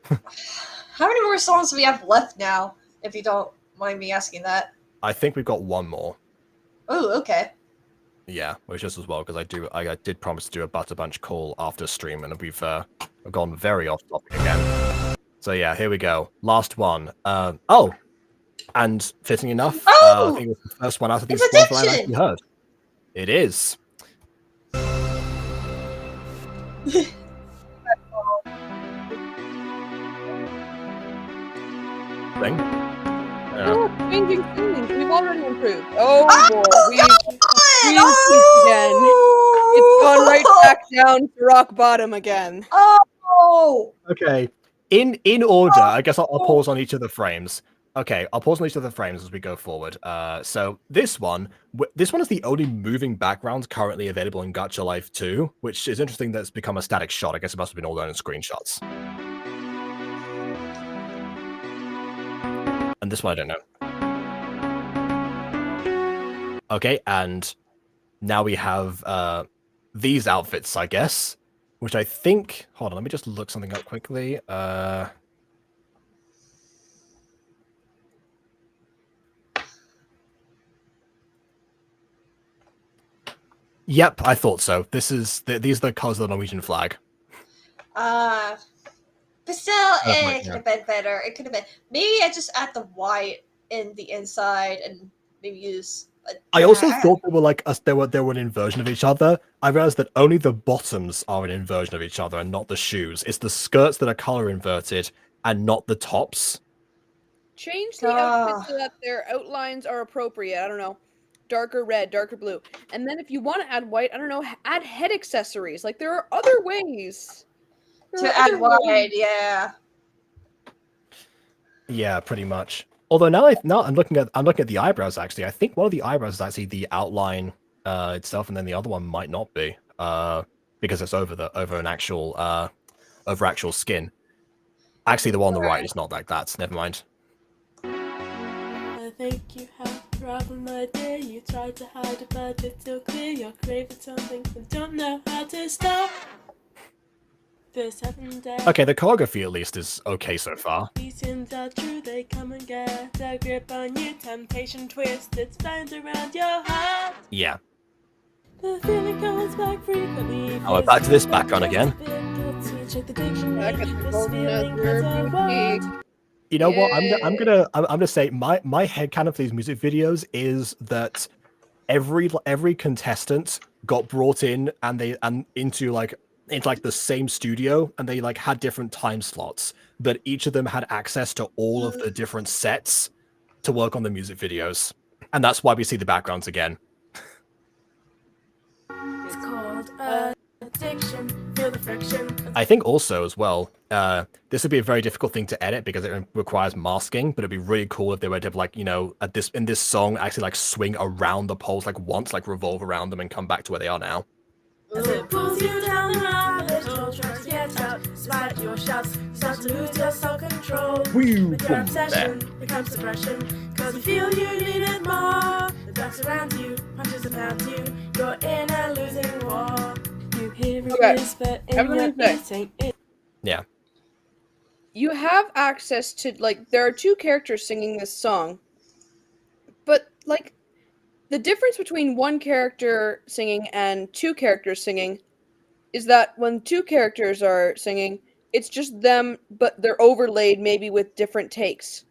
How many more songs do we have left now? If you don't mind me asking that. I think we've got one more. Oh, okay. Yeah, which is as well because I did promise to do a Butter Bunch call after stream, and we've gone very off topic again. So yeah, here we go. Last one. Oh, and fitting enough, I think it was the first one out of these ones that I've actually heard. It is. Thing. Changing scenes. We've already improved. Oh boy, we again. It's gone right back down to rock bottom again. Oh. Okay. In order, I guess I'll pause on each of the frames. Okay, I'll pause on each of the frames as we go forward. So this one is the only moving background currently available in Gacha Life 2, which is interesting that it's become a static shot. I guess it must have been all done in screenshots. And this one I don't know. Okay, and now we have these outfits, I guess, which I think... Hold on, let me just look something up quickly. Yep, I thought so. These are the colors of the Norwegian flag. But still, it could have been better. It could have been maybe I just add the white in the inside and maybe use. I also thought they were like us. They were an inversion of each other. I realized that only the bottoms are an inversion of each other and not the shoes. It's the skirts that are color inverted and not the tops. Change the outfits so that their outlines are appropriate. I don't know. Darker red, darker blue. And then if you want to add white, I don't know, add head accessories. Like there are other ways. To add white, yeah. Yeah, pretty much. Although now I'm looking at the eyebrows actually. I think one of the eyebrows is actually the outline itself, and then the other one might not be. Because it's over actual skin. Actually the one on the right is not like that. Never mind. I think you have a problem, my dear. You try to hide it, but it's still clear. You're craving something but don't know how to stop. Okay, the choreography at least is okay so far. These sins are true, they come and get a grip on you. Temptation twist, it's bound around your heart. Yeah. The feeling comes back frequently. Oh, we're back to this background again. You know what? I'm gonna say my headcanon for these music videos is that every contestant got brought in into the same studio, and they like had different time slots, but each of them had access to all of the different sets to work on the music videos, and that's why we see the backgrounds again. It's called Addiction, feel the friction. I think also as well, this would be a very difficult thing to edit because it requires masking, but it'd be really cool if they were to like, you know, in this song actually like swing around the poles like once, like revolve around them and come back to where they are now. As it pulls you down the rabbit hole, try to get out, despite your shouts, start to lose your self-control. With your obsession becomes depression, cause you feel you need it more. The ducks around you, punches about you, you're in a losing war. You hear a whisper in your ear saying it. Yeah. You have access to, like, there are two characters singing this song, but, like, the difference between one character singing and two characters singing is that when two characters are singing, it's just them, but they're overlaid maybe with different takes.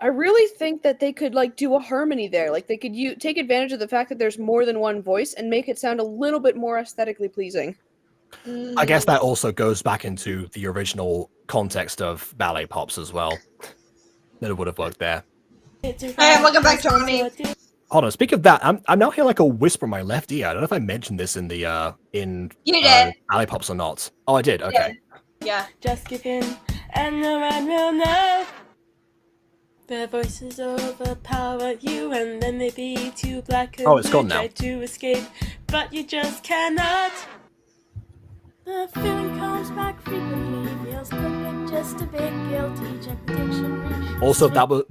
I really think that they could, like, do a harmony there. Like, they could take advantage of the fact that there's more than one voice and make it sound a little bit more aesthetically pleasing. I guess that also goes back into the original context of ballet pops as well. That it would have worked there. Hey, welcome back, Jonny. Hold on, speak of that, I'm now hearing like a whisper in my left ear. I don't know if I mentioned this in the You did. ballet pops or not. Oh, I did. Okay. Yeah. Just give in, and no one will know. Their voices overpower you, and then they beat you black and Oh, it's gone blue. now. Try to escape, but you just cannot. The feeling comes back frequently, feels quick, but just a bit guilty. Check the dictionary.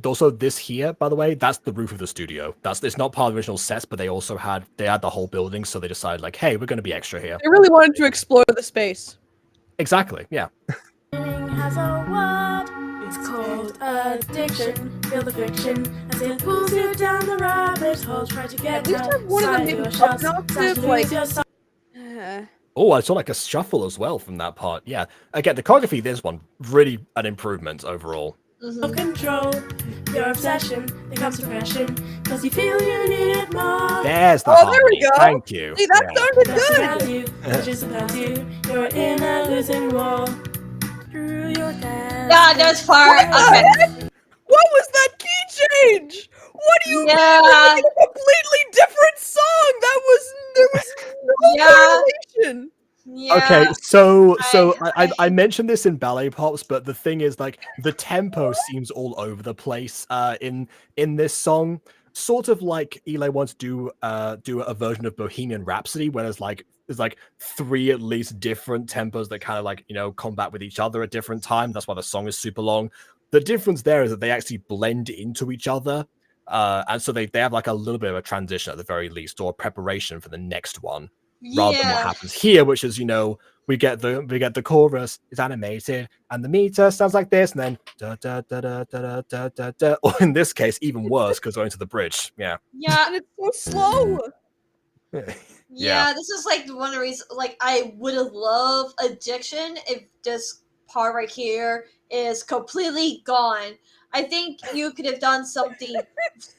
Also, this here, by the way, that's the roof of the studio. It's not part of the original sets, but they had the whole building, so they decided like, hey, we're going to be extra here. They really wanted to explore the space. Exactly. Yeah. Has a word. It's called addiction. Feel the friction as it pulls you down the rabbit hole. Try to get At least out. have one of them maybe up an octave, like. Oh, I saw like a shuffle as well from that part. Yeah. Again, the choreography, this one, really an improvement overall. Control your obsession becomes depression because you feel you need it more. There's the Oh, harmony. there we go. Thank you. See, that sounded That's good. about you, which is about you. You're in a losing war. Through your dance. Yeah, there's part. Okay. What was that key change? What do you mean? Yeah. We're making a completely different song. There was no correlation. Yeah. Okay, so I- I mentioned this in ballet pops, but the thing is, like, the tempo seems all over the place in this song. Sort of like Eli wants to do a version of Bohemian Rhapsody, where there's like three at least different tempos that kind of like, you know, combat with each other at different times. That's why the song is super long. The difference there is that they actually blend into each other, and so they have like a little bit of a transition at the very least, or preparation for the next one. Rather than what happens here, which is, you know, we get the chorus, it's animated, and the meter sounds like this, and then da da da da da da da da, or in this case, even worse, because going to the bridge. Yeah. Yeah. And it's so slow. Yeah, this is like one of the reasons. Like, I would have loved Addiction if this part right here is completely gone. I think you could have done something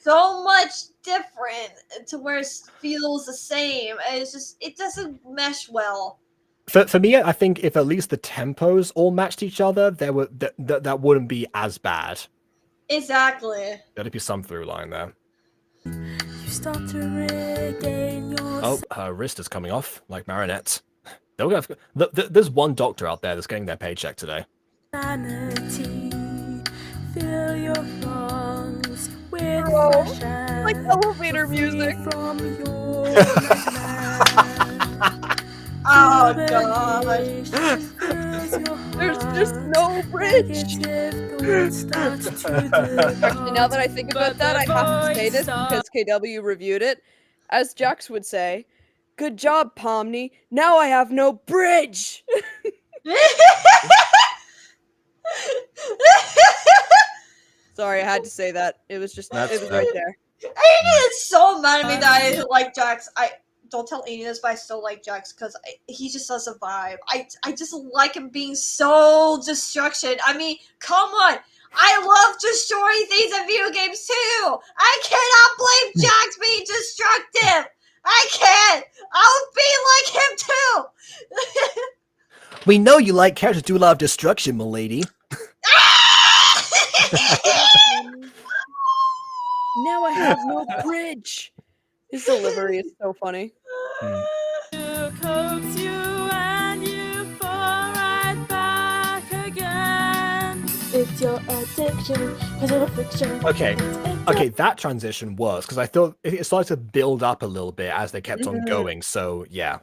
so much different to where it feels the same. It's just, it doesn't mesh well. For me, I think if at least the tempos all matched each other, that wouldn't be as bad. Exactly. There'd be some through line there. You start to regain your Oh, her wrist is coming off like marionette. There's one doctor out there that's getting their paycheck today. sanity. Fill your lungs with Oh, fresh air. like elevator Free music. from your nightmare. Oh, Feel the God. rage that fills your There's heart. just no bridge. Negative thoughts start to Actually, now that I think about But that, I the have to say voice this because KW reviewed it. As Jax would say, "Good job, Pomni. Now I have no bridge." Sorry, I had to say that. It was just That's it was fair. right there. Aiden is so mad at me that I like Jax. I don't tell Aiden this, but I still like Jax because he just has a vibe. I just like him being so destruction. I mean, come on. I love destroying things in video games too. I cannot blame Jax being destructive. I can't. I'll be like him too. We know you like characters do a lot of destruction, milady. Now I have no bridge. His delivery is so funny. coax you section, cause you're a fiction. Okay. Okay, that transition works because I thought it started to build up a little bit as they kept on going. So yeah.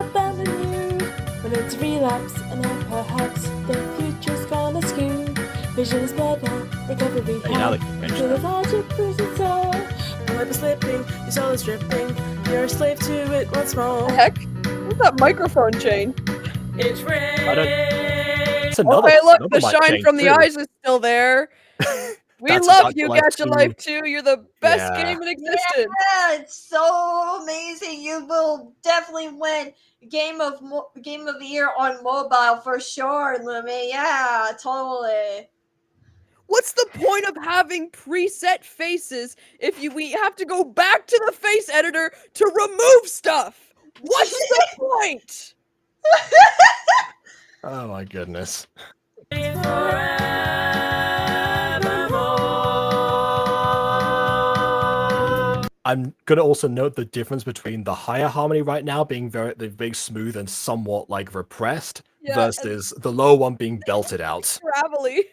Abandon you when it's relapse, and then perhaps the future's gonna skew. Vision is blurred now, recovery now hard. that you mention To the it. logic proves it's all. The web is slipping, your soul is dripping. You're a slave to it once more. What the heck? What's that microphone chain? It's rain. It's another. Okay, look, another the mic shine chain, from the too. eyes is still there. We That's love Gacha you, Life Gacha 2. Life 2. You're the best Yeah. game in existence. Yeah, it's so amazing. You will definitely win game of the year on mobile for sure, Lumi. Yeah, totally. What's the point of having preset faces if we have to go back to the face editor to remove stuff? What's the point? Oh my goodness. I'm gonna also note the difference between the higher harmony right now being very smooth and somewhat like repressed Yeah, versus the low one being belted out. Gravelly.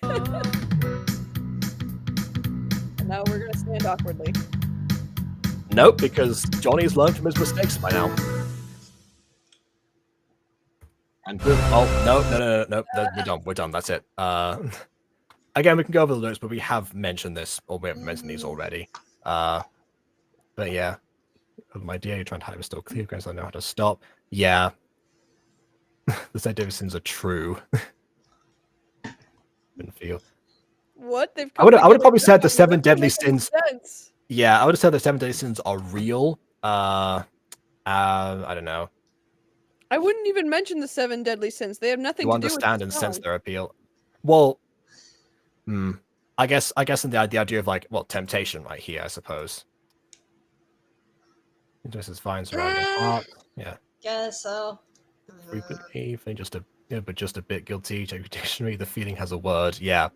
And now we're gonna stand awkwardly. Nope, because Johnny's learned from his mistakes by now. And boom. Oh no, we're done. That's it. Again, we can go over the lyrics, but we have mentioned this, or we have mentioned these already. But yeah, my dear, you're trying to hide, but still clear, guys. I know how to stop. Yeah, the St. David sins are true. Didn't feel. What? They've I would have together probably said the now, 7 that doesn't deadly make any sins. sense. Yeah, I would have said the 7 deadly sins are real. I don't know. I wouldn't even mention the 7 deadly sins. They have nothing You to do with understand the and sense song. their appeal. Well, I guess in the idea of like, well, temptation right here, I suppose. Just as fine surrounding heart. Yeah. Guess so. Frequently, but just a bit guilty. Check your dictionary. The feeling has a word. Yeah.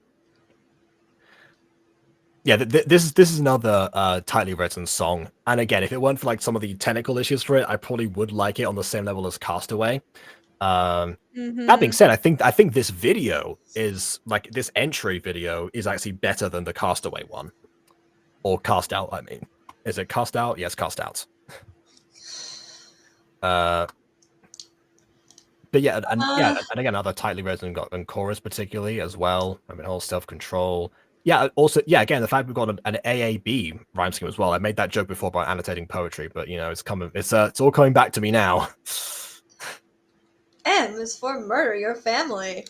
Yeah, this is another tightly written song. And again, if it weren't for like some of the technical issues for it, I probably would like it on the same level as Castaway. That being said, I think this video is like this entry video is actually better than the Castaway one. Or Cast Out, I mean. Is it Cast Out? Yes, Cast Out. But yeah, and again, another tightly written and chorus particularly as well. I mean, all self-control. Yeah, also, yeah, again, the fact we've got an AAB rhyme scheme as well. I made that joke before about annotating poetry, but you know, it's all coming back to me now. M is for murder your family.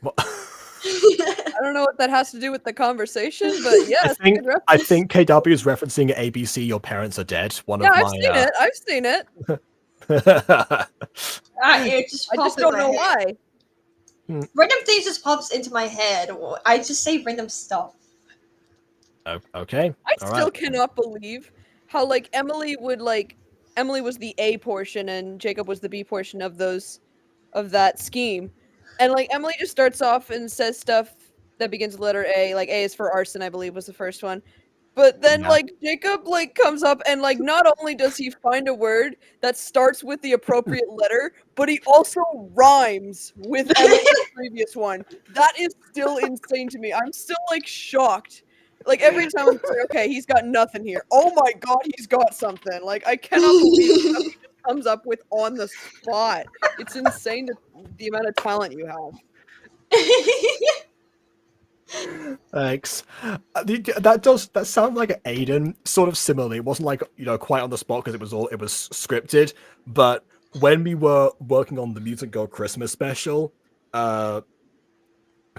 Well, I don't know what that has to do with the conversation, but yeah, I think KW is referencing ABC. Your parents are dead. I've seen it. It just I just don't know why. Random things just pops into my head. I just say random stuff. Okay. I still cannot believe how like Emily was the A portion and Jacob was the B portion of that scheme. And like Emily just starts off and says stuff that begins with letter A, like A is for arson, I believe was the first one. But then like Jacob like comes up and like not only does he find a word that starts with the appropriate letter, but he also rhymes with Emily's previous one. That is still insane to me. I'm still like shocked. Like every time I'm like, okay, he's got nothing here. Oh my god, he's got something. Like I cannot believe stuff he just comes up with on the spot. It's insane the amount of talent you have. Thanks. That sounds like Aiden, sort of similarly. It wasn't like, you know, quite on the spot because it was scripted. But when we were working on the Mutant Girl Christmas special, and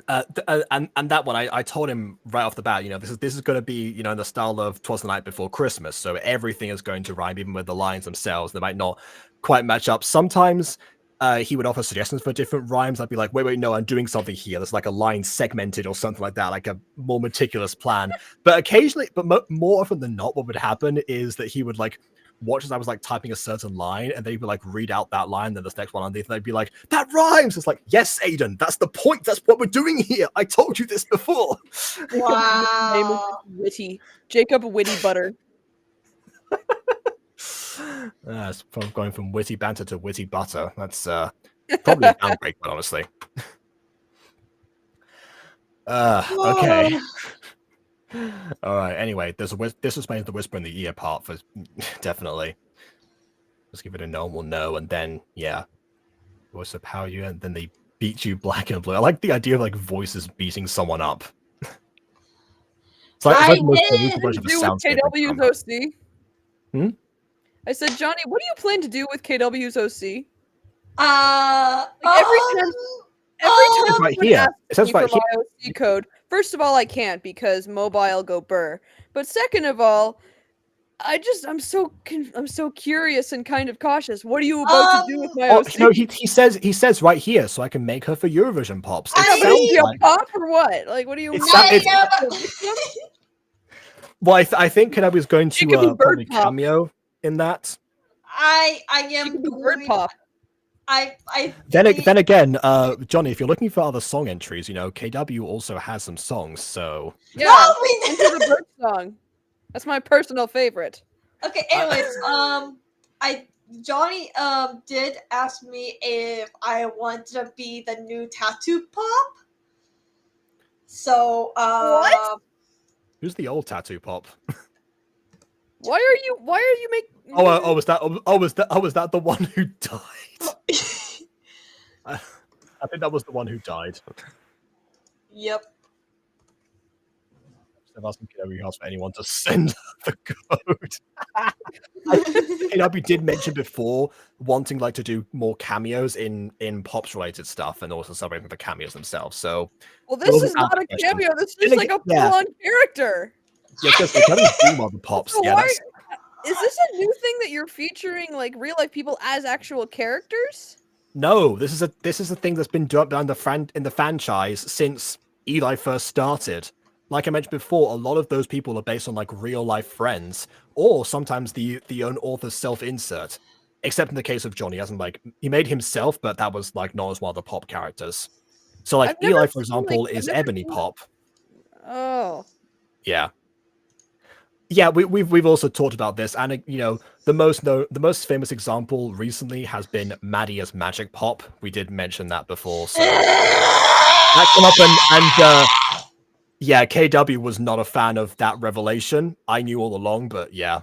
that one, I told him right off the bat, you know, this is going to be, you know, in the style of 'Twas the Night Before Christmas, so everything is going to rhyme, even with the lines themselves. They might not quite match up. Sometimes he would offer suggestions for different rhymes. I'd be like, wait, no, I'm doing something here. There's like a line segmented or something like that, like a more meticulous plan. But occasionally, more often than not, what would happen is that he would like watch as I was like typing a certain line, and they would like read out that line, then this next one underneath, and they'd be like, that rhymes. It's like, yes, Aiden, that's the point. That's what we're doing here. I told you this before. Wow. Name is Witty. Jacob Witty Butter. It's from going from witty banter to witty butter. That's probably a downgrade, but honestly. Okay. All right. Anyway, this explains the whisper in the ear part for definitely. Just give it a normal no, and then yeah, voice of power you, and then they beat you black and blue. I like the idea of like voices beating someone up. It's like the most brutal version of a Do with soundscape. KW's OC. Hmm? I said, Johnny, what do you plan to do with KW's OC? Every Every time It's right someone here. asks It says me right for my OC code, first of all, I can't because mobile go burr. But second of all, I'm so curious and kind of cautious. What are you about to do with my Oh OC? no, he says right here, so I can make her for Eurovision pops. It I sounds Be a like pop or what? Like, what do you mean? well, I think Kenobi's going She could be to bird probably pop. cameo in that. I She am could be bird worried. pop. Then again, Johnny, if you're looking for other song entries, you know, KW also has some songs, so Yeah, No, we Enter the Bird song. That's my personal favorite. Okay, anyways, Johnny did ask me if I wanted to be the new tattoo pop. So What? who's the old tattoo pop? Why are you making? Was that the one who died? I think that was the one who died. Yep. Instead of asking KW asked for anyone to send the code. KW did mention before wanting like to do more cameos in pops related stuff and also celebrating the cameos themselves. So Well, this is not a cameo. This is like a full-on character. Yeah, because they kind of do all the pops. So Yeah, why that's is this a new thing that you're featuring like real life people as actual characters? no. This is a thing that's been done in the franchise since Eli first started. Like I mentioned before, a lot of those people are based on like real life friends, or sometimes the own author's self insert. Except in the case of Johnny, hasn't like he made himself, but that was like not as one of the pop characters. So like I've never Eli, for seen, like, example, I've is never Ebony seen- Pop. Oh. Yeah. Yeah, we've also talked about this, and you know the most famous example recently has been Maddie as Magic Pop. We did mention that before, so that came up, and yeah, KW was not a fan of that revelation. I knew all along, but yeah.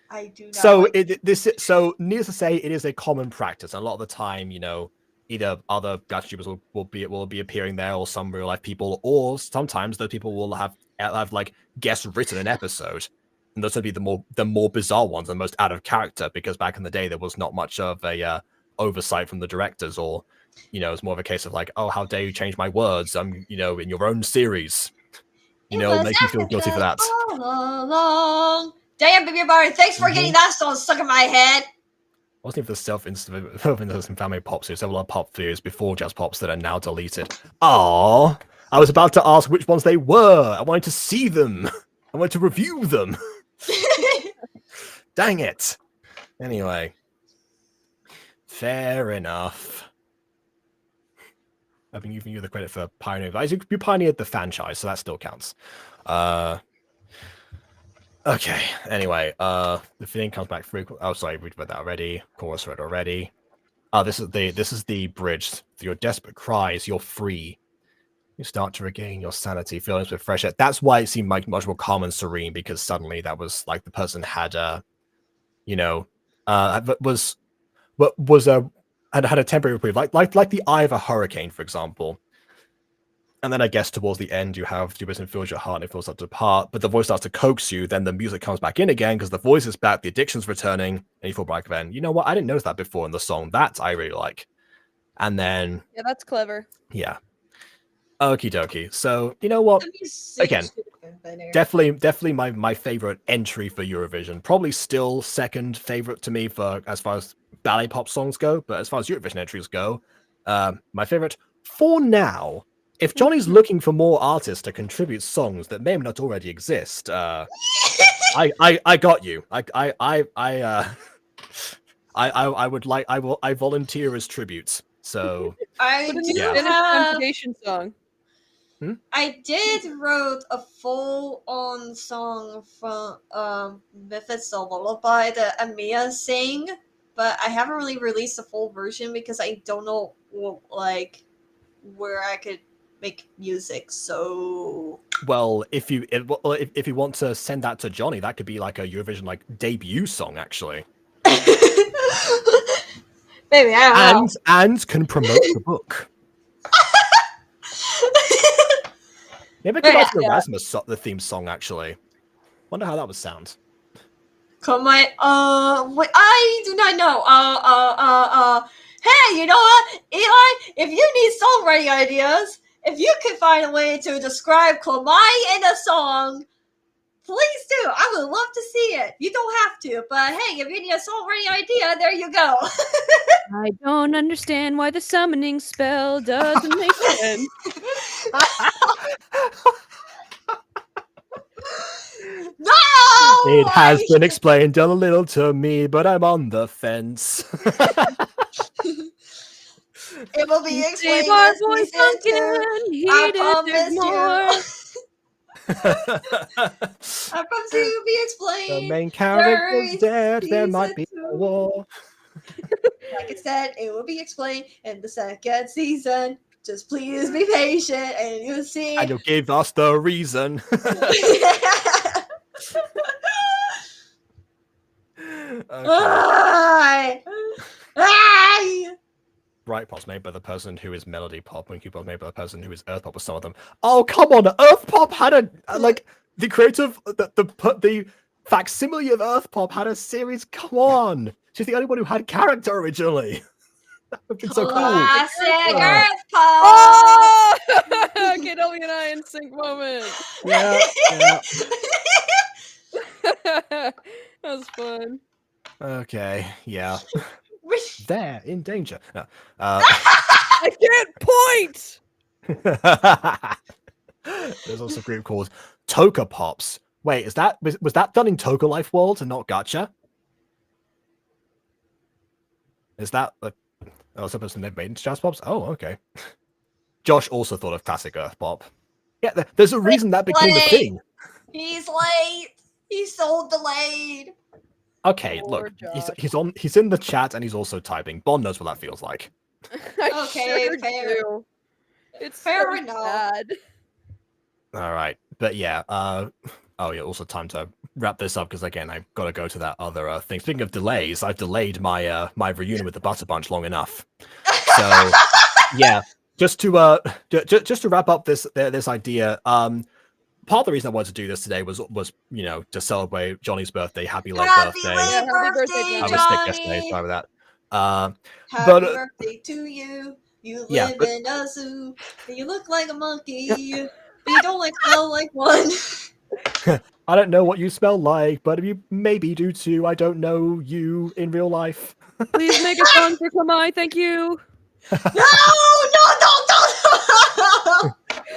I do not. So like so needless to say, it is a common practice. And a lot of the time, you know, either other Gacha YouTubers will be appearing there, or some real life people, or sometimes those people will have like guest written an episode, and those would be the more bizarre ones and most out of character, because back in the day there was not much of a oversight from the directors, or you know, it's more of a case of like, oh, how dare you change my words? I'm you know in your own series, you know, make me feel guilty for that. all along. Damn, baby Bard, thanks for getting that song stuck in my head. Wasn't even the self-instant family pops. There's several other pop videos before Jazz Pops that are now deleted. Oh, I was about to ask which ones they were. I wanted to see them. I wanted to review them. Dang it. Anyway, fair enough. I've been giving you the credit for pioneering. You pioneered the franchise, so that still counts. Okay, anyway, the feeling comes back frequently. Oh, sorry, we read that already. Chorus read already. This is the bridge. For your desperate cries, you're free. You start to regain your sanity, feelings with fresh air. That's why it seemed like much more calm and serene, because suddenly that was like the person had you know, had a temporary reprieve, like the eye of a hurricane, for example. And then I guess towards the end, you have your wisdom fills your heart and it feels up to depart, but the voice starts to coax you. Then the music comes back in again because the voice is back, the addiction's returning, and you feel back then. You know what? I didn't notice that before in the song. That I really like. And then Yeah, that's clever. yeah, okie dokie. So you know what? Again, definitely my favorite entry for Eurovision. Probably still second favorite to me for as far as ballet pop songs go, but as far as Eurovision entries go, my favorite for now. If Johnny's looking for more artists to contribute songs that may not already exist, I got you. I volunteer as tributes. So I Put in do the Finnish have. conjugation song. I did wrote a full-on song from If It's a Lullaby that Amia sang but I haven't really released a full version because I don't know like where I could make music. So Well, if you want to send that to Johnny, that could be like a Eurovision like debut song actually, maybe I don't know. and can promote the book. Maybe I could write an Erasmus the theme song actually. Wonder how that would sound. Come on, wait, I do not know. Hey, you know what, Eli? If you need songwriting ideas, if you can find a way to describe Komai in a song, please do. I would love to see it. You don't have to, but hey, if you need a songwriting idea, there you go. I don't understand why the summoning spell doesn't make sense. No! It has been explained a little to me, but I'm on the fence. It will be explained Save our as boy season 2. Funkin', I he promise deserves more. I promise to be explained. The main character's during dead. There might season be a 2. war. Like I said, it will be explained in the second season. Just please be patient, and you'll see. And you'll give us the reason. Okay. Bright Pop's made by the person who is Melody Pop, and Q-Pop made by the person who is Earth Pop with some of them. Oh, come on! Earth Pop had a like the creative the facsimile of Earth Pop had a series. Come on, she's the only one who had character originally. That would have been so cool. Classic Yeah. Earth Pop. Oh! Okay, W and I in sync moment. Yeah, yeah. That was fun. Okay, yeah. They're in danger. No. I can't point. There's also a group called Toka Pops. Wait, was that done in Toka Life World and not Gacha? Is that supposed to be made into Jazz Pops? Oh, okay. Josh also thought of classic Earth Pop. Yeah, there's a reason that became a thing. He's late. He's so delayed. Okay, Poor look, Josh. he's in the chat and he's also typing. Bond knows what that feels like. I Okay, sure fair. do. It's Fair so enough. sad. All right, but yeah. Oh yeah. Also, time to wrap this up because again, I've got to go to that other thing. Speaking of delays, I've delayed my my reunion with the Butter Bunch long enough. So yeah, just to wrap up this idea. Part of the reason I wanted to do this today was you know to celebrate Johnny's birthday. Happy late birthday! Happy birthday, Johnny. I was Johnny. sick yesterday. Sorry about that. Happy but, birthday to you. You yeah, live but- in a zoo. And you look like a monkey. But you don't like smell like one. I don't know what you smell like, but you maybe do too. I don't know you in real life. Please make a song for Kamai, thank you. No!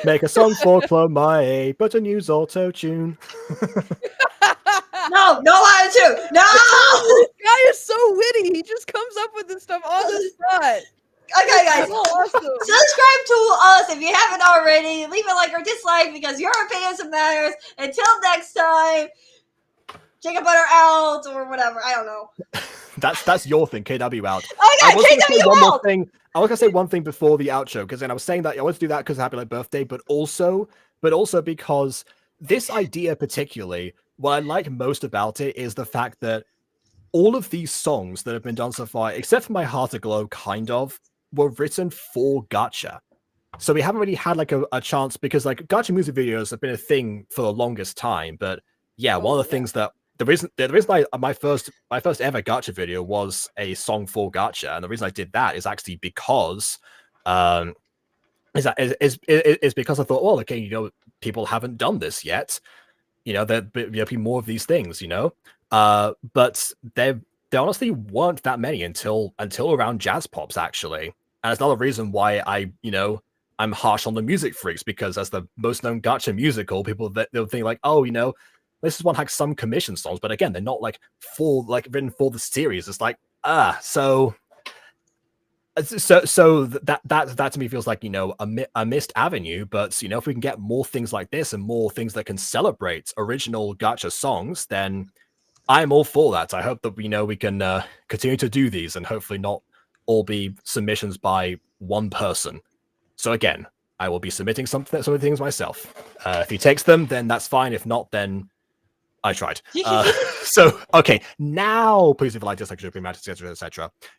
Make a song for Chloe, but a use auto-tune. No attitude! No! This guy is so witty. He just comes up with this stuff on the spot. Okay, guys. So awesome. Subscribe to us if you haven't already. Leave a like or dislike because your opinion matters. Until next time, chicken butter out or whatever. I don't know. That's your thing, KW out. Okay, I was gonna say KW one more out! thing. I was gonna say one thing before the outro because then I was saying that I wanted to do that because happy late birthday, but also because this idea particularly, what I like most about it is the fact that all of these songs that have been done so far, except for My Heart Aglow, kind of, were written for Gacha. So we haven't really had like a chance because like Gacha music videos have been a thing for the longest time. But yeah, one of the things that the reason my first ever Gacha video was a song for Gacha, and the reason I did that is actually because is because I thought, well, okay, you know, people haven't done this yet. You know, there'll be more of these things, you know. But there honestly weren't that many until around Jazz Pops, actually. And it's another reason why I'm harsh on the Music Freaks, because as the most known Gacha musical, people they'll think like, oh, you know, this is one has some commission songs, but again, they're not like written for the series. It's like so that to me feels like, you know, a missed avenue. But you know, if we can get more things like this and more things that can celebrate original Gacha songs, then I'm all for that. I hope that we can continue to do these and hopefully not all be submissions by one person. So again, I will be submitting some of the things myself. If he takes them, then that's fine. If not, then I tried. So okay, now please leave a like, dislike, etc., etc.